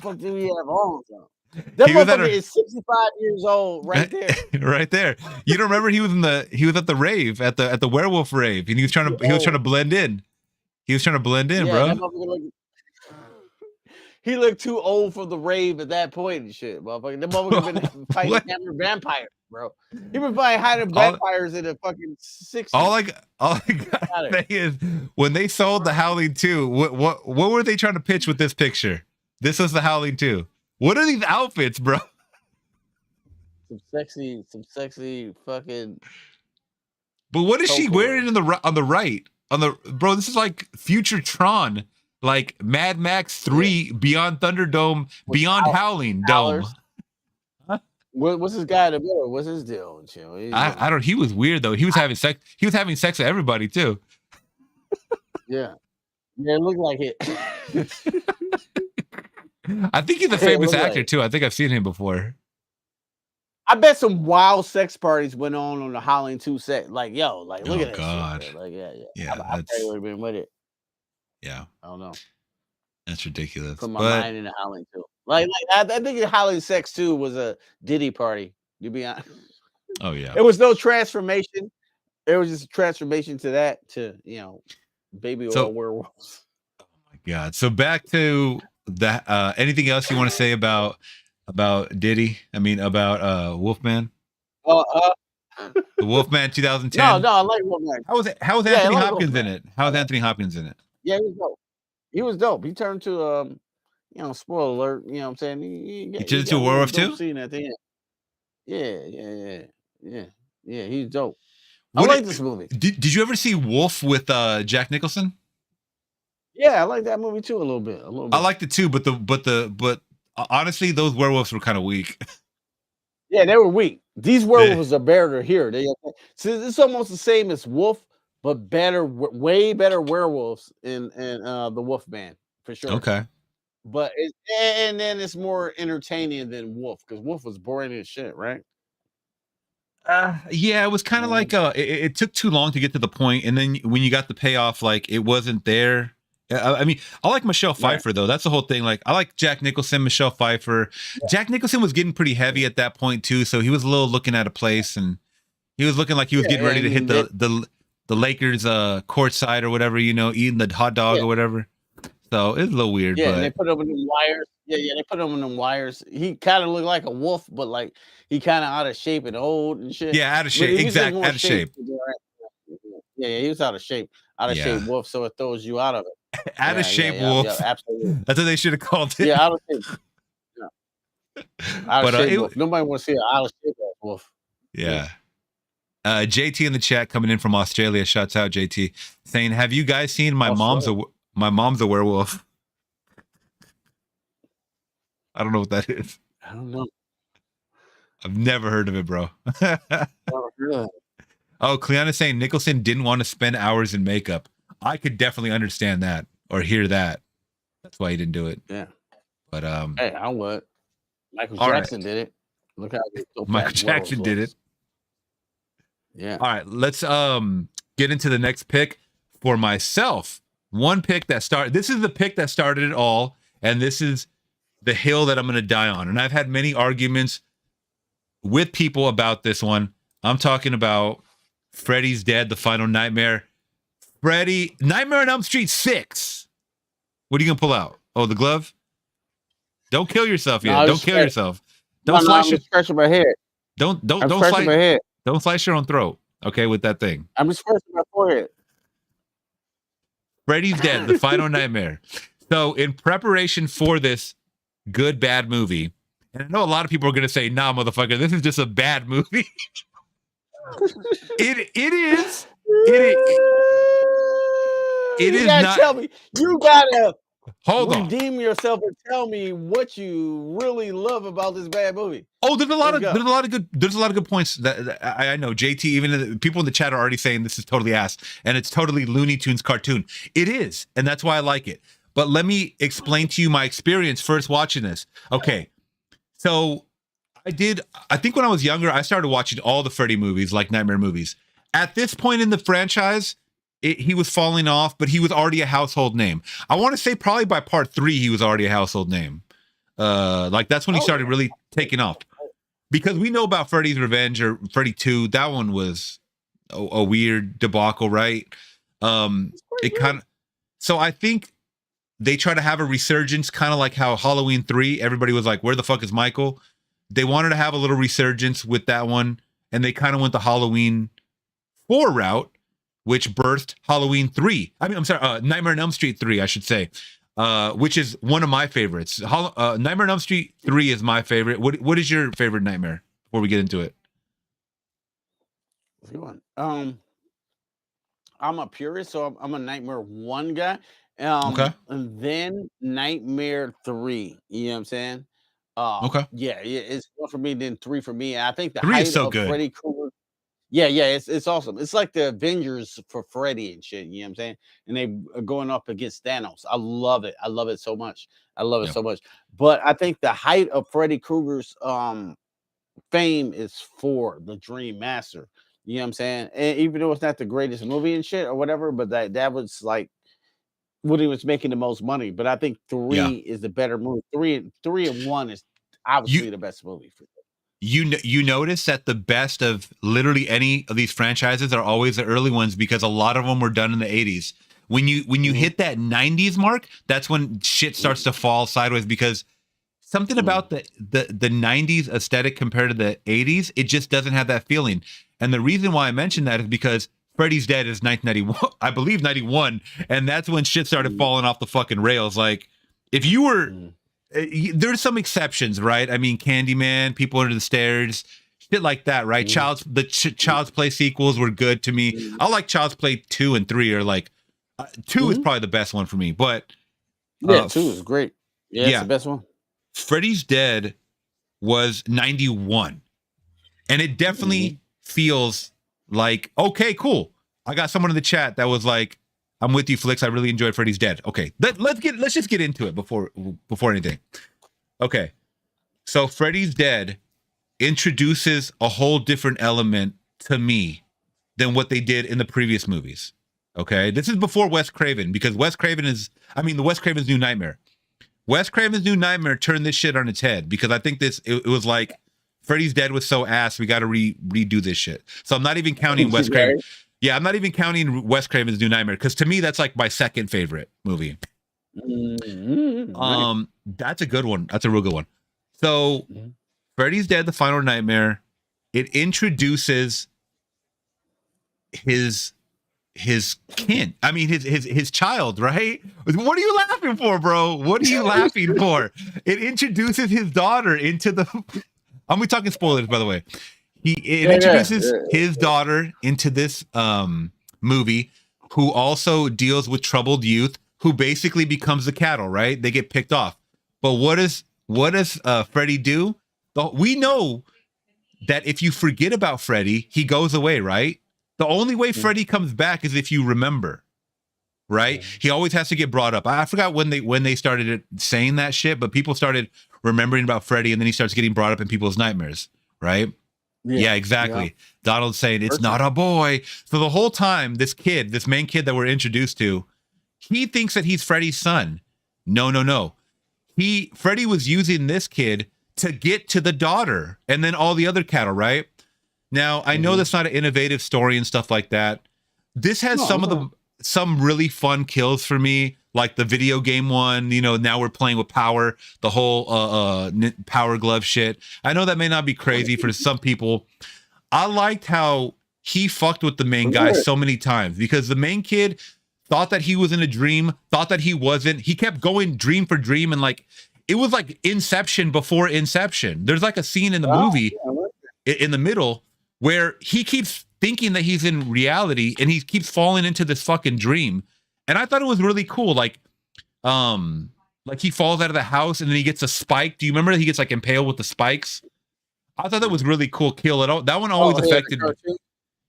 fuck do we have on? That motherfucker is 65 years old right there. Right there. You don't remember he was at the rave, at the werewolf rave, and he was trying to blend in. He was trying to blend in, bro. He looked too old for the rave at that point and shit, motherfucker. The motherfucker been fighting vampires, bro. He been fighting vampires in the fucking 60s. All I gotta say is when they sold the Howling 2, what were they trying to pitch with this picture? This was the Howling 2. What are these outfits, bro? Some sexy fucking. But what is she wearing on the right? Bro, this is like future Tron. Like Mad Max 3, Beyond Thunderdome, Beyond Howling Dome. Huh? What's this guy in the middle? What's his deal? I don't. He was weird though. He was having sex. He was having sex with everybody too. Yeah, it looked like it. I think he's a famous actor too. I think I've seen him before. I bet some wild sex parties went on the Howling 2 set. Like, yo, like look at that God. shit. Like, yeah. Yeah, I probably would have been with it. Yeah, I don't know. That's ridiculous. Put my mind in the Howling 2. Like I think the Howling Sex 2 was a Diddy party. You be honest. Oh yeah. It was no transformation. It was just a transformation to that baby oil werewolves. Oh my God. So back to that. Anything else you want to say about Diddy? I mean about Wolfman? The Wolfman 2010. No, I like Wolfman. How was Anthony Hopkins in it? How was Anthony Hopkins in it? Yeah, he was dope. He was dope. He turned to spoiler alert, you know what I'm saying? He turned into a werewolf too? Scene at the end. Yeah, he's dope. I like this movie. Did you ever see Wolf with Jack Nicholson? Yeah, I like that movie too a little bit. I liked it too, but honestly, those werewolves were kind of weak. Yeah, they were weak. These werewolves are better here. So it's almost the same as Wolf, but better, way better werewolves in the Wolfman for sure. Okay, but and then it's more entertaining than Wolf because Wolf was boring as shit, right? Yeah, it was kind of like it took too long to get to the point, and then when you got the payoff, like it wasn't there. I mean, I like Michelle Pfeiffer though. That's the whole thing. Like, I like Jack Nicholson, Michelle Pfeiffer. Yeah. Jack Nicholson was getting pretty heavy at that point too, so he was a little looking at a place, and he was looking like he was getting ready to hit the Lakers courtside or whatever, eating the hot dog or whatever. So it's a little weird. Yeah, but they put him in the wires. Yeah, they put him in the wires. He kind of looked like a wolf, but like he kind of out of shape and old and shit. Yeah, out of shape. Exactly, out of shape. Yeah, he was out of shape. Out of shape wolf, so it throws you out of it. Out of shape wolf. Yeah, absolutely. That's what they should have called it. Yeah, out of shape. Out of shape wolf. Nobody wants to see an out of shape wolf. Yeah. JT in the chat coming in from Australia. Shouts out JT saying, "Have you guys seen my mom's a werewolf?" I don't know what that is. I don't know. I've never heard of it, bro. Oh, really? Oh, Cleon is saying Nicholson didn't want to spend hours in makeup. I could definitely understand that or hear that. That's why he didn't do it. Yeah. But Hey, I would. Michael all Jackson right. did it. Look how so Michael Jackson did it. Yeah. All right, let's get into the next pick for myself. One pick that started. This is the pick that started it all, and this is the hill that I'm going to die on. And I've had many arguments with people about this one. I'm talking about Freddy's Dead: The Final Nightmare. Nightmare on Elm Street 6. What are you gonna pull out? Oh, the glove. Don't kill yourself yet. Don't kill yourself. Don't slice your. Scratching my head. Don't scratching my slice. head. Don't slice your own throat. Okay, with that thing. I'm just scratching my forehead. Freddy's Dead: The Final Nightmare. So, in preparation for this good bad movie, and I know a lot of people are gonna say, "Nah, motherfucker, this is just a bad movie." It is. It is gotta not. Tell me. You gotta Hold on. redeem yourself and tell me what you really love about this bad movie. Oh, there's a lot of good points that I know. JT, even the people in the chat are already saying this is totally ass and it's totally Looney Tunes cartoon. It is, and that's why I like it. But let me explain to you my experience first watching this. Okay, so I think when I was younger, I started watching all the Freddy movies, like Nightmare movies. At this point in the franchise, he was falling off, but he was already a household name. I want to say probably by part 3, he was already a household name. Like that's when he started really taking off. Because we know about Freddy's Revenge or Freddy 2. That one was a weird debacle, right? So I think they try to have a resurgence, kind of like how Halloween 3, everybody was like, where the fuck is Michael? They wanted to have a little resurgence with that one, and they kind of went the Halloween 4 route, which birthed Halloween 3. Nightmare on Elm Street 3, I should say, which is one of my favorites. Nightmare on Elm Street 3 is my favorite. What is your favorite Nightmare before we get into it? Good one. I'm a purist, so I'm a Nightmare 1 guy. Okay. And then Nightmare 3. You know what I'm saying? Okay. Yeah, it's 1 for me, then 3 for me. I think the 3 height is so of good. Freddy Krueger. Yeah, it's awesome. It's like the Avengers for Freddy and shit. You know what I'm saying? And they are going up against Thanos. I love it. I love it so much. So much. But I think the height of Freddy Krueger's fame is 4, The Dream Master. You know what I'm saying? And even though it's not the greatest movie and shit or whatever, but that was like when he was making the most money. But I think 3 is the better movie. 3 and 1 is obviously the best movie for you notice that the best of literally any of these franchises are always the early ones because a lot of them were done in the 80s. When you hit that 90s mark, that's when shit starts to fall sideways because something about the 90s aesthetic compared to the 80s, it just doesn't have that feeling. And the reason why I mentioned that is because Freddy's Dead is 1991, I believe 91, and that's when shit started falling off the fucking rails. Like if you were there's some exceptions, right? I mean, Candyman, People Under the Stairs, shit like that, right? Child's Play sequels were good to me. I like Child's Play 2 and 3 are like 2 is probably the best one for me, but 2 is great. Yeah, it's the best one. Freddy's Dead was 91, and it definitely feels like okay, cool. I got someone in the chat that was like, I'm with you, Flix. I really enjoyed Freddy's Dead. Okay, let's just get into it before anything. Okay, so Freddy's Dead introduces a whole different element to me than what they did in the previous movies. Okay, this is before Wes Craven because Wes Craven's New Nightmare. Wes Craven's New Nightmare turned this shit on its head because I think it was like Freddy's Dead was so ass. We got to redo this shit. So I'm not even counting Wes Craven. Yeah, I'm not even counting Wes Craven's New Nightmare because to me that's like my second favorite movie. That's a good one. That's a real good one. So, Freddy's Dead: The Final Nightmare. It introduces his kin. I mean his child, right? What are you laughing for, bro? What are you laughing for? It introduces his daughter into the. I'm talking spoilers, by the way. It introduces his daughter into this movie, who also deals with troubled youth, who basically becomes the cattle, right? They get picked off. But what does Freddy do? We know that if you forget about Freddy, he goes away, right? The only way Freddy comes back is if you remember, right? He always has to get brought up. I forgot when they started saying that shit, but people started remembering about Freddy, and then he starts getting brought up in people's nightmares, right? Yeah, exactly. Yeah. Donald's saying it's not a boy. So the whole time, this main kid that we're introduced to, he thinks that he's Freddy's son. No. Freddy was using this kid to get to the daughter and then all the other cattle, right? Now, I know that's not an innovative story and stuff like that. This has some really fun kills for me, like the video game one. You know, now we're playing with power, the whole power glove shit. I know that may not be crazy for some people. I liked how he fucked with the main guy so many times, because the main kid thought that he was in a dream, thought that he wasn't. He kept going dream for dream, and like it was like Inception before Inception. There's like a scene in the movie in the middle where he keeps thinking that he's in reality and he keeps falling into this fucking dream. And I thought it was really cool. Like he falls out of the house and then he gets a spike. Do you remember that he gets like impaled with the spikes? I thought that was really cool kill. That one always affected me.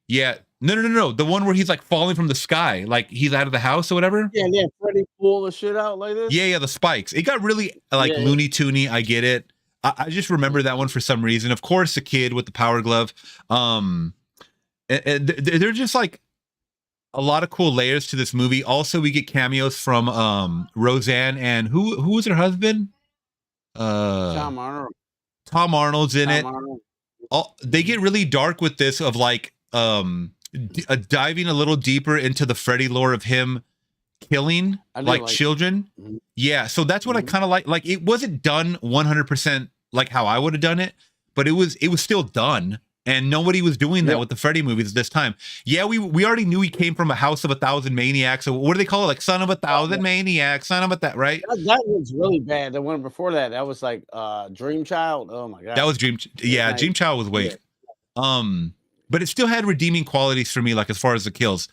Yeah. No. The one where he's like falling from the sky, like he's out of the house or whatever. Yeah. Freddy pull the shit out like this. Yeah. The spikes. It got really like Looney Toony. I get it. I just remember that one for some reason. Of course, the kid with the power glove. And they're just like a lot of cool layers to this movie. Also, we get cameos from Roseanne and who was her husband? Tom Arnold. Tom Arnold's in it. They get really dark with this, of like diving a little deeper into the Freddy lore of him killing like children. Yeah, so that's what I kind of like. Like, it wasn't done 100% like how I would have done it, but it was still done. And nobody was doing that with the Freddy movies this time. Yeah, we already knew he came from a house of 1,000 maniacs. So what do they call it? Like son of 1,000 maniacs, son of that, right? That was really bad. The one before that was like Dream Child. Oh my god. That was Dream. Yeah, Dream Child was weak. But it still had redeeming qualities for me, like as far as the kills.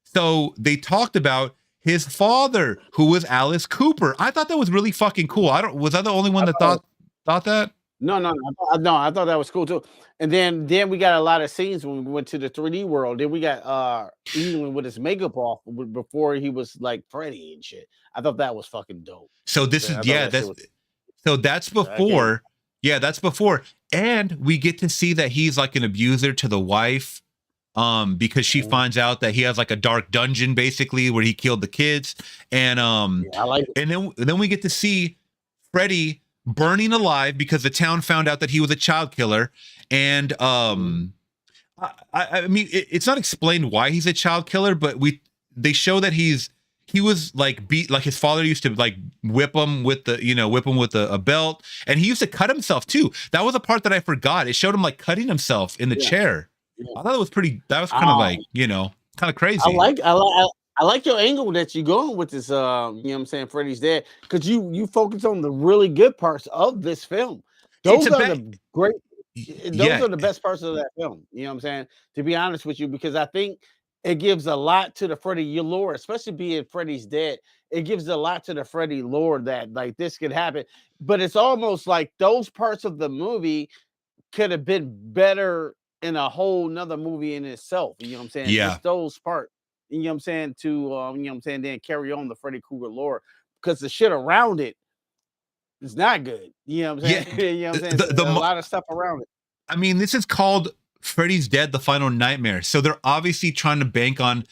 So they talked about his father, who was Alice Cooper. I thought that was really fucking cool. Was I the only one that thought that? No. I thought that was cool too. And then we got a lot of scenes when we went to the 3D world. Then we got even with his makeup off before he was like Freddy and shit. I thought that was fucking dope. So this that's before. Yeah, that's before. And we get to see that he's like an abuser to the wife. Because she finds out that he has like a dark dungeon basically where he killed the kids. And I like it. And then we get to see Freddy burning alive because the town found out that he was a child killer. And I mean, it's not explained why he's a child killer, but they show that he was like beat, like his father used to like whip him with a belt, and he used to cut himself too. That was a part that I forgot. It showed him like cutting himself in the chair. Yeah. I thought it was that was kind of like, kind of crazy. I like your angle that you're going with this, you know what I'm saying, Freddy's Dead, because you focus on the really good parts of this film. Those are the best parts of that film. You know what I'm saying? To be honest with you, because I think it gives a lot to the Freddy lore, especially being Freddy's Dead. It gives a lot to the Freddy lore that like this could happen. But it's almost like those parts of the movie could have been better in a whole nother movie in itself. You know what I'm saying? Yeah. Just those parts. You know what I'm saying? To you know what I'm saying, then carry on the Freddy Krueger lore, because the shit around it is not good. You know what I'm saying? Yeah. You know what I'm saying? A lot of stuff around it. I mean, this is called Freddy's Dead: The Final Nightmare. So they're obviously trying to bank on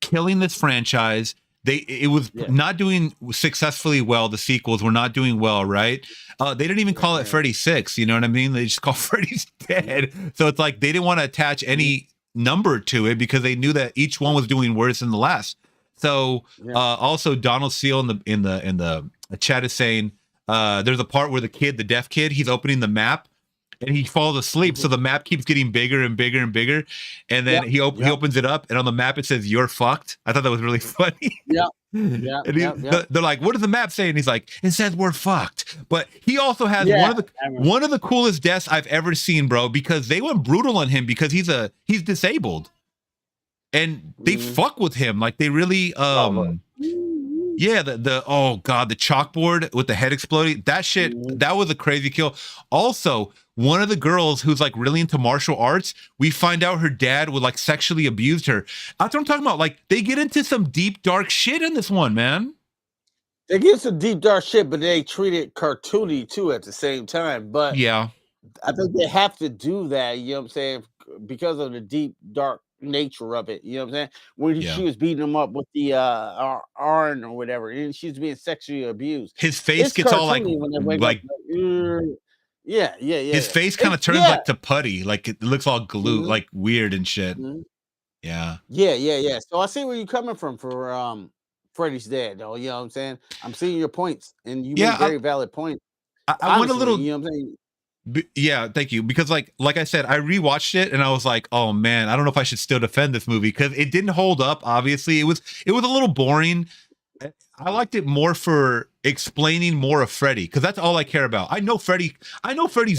killing this franchise. It was not doing successfully well. The sequels were not doing well, right? They didn't even call it Freddy 6. You know what I mean? They just call Freddy's Dead. So it's like they didn't want to attach any number to it because they knew that each one was doing worse than the last. So also Donald Seal in the chat is saying there's a part where the deaf kid, he's opening the map and he falls asleep. So the map keeps getting bigger and bigger and bigger. And then he opens it up and on the map it says, "You're fucked." I thought that was really funny. They're like, "What does the map say?" And he's like, "It says we're fucked." But he also has one of the coolest deaths I've ever seen, bro, because they went brutal on him because he's disabled. And they fuck with him. Like they really Yeah, the oh god, the chalkboard with the head exploding. That shit, that was a crazy kill. Also, one of the girls who's like really into martial arts, we find out her dad would like sexually abused her. That's what I'm talking about. Like they get into some deep dark shit in this one, man. They get some deep dark shit, but they treat it cartoony too at the same time. But Yeah. I think they have to do that, you know what I'm saying, because of the deep dark nature of it. You know what I'm saying? When she was beating him up with the iron or whatever, and she's being sexually abused. His face gets all like yeah. His face kind of turns like to putty, like it looks all glue, like weird and shit. Yeah. So I see where you're coming from for Freddy's Dead, though. You know what I'm saying? I'm seeing your points, and you make very valid points. I went a little. You know what I'm saying? Yeah, thank you. Because like I said, I rewatched it and I was like, oh man, I don't know if I should still defend this movie because it didn't hold up. Obviously, it was a little boring. I liked it more for explaining more of Freddy because that's all I care about. I know Freddy's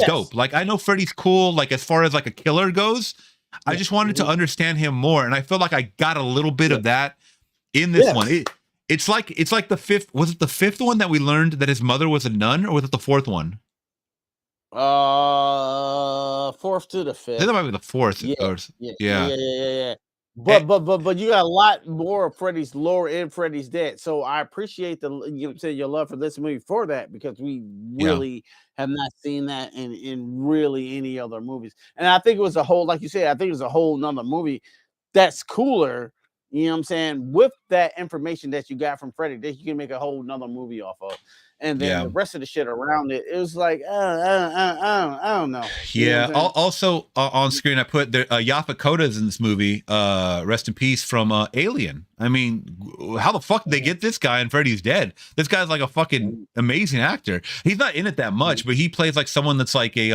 dope. Like I know Freddy's cool. Like as far as like a killer goes, I just wanted to understand him more, and I feel like I got a little bit of that in this one. It's like the fifth. Was it the fifth one that we learned that his mother was a nun, or was it the fourth one? Fourth to the fifth. I think that might be the fourth. Yeah. But you got a lot more of Freddy's lore in Freddy's Dead. So I appreciate your love for this movie for that, because we really have not seen that in really any other movies. And I think it was a whole, like you said, I think it was a whole nother movie that's cooler. You know what I'm saying? With that information that you got from Freddy, that you can make a whole nother movie off of. And then the rest of the shit around it, it was like, I don't know. Yeah. You know also on screen, I put Yaphet Kotto's in this movie. Rest in peace, from Alien. I mean, how the fuck did they get this guy in Freddy's Dead? This guy's like a fucking amazing actor. He's not in it that much, but he plays like someone that's like a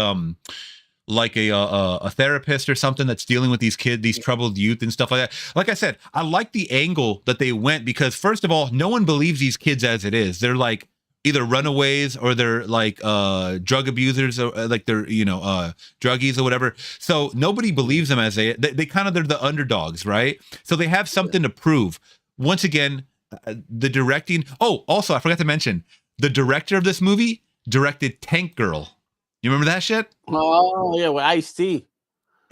therapist or something that's dealing with these troubled youth and stuff like that. Like I said, I like the angle that they went, because first of all, no one believes these kids as it is. They're like either runaways or they're like drug abusers, or like they're druggies or whatever. So nobody believes them as they're the underdogs, right? So they have something to prove. Once again, the directing. Oh, also I forgot to mention, the director of this movie directed Tank Girl. You remember that shit? Oh yeah, with Ice-T.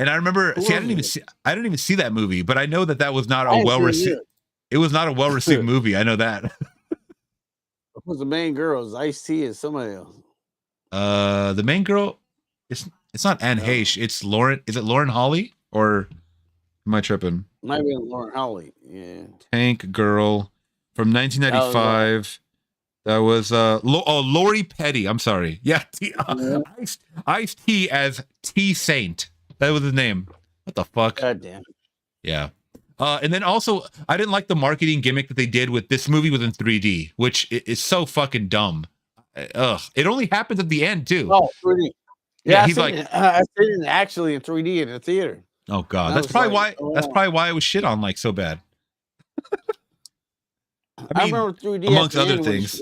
And I remember, I didn't even see that movie, but I know that was not a well-received. It was not a well-received movie. I know that. Who's the main girl? Is Ice-T and somebody else? The main girl, it's not Anne Heche. It's Lauren. Is it Lauren Holly, or am I tripping? Might be Lauren Holly. Yeah. Tank Girl from 1995. That was Lori Petty. I'm sorry. Yeah, Ice-T as T Saint. That was his name. What the fuck? God damn. Yeah. And then also, I didn't like the marketing gimmick that they did with this movie within 3D, which is so fucking dumb. Ugh. It only happens at the end too. Oh, 3D. Yeah, he's like, I seen it actually in 3D in the theater. Oh god, that's probably why. That's probably why it was shit on like so bad. I remember 3D amongst other things.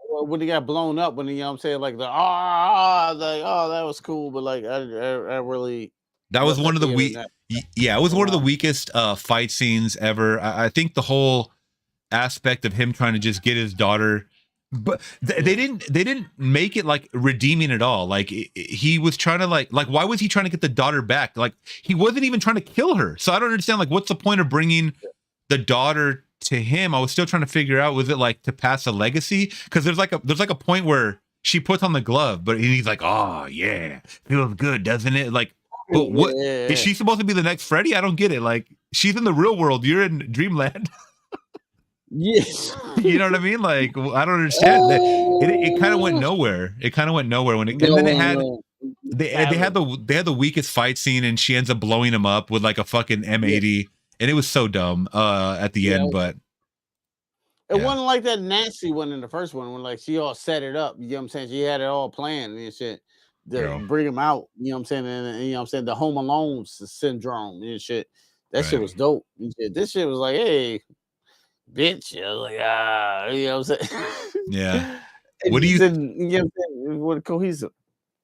When he got blown up, when he, I'm saying, like that was cool, but like I really. That was one of the weak. Yeah, it was one of the weakest fight scenes ever. I think the whole aspect of him trying to just get his daughter, but they didn't make it like redeeming at all. Like he was trying to like why was he trying to get the daughter back? Like he wasn't even trying to kill her. So I don't understand. Like, what's the point of bringing the daughter to him? I was still trying to figure out, was it like to pass a legacy? Because there's like a point where she puts on the glove, but he's like, oh yeah, feels good, doesn't it? Like. But what is she supposed to be, the next Freddy? I don't get it. Like, she's in the real world. You're in Dreamland. Yes. You know what I mean? Like, I don't understand. It kind of went nowhere. It kind of went nowhere when it. And then they had the weakest fight scene, and she ends up blowing him up with like a fucking M80, and it was so dumb at the end. But it wasn't like that nasty one in the first one when like she all set it up. You know what I'm saying? She had it all planned and shit. Bring him out, you know what I'm saying? And you know what I'm saying, the Home Alone syndrome and shit. That shit was dope. This shit was like, hey, bitch. I was like, you know what I'm saying? Yeah. What do you know what I'm saying? What cohesive.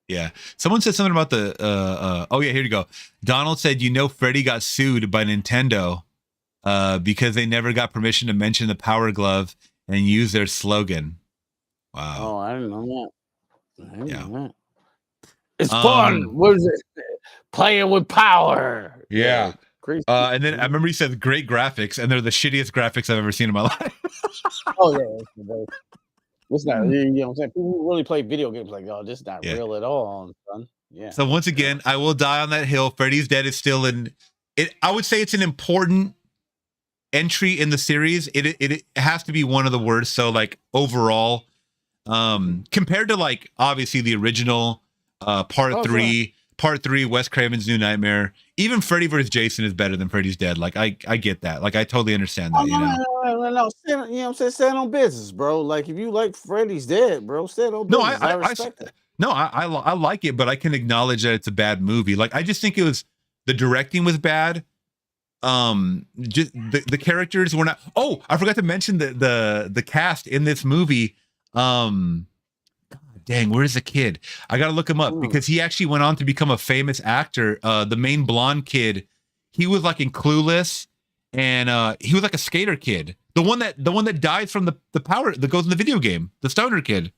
Yeah. Someone said something about the oh yeah, here you go. Donald said, Freddy got sued by Nintendo because they never got permission to mention the Power Glove and use their slogan. Wow. Oh, I didn't know that. I didn't know that. It's Um, fun. What is it? Playing with power. Yeah. Crazy. And then I remember he said great graphics, and they're the shittiest graphics I've ever seen in my life. Oh yeah. It's not. You know what I'm saying? People who really play video games like, oh, this is not real at all, son. Yeah. So once again, I will die on that hill. Freddy's Dead is still in it. I would say it's an important entry in the series. It has to be one of the worst. So like overall, compared to like obviously the original part three, Wes Craven's New Nightmare, even Freddy vs. Jason is better than Freddy's Dead. Like I get that. Like I totally understand that. No. You know what I'm saying? Stand on business, bro. Like if you like Freddy's Dead, bro, stand on business. I respect it. No, I like it, but I can acknowledge that it's a bad movie. Like I just think it was the directing was bad. Just the characters were not. Oh, I forgot to mention the cast in this movie. God dang, where's the kid? I gotta look him up because he actually went on to become a famous actor. The main blonde kid, he was like in Clueless, and he was like a skater kid. The one that dies from the power that goes in the video game, the stoner kid.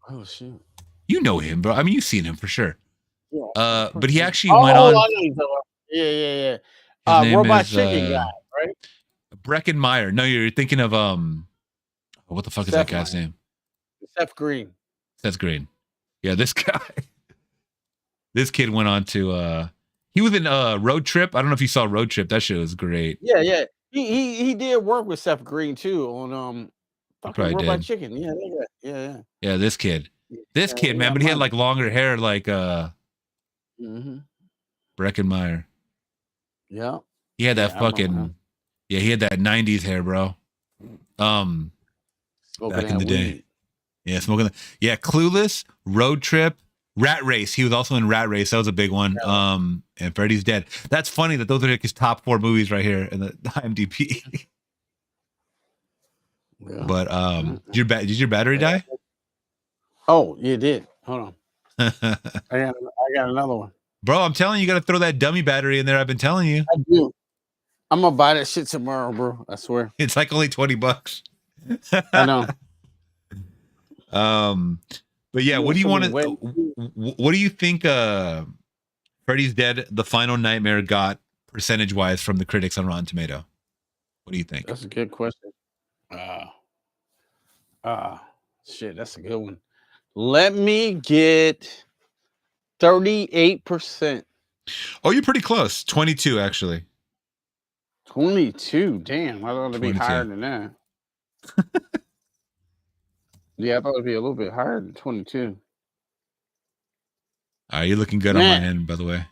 Oh shoot. You know him, bro. I mean, you've seen him for sure. Yeah. But he actually went on. Yeah. Robot Chicken guy, right? Breckenmeyer. No, you're thinking of what the fuck is that guy's name? Seth Green. Seth Green. Yeah, this guy. This kid went on to he was in Road Trip. I don't know if you saw Road Trip. That shit was great. Yeah. He did work with Seth Green too on fucking Robot Chicken. Yeah. Yeah, this kid. This kid, man, but he had like longer hair, like Breckenmeyer. Yeah. He had that fucking he had that 90s hair, bro. Back in the day. Yeah, smoking Clueless, Road Trip, Rat Race. He was also in Rat Race. That was a big one. Yeah. And Freddy's Dead. That's funny that those are like his top 4 movies right here in the IMDb. Yeah. But did your battery die? Oh, you did. Hold on. I got another one. Bro, I'm telling you, got to throw that dummy battery in there. I've been telling you. I do. I'm gonna buy that shit tomorrow, bro. I swear. It's like only $20. I know. But yeah, what do you want to? What do you think? Freddy's Dead: The Final Nightmare got percentage-wise from the critics on Rotten Tomato. What do you think? That's a good question. Shit, that's a good one. Let me get 38%. Oh, you're pretty close. 22, actually. 22. Damn, I thought it'd be higher than that. Yeah, I thought it'd be a little bit higher than 22. You're looking good on my end, by the way.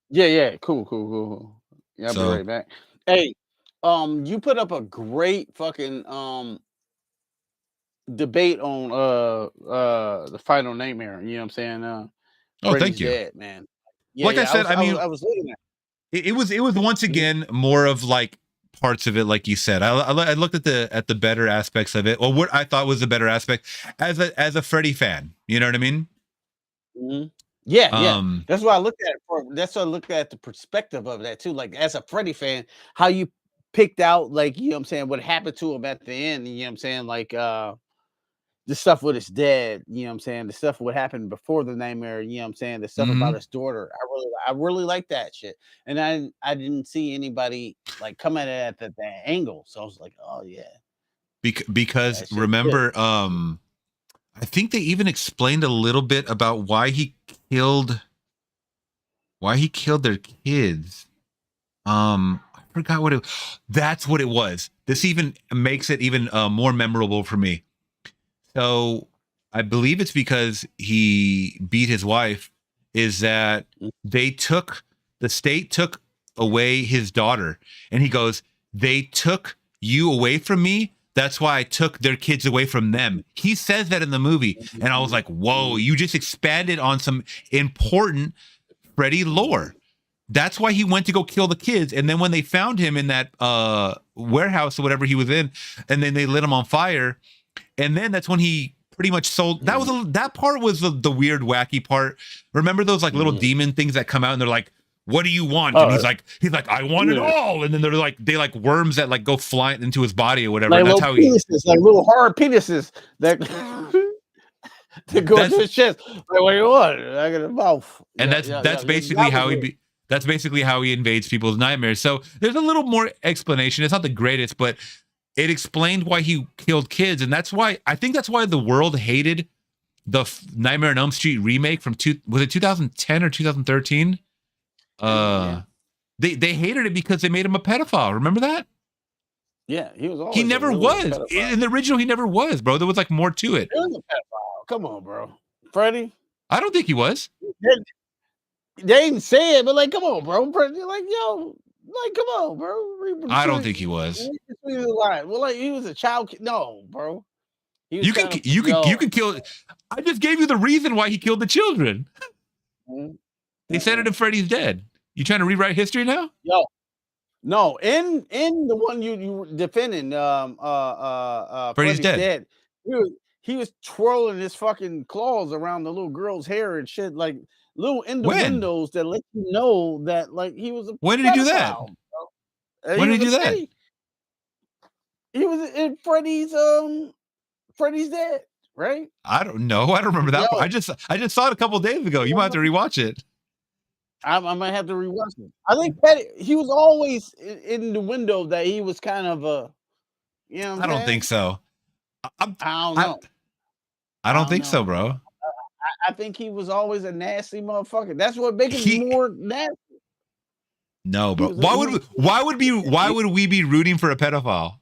Yeah. Cool. Yeah, I'll be right back. Hey, you put up a great fucking debate on the Final Nightmare. You know what I'm saying? Thank you, Dead, man. Yeah, like I said, I mean, I was looking at it was once again more of like parts of it, like you said. I looked at the better aspects of it, or what I thought was the better aspect as a Freddy fan. You know what I mean? Mm-hmm. Yeah. That's why I looked at it. That's why I looked at the perspective of that too. Like as a Freddy fan, how you picked out, like, you know what I'm saying, what happened to him at the end. You know what I'm saying, like the stuff with his dad, you know what I'm saying? The stuff what happened before the nightmare, you know what I'm saying? The stuff about his daughter. I really like that shit. And I didn't see anybody like come at it at that angle. So I was like, oh yeah. Because remember, I think they even explained a little bit about why he killed their kids. I forgot that's what it was. This even makes it even more memorable for me. So I believe it's because he beat his wife, is that the state took away his daughter, and he goes, they took you away from me. That's why I took their kids away from them. He says that in the movie. And I was like, whoa, you just expanded on some important Freddy lore. That's why he went to go kill the kids. And then when they found him in that warehouse or whatever he was in, and then they lit him on fire. And then that's when he pretty much sold. That part was the weird, wacky part. Remember those like little demon things that come out and they're like what do you want? Oh, And he's like, I want it yeah. all. And then they're like, they like worms that like go flying into his body or whatever. Like And that's little how he. penises, like little hard penises that to go into his chest. Like, what do you want? I got a mouth. And Yeah, that's yeah, basically that how was he it. that's basically how he invades people's nightmares. So there's a little more explanation. It's not the greatest, but it explained why he killed kids, and that's why I think that's why the world hated the Nightmare on Elm Street remake from 2010 or 2013. Yeah. They hated it because they made him a pedophile. Remember that? Yeah, he was always He a never really was pedophile. in the original. He never was, bro. There was like more to it. He was a pedophile. Come on, bro. Freddie. I don't think he was. They didn't say it, but like, come on, bro. Freddie, like, yo, like, come on, bro. I don't think he was. Well, like, he was a child. No, bro. You can kill. I just gave you the reason why he killed the children. They said it in Freddy's Dead. You trying to rewrite history now? Yo, no, in the one you defending, Freddy's Freddy's Dead. Dead. He was twirling his fucking claws around the little girl's hair and shit, like little innuendos that let you know that like he was a When did he do that? pedophile, bro. When did he do that? He was in Freddy's Dead, right? I don't know. I don't remember that. Yo. I just saw it a couple of days ago. You might have to rewatch it. I might have to rewatch it. I think he was always in the window that he was kind of a, you know. What I don't think so. I don't know. I don't think so, bro. I think he was always a nasty motherfucker. That's what makes him more nasty. No, bro. Why would we be rooting for a pedophile?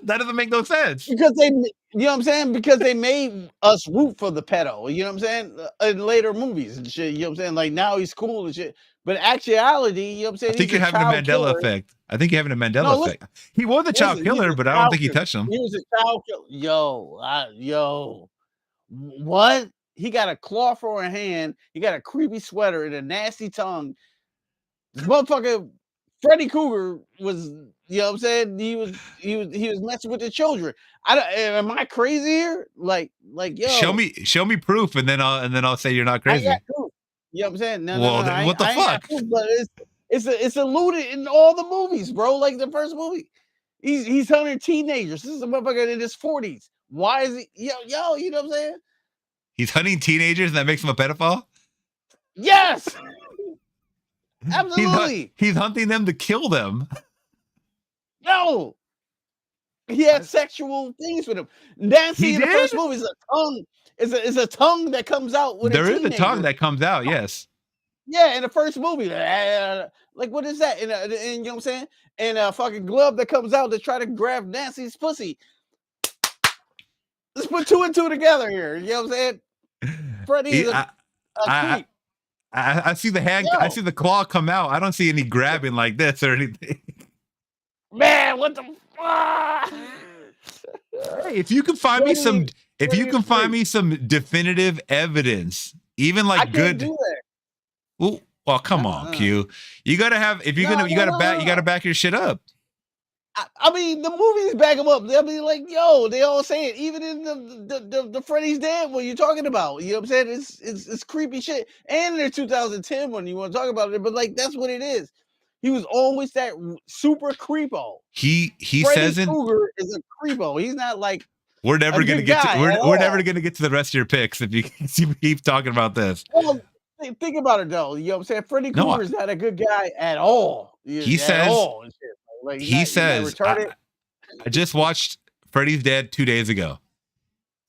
That doesn't make no sense. Because they, you know what I'm saying? Because they made us root for the pedo. You know what I'm saying? In later movies and shit. You know what I'm saying? Like now he's cool and shit. But actuality, you know what I'm saying? I think you're having a Mandela effect. I think you're having a Mandela effect. He was a child killer, but I don't think he touched him. He was a child killer. Yo, what? He got a claw for a hand. He got a creepy sweater and a nasty tongue. This motherfucker, Freddy Krueger was, you know what I'm saying? He was messing with the children. Am I crazy here? Like yo. Show me proof, and then I'll say you're not crazy. I got proof. You know what I'm saying? No, what the fuck? Proof, but it's alluded in all the movies, bro. Like the first movie, he's hunting teenagers. This is a motherfucker in his 40s. Why is he yo? You know what I'm saying? He's hunting teenagers, and that makes him a pedophile? Yes. Absolutely. He's hunting them to kill them. No. He had sexual things with him. Nancy in the first movie is a tongue. Is a tongue that comes out with there is a tongue that comes out, yes. Yeah, in the first movie. Like what is that? In you know what I'm saying? And a fucking glove that comes out to try to grab Nancy's pussy. Let's put two and two together here. You know what I'm saying? Freddy's a creep. I see the hand. I see the claw come out. I don't see any grabbing like this or anything. Man, what the fuck? Hey, if you can find me some definitive evidence, even like I good. can't do that. Well, come on, Q. You gotta have you gotta back your shit up. I mean, the movies back them up. They'll be like, yo, they all say it. Even in the Freddy's Dead one you're talking about. You know what I'm saying? It's creepy shit. And their 2010 one you want to talk about it, but like that's what it is. He was always that super creepo. He Freddy says Krueger is a creepo. He's not like we're never gonna get to we're never gonna get to the rest of your picks if you keep talking about this. Well, think about it though. You know what I'm saying? Freddy Krueger is not a good guy at all. He says like, he says, I just watched Freddy's Dead 2 days ago.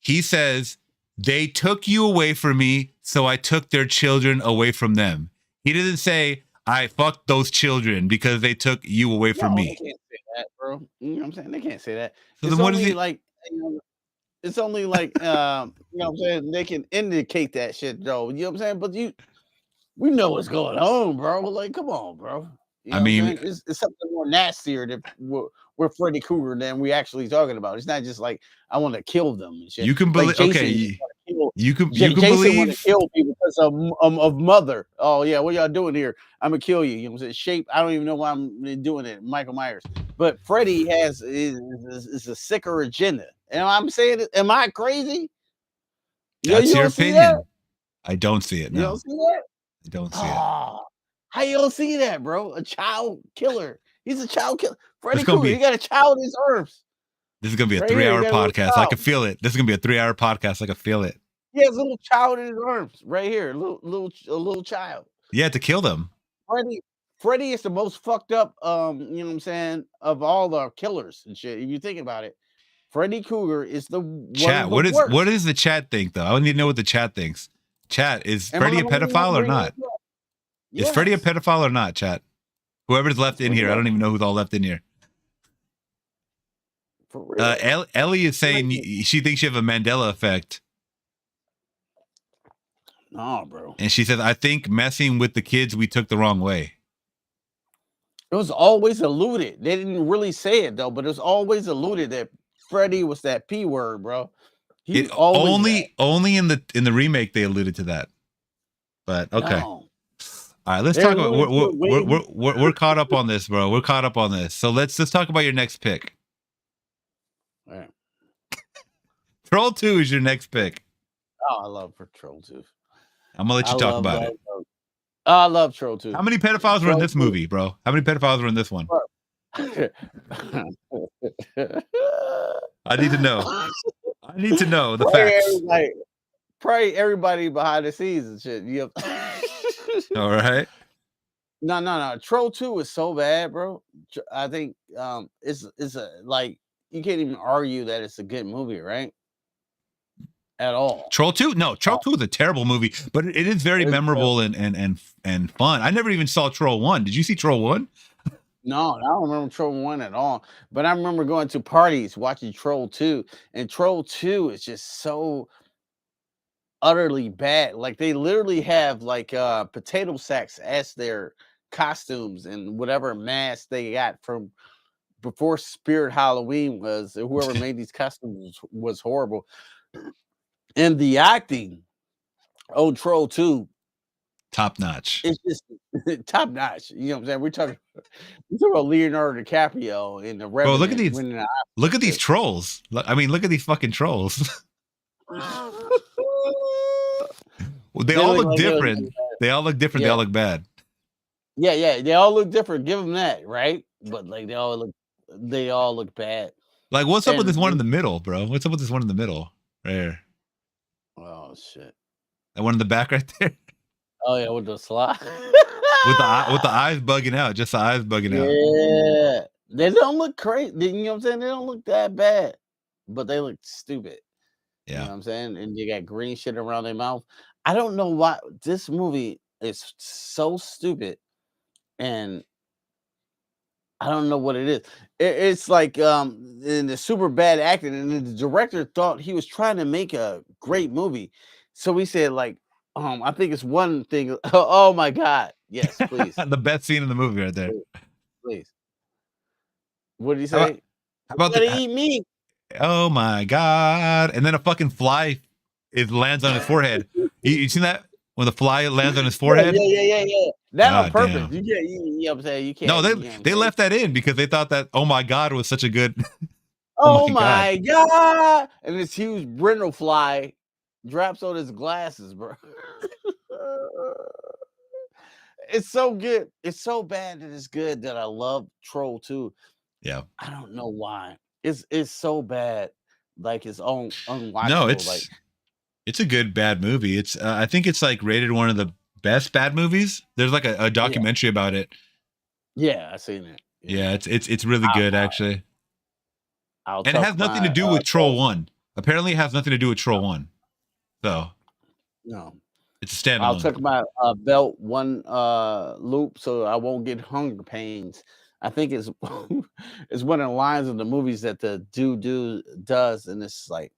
He says, they took you away from me, so I took their children away from them. He didn't say, I fucked those children because they took you away from me. They can't say that, bro. You know what I'm saying? They can't say that. So it's then what only is it? Like, it's only like, you know what I'm saying? They can indicate that shit, though. You know what I'm saying? But we know what's going on, bro. Like, come on, bro. You know I mean, it's something more nastier than with Freddy Krueger than we actually talking about. It's not just like I want to kill them and shit. You can believe, like you can Jason believe want to kill people because of mother. Oh yeah, what y'all doing here? I'm gonna kill you. You know what I'm saying? Shape. I don't even know why I'm doing it. Michael Myers, but Freddy is a sicker agenda. And I'm saying, am I crazy? That's your opinion. I don't see it. No, you don't see that? I don't see it. How you don't see that, bro? A child killer. He's a child killer. Freddy gonna Krueger. be- He got a child in his arms. This is gonna be a Right here, 3-hour you got a little podcast. I can child. feel it. This is gonna be a 3-hour podcast. I can feel it. He has a little child in his arms. Right here, a little child. Yeah, to kill them. Freddy is the most fucked up, you know what I'm saying, of all the killers and shit. If you think about it, Freddy Krueger is Chat. what is the chat think though? I need to know what the chat thinks. Chat, is Freddy a pedophile or not? Is Freddy a pedophile or not? Chat. Whoever's left in here, I don't even know who's all left in here. For real. Ellie is saying she thinks you have a Mandela effect. No, bro. And she says, I think messing with the kids, we took the wrong way. It was always alluded. They didn't really say it though, but it was always alluded that Freddy was that P word, bro. Only in the remake they alluded to that. But okay. No. All right, let's talk about we're caught up on this, bro. We're caught up on this. So let's talk about your next pick. All right. Troll 2 is your next pick. Oh, I love Troll 2. I'm gonna let you talk about it. I love Troll 2. How many pedophiles were in this movie, bro? How many pedophiles were in this one? I need to know. I need to know the facts. Probably everybody behind the scenes and shit. Yep. All right. No. Troll 2 is so bad, bro. I think it's a like you can't even argue that it's a good movie, right? At all. Troll 2? No, Troll 2 is a terrible movie, but it is very memorable and fun. I never even saw Troll 1. Did you see Troll 1? No, I don't remember Troll 1 at all. But I remember going to parties watching Troll 2, and Troll 2 is just so utterly bad. Like they literally have like potato sacks as their costumes and whatever mask they got from before Spirit Halloween was. Whoever made these costumes was horrible. And the acting on Troll 2, top notch. It's just top notch. You know what I'm saying? We're talking about Leonardo DiCaprio in the Revenant. Bro, look at these trolls. I mean, look at these fucking trolls. They all look different. They all look different. Yeah. They all look bad. Yeah. They all look different. Give them that, right? But like they all look bad. Like, what's up with this one in the middle, bro? What's up with this one in the middle? Right here. Oh shit. That one in the back right there. Oh yeah, with the slide. with the eyes bugging out. Just the eyes bugging out. Yeah. They don't look crazy. You know what I'm saying? They don't look that bad. But they look stupid. Yeah. You know what I'm saying? And you got green shit around their mouth. I don't know why this movie is so stupid. And I don't know what it is. It's like in the super bad acting, and the director thought he was trying to make a great movie. So he said, like, I think it's one thing. Oh my God. Yes, please. The best scene in the movie right there. Please. What did he say? How about eat me? Oh my God. And then a fucking fly lands on his forehead. You seen that? When the fly lands on his forehead? Yeah. That on purpose. You know what I'm saying? You can't. No, they left that in because they thought that, oh my God, was such a good. Oh my God. And this huge brindle fly drops on his glasses, bro. It's so good. It's so bad that it's good that I love Troll 2. Yeah. I don't know why. It's so bad. Like it's unwatchable. No, it's a good bad movie. It's I think it's like rated one of the best bad movies. There's like a documentary about it. Yeah, I seen it. Yeah, it's really good actually. And it has nothing to do with Troll 1. Apparently, it has nothing to do with Troll 1. So no, it's a standalone. I'll check my belt one loop so I won't get hunger pains. I think it's one of the lines of the movies that the dude does, and it's like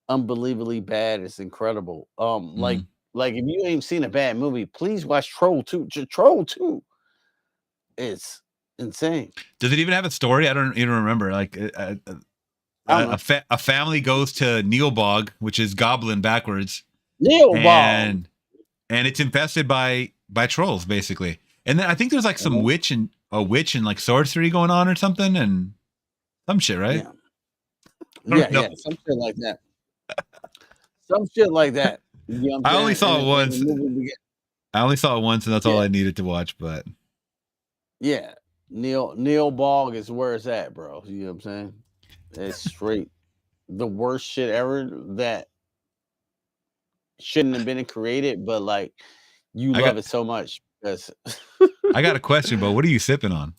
unbelievably bad. It's incredible. Like if you ain't seen a bad movie, please watch Troll 2. Troll 2 is insane. Does it even have a story? I don't even remember. Like a family goes to Neilbog, which is goblin backwards. Neilbog, and it's infested by trolls basically. And then I think there's like some witch and like sorcery going on or something and some shit, right? Yeah, some shit like that. Some shit like that. You know I only saw it once. I only saw it once, and that's all I needed to watch. But yeah, Neil Bog is where it's at, bro. You know what I'm saying? It's straight the worst shit ever that shouldn't have been created, but like you love it so much because I got a question, but what are you sipping on?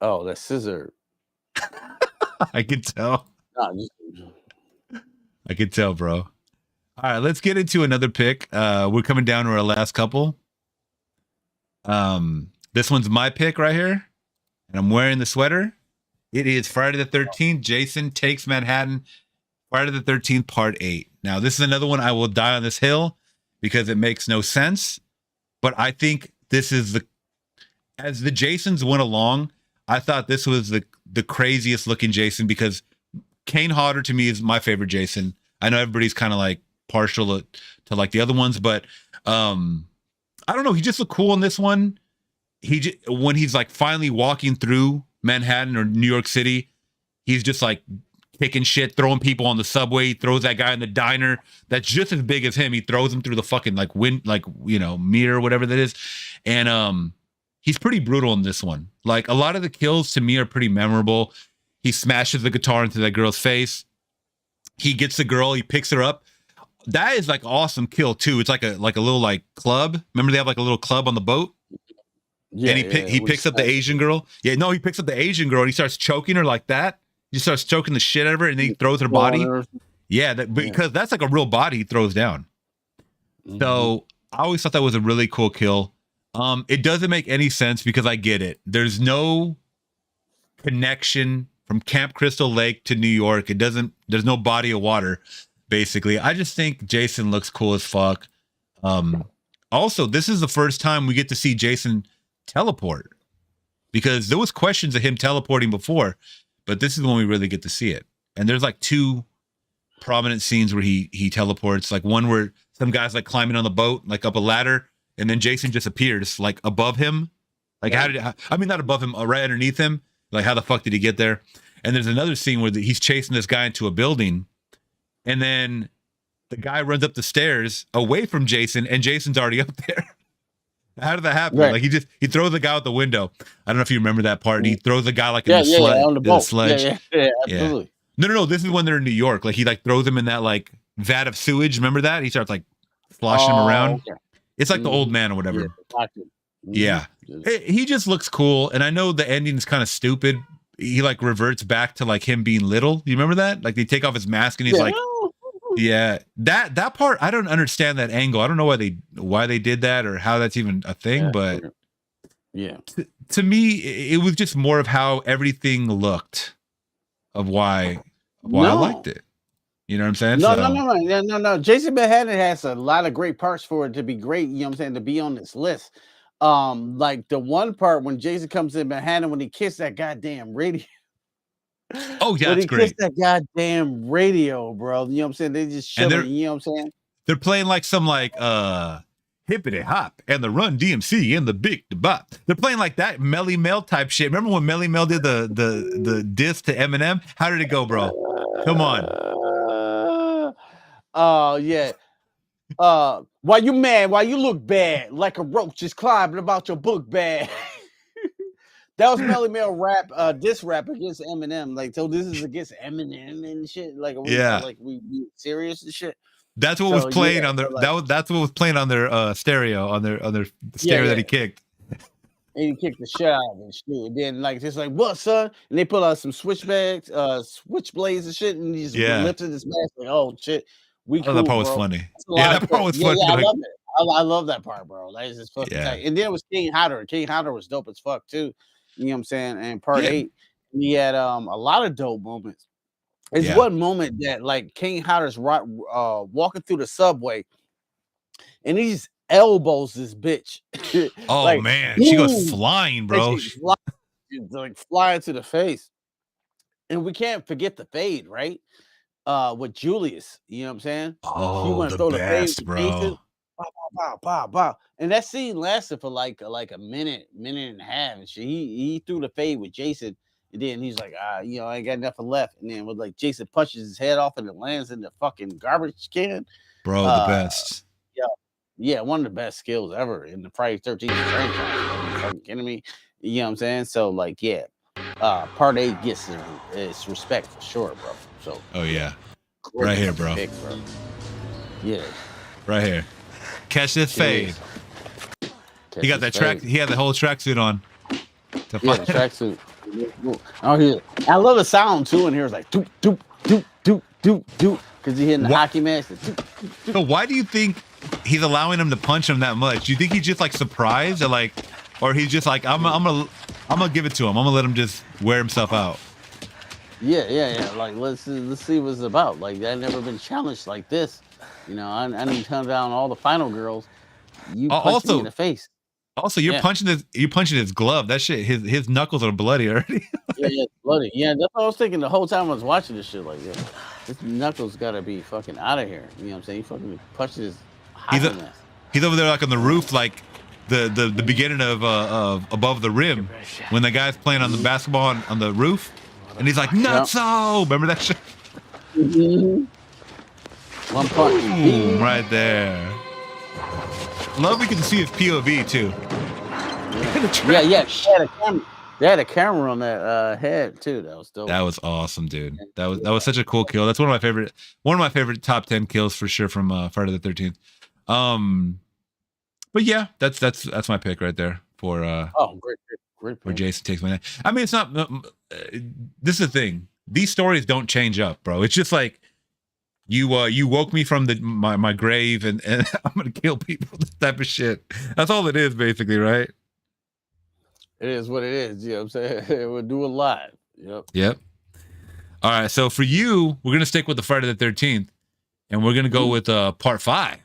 oh, that scissor. I can tell. Nah, I can tell, bro. All right, let's get into another pick. We're coming down to our last couple. This one's my pick right here, and I'm wearing the sweater. It is Friday the 13th. Jason Takes Manhattan. Friday the 13th, Part 8. Now, this is another one I will die on this hill because it makes no sense. But I think this is as the Jasons went along, I thought this was the craziest looking Jason because Kane Hodder to me is my favorite Jason. I know everybody's kind of like partial to like the other ones, but I don't know. He just looked cool in this one. When he's like finally walking through Manhattan or New York City, he's just like kicking shit, throwing people on the subway. He throws that guy in the diner that's just as big as him. He throws him through the fucking like mirror, whatever that is. And he's pretty brutal in this one. Like a lot of the kills to me are pretty memorable. He smashes the guitar into that girl's face. He gets the girl, he picks her up. That is like awesome kill too. It's like a little like club. Remember they have like a little club on the boat? Yeah, and he picks up the Asian girl. Yeah, no, he picks up the Asian girl and he starts choking her like that. He starts choking the shit out of her and then he throws her body. Yeah, because that's like a real body he throws down. Mm-hmm. So I always thought that was a really cool kill. It doesn't make any sense because I get it. There's no connection from Camp Crystal Lake to New York. There's no body of water, basically. I just think Jason looks cool as fuck. Also, this is the first time we get to see Jason teleport because there was questions of him teleporting before, but this is when we really get to see it. And there's like two prominent scenes where he teleports, like one where some guy's like climbing on the boat, like up a ladder, and then Jason just appears like above him. Like not above him, right underneath him. Like how the fuck did he get there? And there's another scene where he's chasing this guy into a building, and then the guy runs up the stairs away from Jason, and Jason's already up there. How did that happen? Right. Like he throws the guy out the window. I don't know if you remember that part. He throws the guy like in the sledge. Yeah, absolutely. No. This is when they're in New York. Like he like throws him in that like vat of sewage. Remember that? He starts like sloshing him around. Okay. It's like the old man or whatever. Yeah. He just looks cool. And I know the ending is kind of stupid. He like reverts back to like him being little. You remember that? Like they take off his mask and he's like, yeah, that part. I don't understand that angle. I don't know why they did that or how that's even a thing. But yeah, to me, it was just more of how everything looked of why I liked it. You know what I'm saying? No. Jason Manhattan has a lot of great parts for it to be great. You know what I'm saying? To be on this list. Like the one part when Jason comes in Manhattan when he kissed that goddamn radio. Oh yeah, that's great. That goddamn radio, bro. You know what I'm saying? They just show it. You know what I'm saying? They're playing like some like hippity hop and the Run DMC and the Big Bop. They're playing like that Melly Mel type shit. Remember when Melly Mel did the diss to Eminem? How did it go, bro? Come on. Yeah. Why you mad? Why you look bad? Like a roach just climbing about your book bag. That was Melly Mel rap, diss rap against Eminem. Like, so this is against Eminem and shit. Like, we serious and shit. That's what was playing on their. That's what was playing on their stereo on their stereo that he kicked. And he kicked the shit out of it. And then like just like what, son? And they pull out some switchblades and shit, and he just lifted his mask. Like, oh shit, cool, that part was funny. Yeah, that part was funny. Yeah, I love it. I love that part, bro. That is just fucking tight. And then it was King Hodder. King Hodder was dope as fuck too. You know what I'm saying? And part 8, he had a lot of dope moments. There's one moment that like King Hodder's walking through the subway, and he just elbows this bitch. Oh like, man, she goes flying, bro. Like flying to the face. And we can't forget the fade, right? With Julius, you know what I'm saying? Oh, the best, bro. Bow. And that scene lasted for like a minute and a half. And shit. He threw the fade with Jason, and then he's like, I ain't got nothing left. And then with like Jason punches his head off and it lands in the fucking garbage can. Bro, the best. one of the best kills ever in the Friday 13th franchise. Are you fucking kidding me? You know what I'm saying? So like, yeah, part 8 gets its respect for sure, bro. So Oh yeah, great right here, bro. pick, bro. Yeah, Right here. Catch this fade. He got that track. He had the whole tracksuit on. Yeah, the tracksuit. Oh, yeah. I love the sound too. In here, it's like doop doop doop doop doop doop, because he's hitting the hockey mask. So why do you think he's allowing him to punch him that much? Do you think he's just like surprised, or he's just like, I'm gonna give it to him. I'm gonna let him just wear himself out. Yeah. Like let's see what it's about. Like I've never been challenged like this. You know, I need to hunt down all the final girls. You punch me in the face. Also, you're punching his glove. That shit, his knuckles are bloody already. Yeah, it's bloody. Yeah, that's what I was thinking the whole time I was watching this shit. Like, yeah, this knuckles gotta be fucking out of here. You know what I'm saying? He fucking punched his hockey mask. He's over there like on the roof, like the beginning of Above the Rim, when the guy's playing on the basketball on the roof, and he's like, "Nutso!" Remember that shit? Mm-hmm. One punch. Boom, right there. Love we can see his POV too. Yeah. They had a camera on that head too. That was dope. That was awesome, dude. That was such a cool kill. That's one of my favorite top 10 kills for sure from Friday the 13th. But yeah, that's my pick right there for great pick. where Jason takes my name. I mean, it's not. This is the thing. These stories don't change up, bro. It's just like you woke me from my grave and I'm gonna kill people. This type of shit. That's all it is, basically, right? It is what it is. You know what I'm saying? It would do a lot. Yep. All right. So for you, we're gonna stick with the Friday the 13th, and we're gonna go with part 5.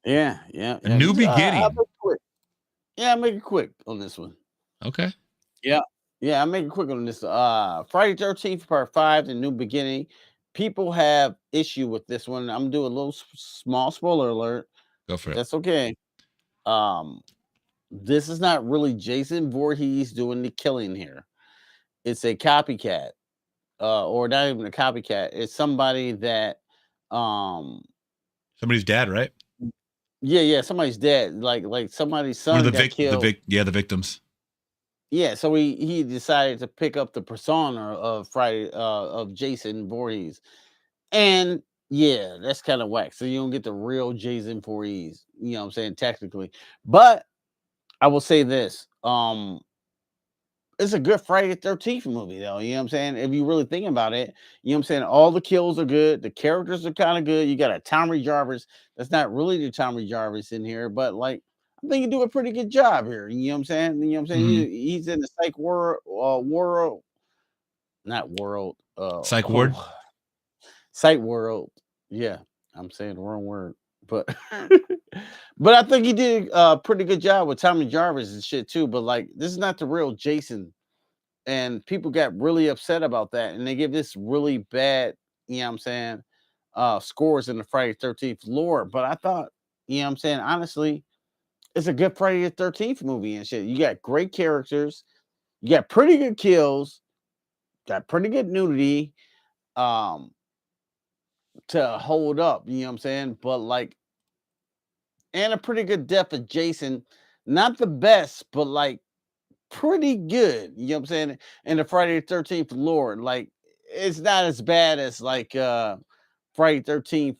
Yeah. A new beginning. I'll make it quick on this one. Okay. Yeah, I'll make it quick on this. Friday 13th, part 5, the new beginning. People have issue with this one. I'm gonna do a little small spoiler alert. Go for it. That's okay. This is not really Jason Voorhees doing the killing here. It's a copycat, or not even a copycat. It's somebody that, somebody's dad, right? Yeah, somebody's dead. Like somebody's son got killed. The victims. Yeah, so he decided to pick up the persona of of Jason Voorhees, and yeah, that's kind of whack. So you don't get the real Jason Voorhees. You know what I'm saying, technically, but I will say this: it's a good Friday the 13th movie, though. You know what I'm saying? If you really think about it, you know what I'm saying? All the kills are good. The characters are kind of good. You got a Tommy Jarvis. That's not really the Tommy Jarvis in here, but like, I think you do a pretty good job here. You know what I'm saying? You know what I'm saying? Mm-hmm. He's in the psych psych ward. Psych world. Yeah, I'm saying the wrong word, but but I think he did a pretty good job with Tommy Jarvis and shit too. But like, this is not the real Jason, and people got really upset about that, and they give this really bad, you know what I'm saying, scores in the Friday 13th lore. But I thought, you know what I'm saying, honestly, it's a good Friday the 13th movie and shit. You got great characters, you got pretty good kills, got pretty good nudity, to hold up, you know what I'm saying? But like, and a pretty good death of Jason, not the best, but like pretty good, you know what I'm saying? And the Friday the 13th lore, like, it's not as bad as like Friday 13th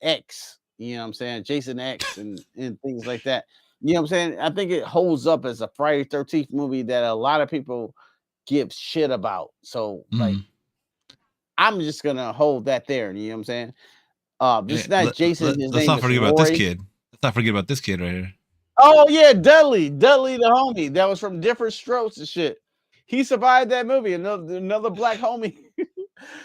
X, you know what I'm saying? Jason X and things like that. You know what I'm saying? I think it holds up as a Friday 13th movie that a lot of people give shit about. So like, I'm just gonna hold that there. You know what I'm saying? This is not Jason. Let's not forget about this kid. Let's not forget about this kid right here. Oh yeah, Dudley the homie. That was from Different Strokes and shit. He survived that movie. Another black homie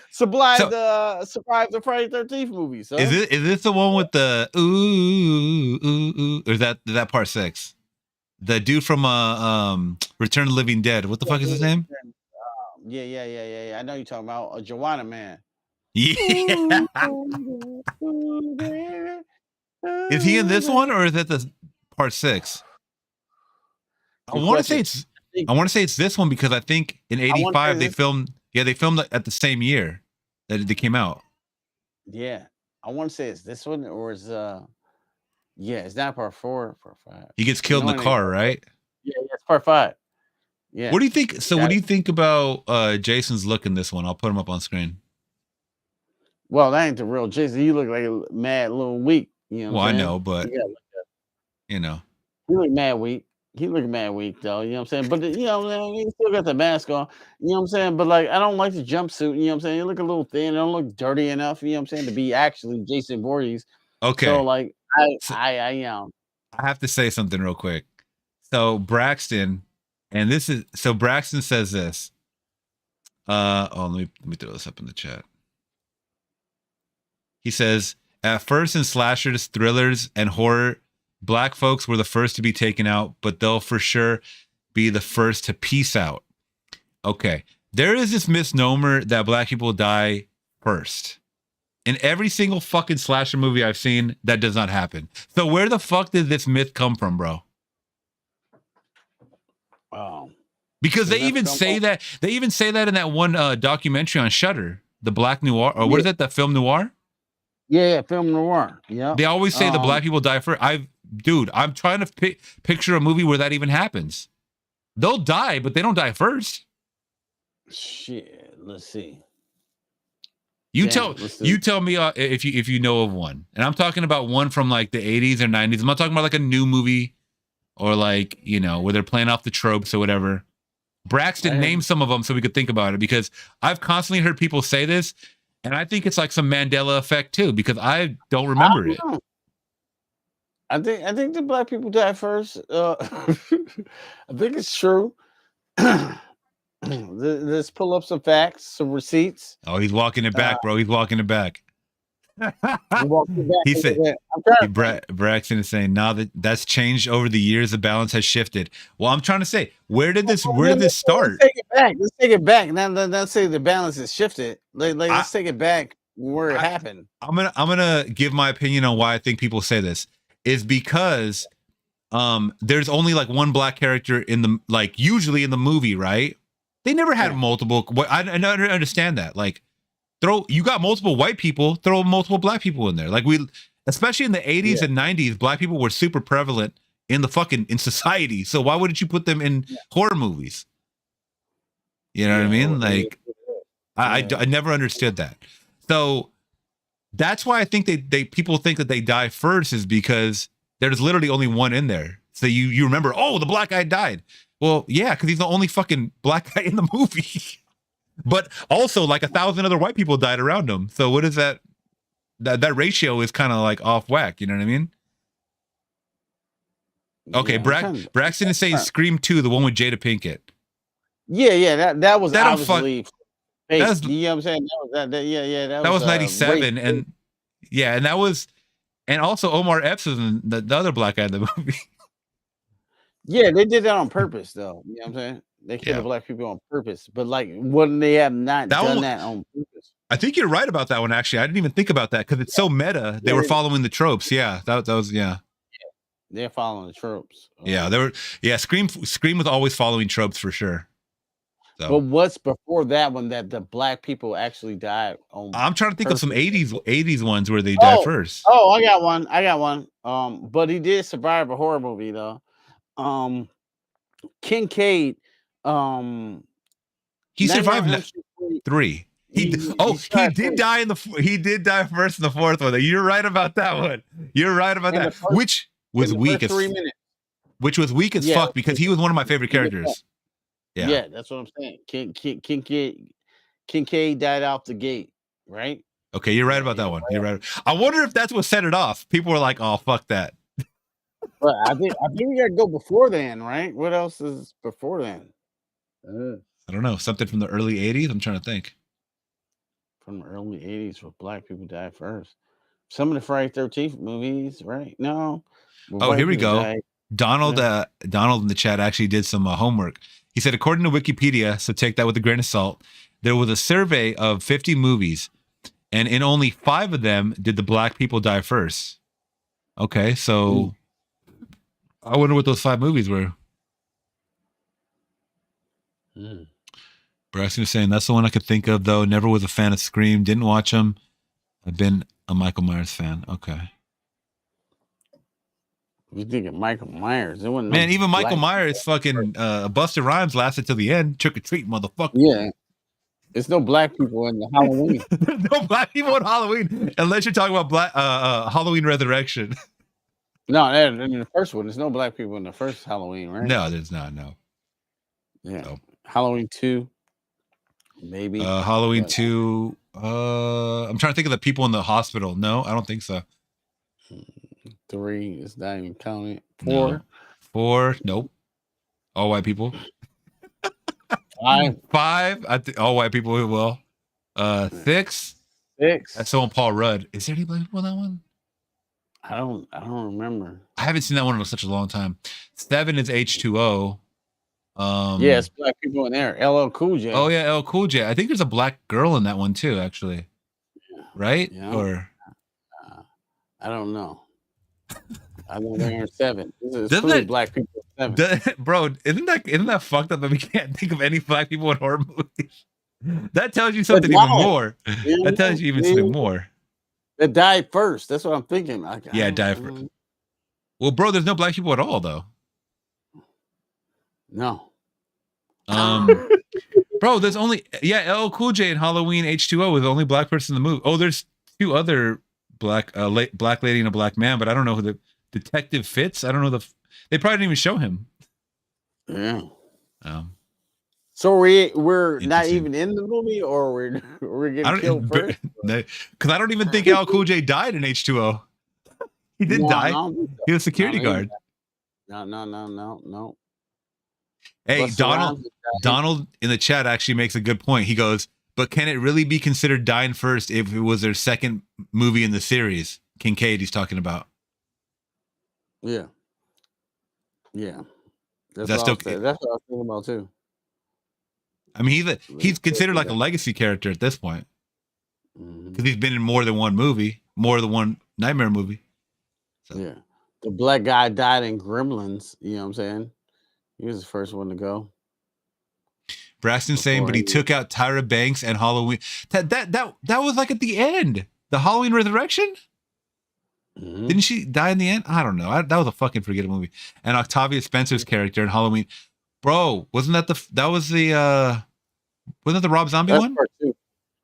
survived the Friday 13th movie. So is this the one with the ooh, or is that part 6? The dude from Return of the Living Dead. What the fuck is his name? Yeah. I know you're talking about Joanna Man. Yeah. Is he in this one or is that the part 6? I want to say it's this one because I think in 85 they filmed it at the same year that they came out. Yeah. I want to say it's this one or is Yeah, it's not part 4, part 5. He gets killed in the car, right? Yeah, it's part 5. Yeah. What do you think? So, what do you think about Jason's look in this one? I'll put him up on screen. Well, that ain't the real Jason. You look like a mad little weak. You know what I'm saying? I know, but you know, he look mad weak. He look mad weak though. You know what I'm saying? But you know, man, he still got the mask on. You know what I'm saying? But like, I don't like the jumpsuit. You know what I'm saying? You look a little thin. It don't look dirty enough. You know what I'm saying? To be actually Jason Voorhees. okay. So like, I have to say something real quick. So Braxton, and this is so Braxton says this. Let me throw this up in the chat. He says, at first in slashers, thrillers, and horror, black folks were the first to be taken out, but they'll for sure be the first to peace out. Okay. There is this misnomer that black people die first. In every single fucking slasher movie I've seen, that does not happen. So where the fuck did this myth come from, bro? Because they even say that. They even say that in that one documentary on Shudder, the Black Noir, or what is it? The film noir? Yeah, film noir. Yeah. They always say the black people die first. I'm trying to picture a movie where that even happens. They'll die, but they don't die first. Shit, let's see. You tell me if you know of one, and I'm talking about one from like the 80s or 90s. I'm not talking about like a new movie or like, you know, where they're playing off the tropes or whatever. Braxton, name some of them so we could think about it, because I've constantly heard people say this, and I think it's like some Mandela effect too, because I don't remember it. I think the black people die first. I think it's true. Let's pull up some facts, some receipts. Oh, he's walking it back, bro. He's walking it back. He said, Braxton is saying, now that's changed over the years, the balance has shifted. Well, I'm trying to say, where did this start? Let's take it back. Now let's say the balance has shifted. Let's take it back where it happened. I'm gonna give my opinion on why I think people say this is because there's only like one black character in the, like, usually in the movie, right? They never had multiple. I never understand that. Like, you got multiple white people, throw multiple black people in there. Like, especially in the 80s and 90s, black people were super prevalent in society. So why wouldn't you put them in horror movies? You know what I mean? Like, I never understood that. So that's why I think people think that they die first, is because there's literally only one in there. So you remember, oh, the black guy died. Well, yeah, because he's the only fucking black guy in the movie. But also, like, 1,000 other white people died around him. So what is that? That ratio is kind of like off whack. You know what I mean? Okay, Braxton is saying Scream 2, the one with Jada Pinkett. Yeah, that was obviously you know what I'm saying? That was 97, and and that was, and also Omar Epps is the other black guy in the movie. Yeah, they did that on purpose, though. You know what I'm saying? They killed black people on purpose, but like, wouldn't they have not done that on purpose? I think you're right about that one. Actually, I didn't even think about that because it's so meta. They were following the tropes. Yeah, that was they're following the tropes. Yeah, they were. Yeah, Scream was always following tropes for sure. So. But what's before that one that the black people actually died on? I'm trying to think of some 80s ones where they died first. Oh, I got one. But he did survive a horror movie though. Kincaid. He survived 3. He did die in he did die first in the 4th one. You're right about that one. You're right about that. Which was weak as 3 minutes. Which was weak as fuck because he was one of my favorite characters. Yeah, that's what I'm saying. Kincaid died off the gate, right? Okay, you're right about that one. You're right. I wonder if that's what set it off. People were like, "Oh, fuck that." But I think we gotta go before then, right? What else is before then? I don't know. Something from the early 80s? I'm trying to think. From the early 80s where black people died first. Some of the Friday 13th movies, right? No. Oh, here we go. Donald in the chat actually did some homework. He said, according to Wikipedia, so take that with a grain of salt, there was a survey of 50 movies, and in only 5 of them did the black people die first. Okay, so I wonder what those 5 movies were. Braxton is saying, that's the one I could think of, though. Never was a fan of Scream. Didn't watch them. I've been a Michael Myers fan. Okay. You thinking Michael Myers? It wasn't Man, no even Michael black Myers, fucking Busta Rhymes lasted till the end. Trick or treat, motherfucker. Yeah, it's no black people in the Halloween. No black people on Halloween, unless you're talking about Halloween Resurrection. No, in the first one, there's no black people in the first Halloween, right? No, there's not. No. Yeah. So. Halloween 2, maybe. Halloween 2. I'm trying to think of the people in the hospital. No, I don't think so. 3 is not even counted. 4. No. 4. Nope. All white people. 5. 5. All white people as well. 6. 6. That's someone Paul Rudd. Is there any black people in that one? I don't remember. I haven't seen that one in such a long time. 7 is H2O. Yeah, it's black people in there. LL Cool J. Oh yeah, LL Cool J. I think there's a black girl in that one too, actually. Yeah. Right? Yeah. Or I don't know. I know there are 7. There's Doesn't 3 that- black people in 7. Bro, isn't that fucked up that we can't think of any black people in horror movies? That tells you something even more. Yeah, That tells you even something more. That died first. That's what I'm thinking. Yeah, died first. Well, bro, there's no black people at all, though. No. Bro, there's only LL Cool J in Halloween H2O was the only black person in the movie. Oh, there's 2 other black lady and a black man, but I don't know who the Detective Fitz. I don't know they probably didn't even show him. Yeah. So we're not even in the movie, or we're getting killed first? Because I don't even think LL Cool J died in H2O. He didn't die. He was a security guard. No. Hey, Donald in the chat actually makes a good point. He goes, but can it really be considered dying first if it was their second movie in the series? Kincaid, he's talking about. Yeah. Yeah. That's That's what I was thinking about too. I mean, he's considered like a legacy character at this point. Because he's been in more than one movie, more than one Nightmare movie. So. Yeah. The black guy died in Gremlins, you know what I'm saying? He was the first one to go. Braxton saying, but he took out Tyra Banks and Halloween. That was like at the end. The Halloween Resurrection? Didn't she die in the end? I don't know. That was a fucking forgettable movie. And Octavia Spencer's character in Halloween. Bro, wasn't that the Rob Zombie one? Part 2.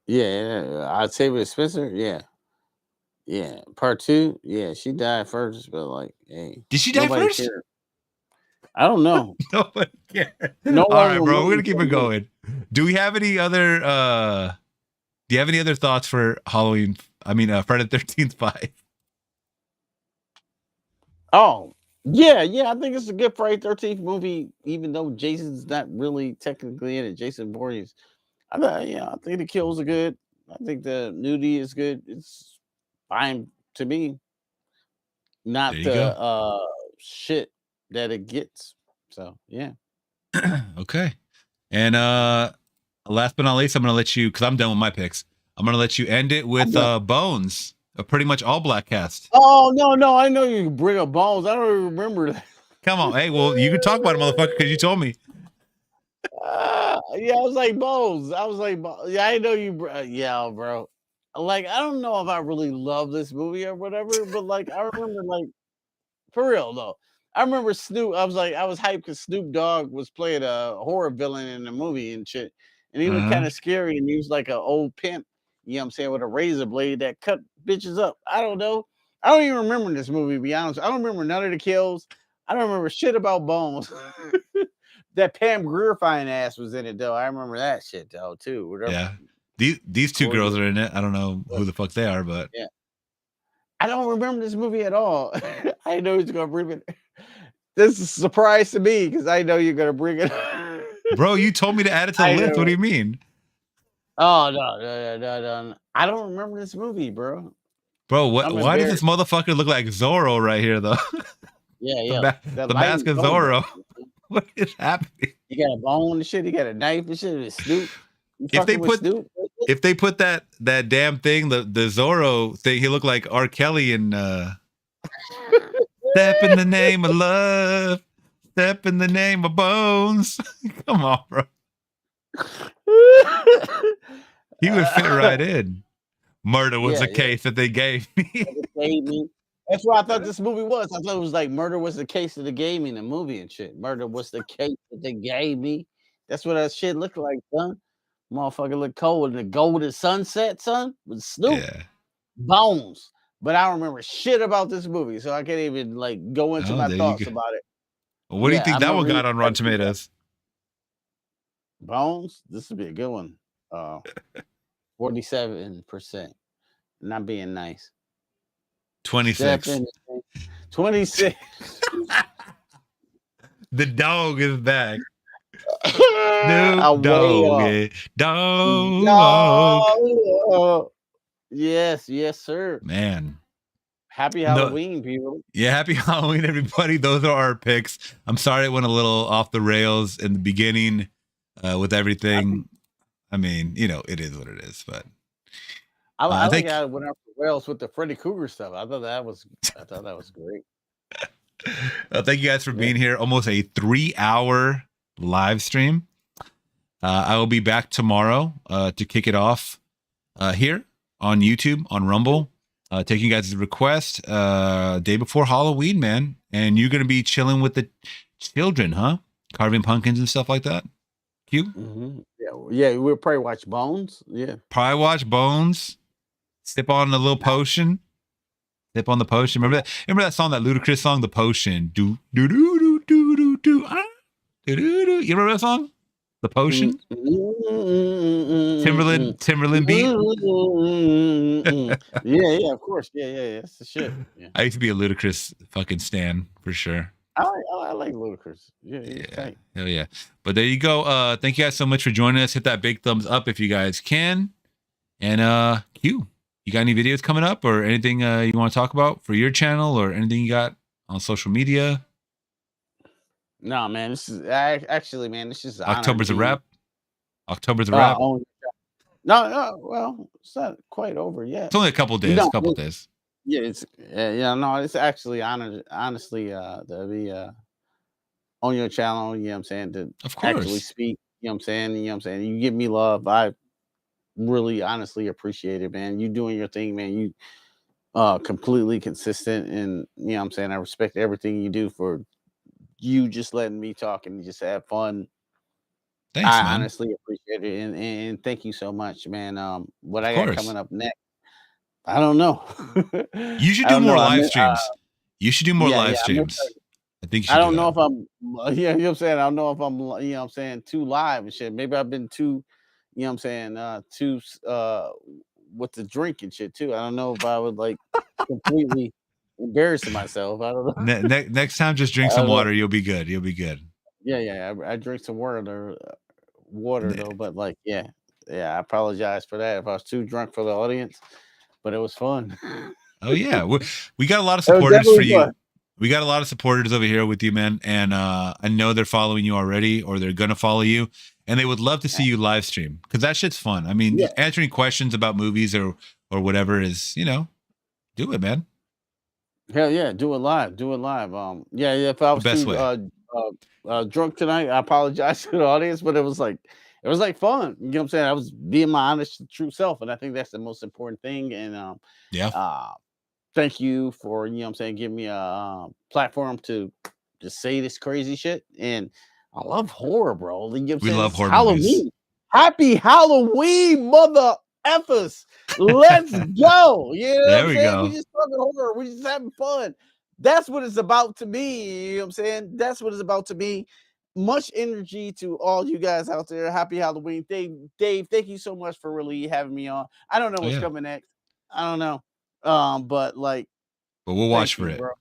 Yeah, I'd say with Spencer. Yeah. Part 2. Yeah, she died first, but like, hey, did she die first? Cared. I don't know. Nobody cared. No. All right, bro. We're gonna keep it going. Do we have any other? Do you have any other thoughts for Halloween? I mean, Friday the 13th 5. Oh. Yeah, I think it's a good Friday 13th movie, even though Jason's not really technically in it. Jason Voorhees. I think the kills are good. I think the nudity is good. It's fine to me. Not the shit that it gets. So yeah. Okay. And last but not least, I'm gonna let you, because I'm done with my picks. I'm gonna let you end it with Bones. A pretty much all black cast. Oh no! I know you bring up Bones. I don't even remember that. Come on, hey, well, you can talk about it, motherfucker, because you told me. Yeah, I was like Bones. Yeah, I know you. Yeah, bro. Like, I don't know if I really love this movie or whatever, but like, I remember, like, for real though. I remember Snoop. I was hyped because Snoop Dogg was playing a horror villain in the movie and shit, and he was kind of scary, and he was like an old pimp. You know what I'm saying, with a razor blade that cut bitches up. I don't know. I don't even remember this movie, to be honest. I don't remember none of the kills. I don't remember shit about Bones. That Pam Grier fine ass was in it, though. I remember that shit, though, too. Whatever. Yeah. These 2 girls are in it. I don't know who the fuck they are, but. Yeah. I don't remember this movie at all. I know he's going to bring it. This is a surprise to me because I know you're going to bring it. Bro, you told me to add it to the list. What do you mean? Oh, no. I don't remember this movie, bro. Bro, why does this motherfucker look like Zorro right here, though? Yeah. The mask of Zorro. What is happening? You got a bone and shit. You got a knife and shit. It's Snoop. If they put that damn thing, the Zorro thing, he looked like R. Kelly in Step in the Name of Love. Step in the Name of Bones. Come on, bro. He would fit right in. Murder was a case that they gave me. That's what I thought this movie was. I thought it was like Murder Was the Case that they gave me in the movie and shit. Murder was the case that they gave me. That's what that shit looked like, son. Motherfucker look cold in the golden sunset, son, with Snoop. Yeah. Bones. But I don't remember shit about this movie, so I can't even like go into my there you thoughts go. about it. Well, what do you Yeah, think I that one remember got on Rotten Tomatoes? Bones. This would be a good one. 47%. Not being nice. 26. 26. The dog is back. I'll Dog. weigh Dog. Yes, sir. Man. Happy Halloween, people. Yeah, happy Halloween, everybody. Those are our picks. I'm sorry it went a little off the rails in the beginning with everything. I mean, you know, it is what it is, but I think I went off the rails with the Freddy Krueger stuff. I thought that was great. Thank you guys for being here. Almost a 3-hour live stream. I will be back tomorrow to kick it off here on YouTube, on Rumble. Taking you guys' request day before Halloween, man. And you're going to be chilling with the children, huh? Carving pumpkins and stuff like that. Q? Mm-hmm. Yeah, we'll probably watch Bones. Yeah. Probably watch Bones. Sip on a little potion. Sip on the potion. Remember that song, that Ludacris song, The Potion? Do, do, do, do, do, do, do, ah, do, do, do. You remember that song? The Potion? Timberland beat? Yeah, of course. Yeah. That's the shit. Yeah. I used to be a Ludacris fucking stan for sure. I like Ludacris. Yeah. Hell yeah. But there you go. Thank you guys so much for joining us. Hit that big thumbs up if you guys can. And Q, you got any videos coming up or anything you want to talk about for your channel or anything you got on social media? No, man. This is actually, man. This is October's a wrap. October's a wrap. No. Well, it's not quite over yet. It's only a couple days. Days. Yeah, it's no. It's actually honestly to be on your channel. You know what I'm saying? To of course actually speak. You know what I'm saying? You give me love. I really honestly appreciate it, man. You doing your thing, man. You completely consistent, and you know what I'm saying? I respect everything you do for you just letting me talk and just have fun. Thanks, I man. honestly appreciate it, and thank you so much, man. What I got coming up next, I don't know. You should do more live streams. You should do more live streams. I think you should. I don't know if I'm, you know what I'm saying? I don't know if I'm, you know what I'm saying, too live and shit. Maybe I've been too, you know what I'm saying, too with the drink and shit too. I don't know if I would like completely embarrassing myself. I don't know. Next time, just drink some water. You'll be good. Yeah. I drink some water though. But like, yeah. I apologize for that if I was too drunk for the audience. But it was fun. Oh yeah, we got a lot of supporters for you. Fun. We got a lot of supporters over here with you, man. And I know they're following you already, or they're gonna follow you, and they would love to see you live stream because that shit's fun. I mean, answering questions about movies or whatever is, you know, do it, man. Hell yeah, do it live. If I was too drunk tonight, I apologize to the audience, but it was like fun. You know what I'm saying? I was being my honest, true self, and I think that's the most important thing. And thank you for, you know what I'm saying, giving me a platform to just say this crazy shit. And I love horror, bro. You know what I'm saying? We love horror Halloween. Movies. Happy Halloween, mother effers. Let's go. You know there we go. We just talking horror. We just having fun. That's what it's about to me. You know what I'm saying? That's what it's about to me. Much energy to all you guys out there. Happy Halloween. Dave, thank you so much for really having me on. I don't know what's coming next. I don't know. But we'll watch for it. Bro.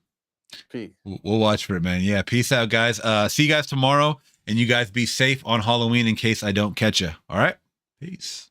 Peace. We'll watch for it, man. Yeah, peace out, guys. See you guys tomorrow, and you guys be safe on Halloween in case I don't catch you. All right? Peace.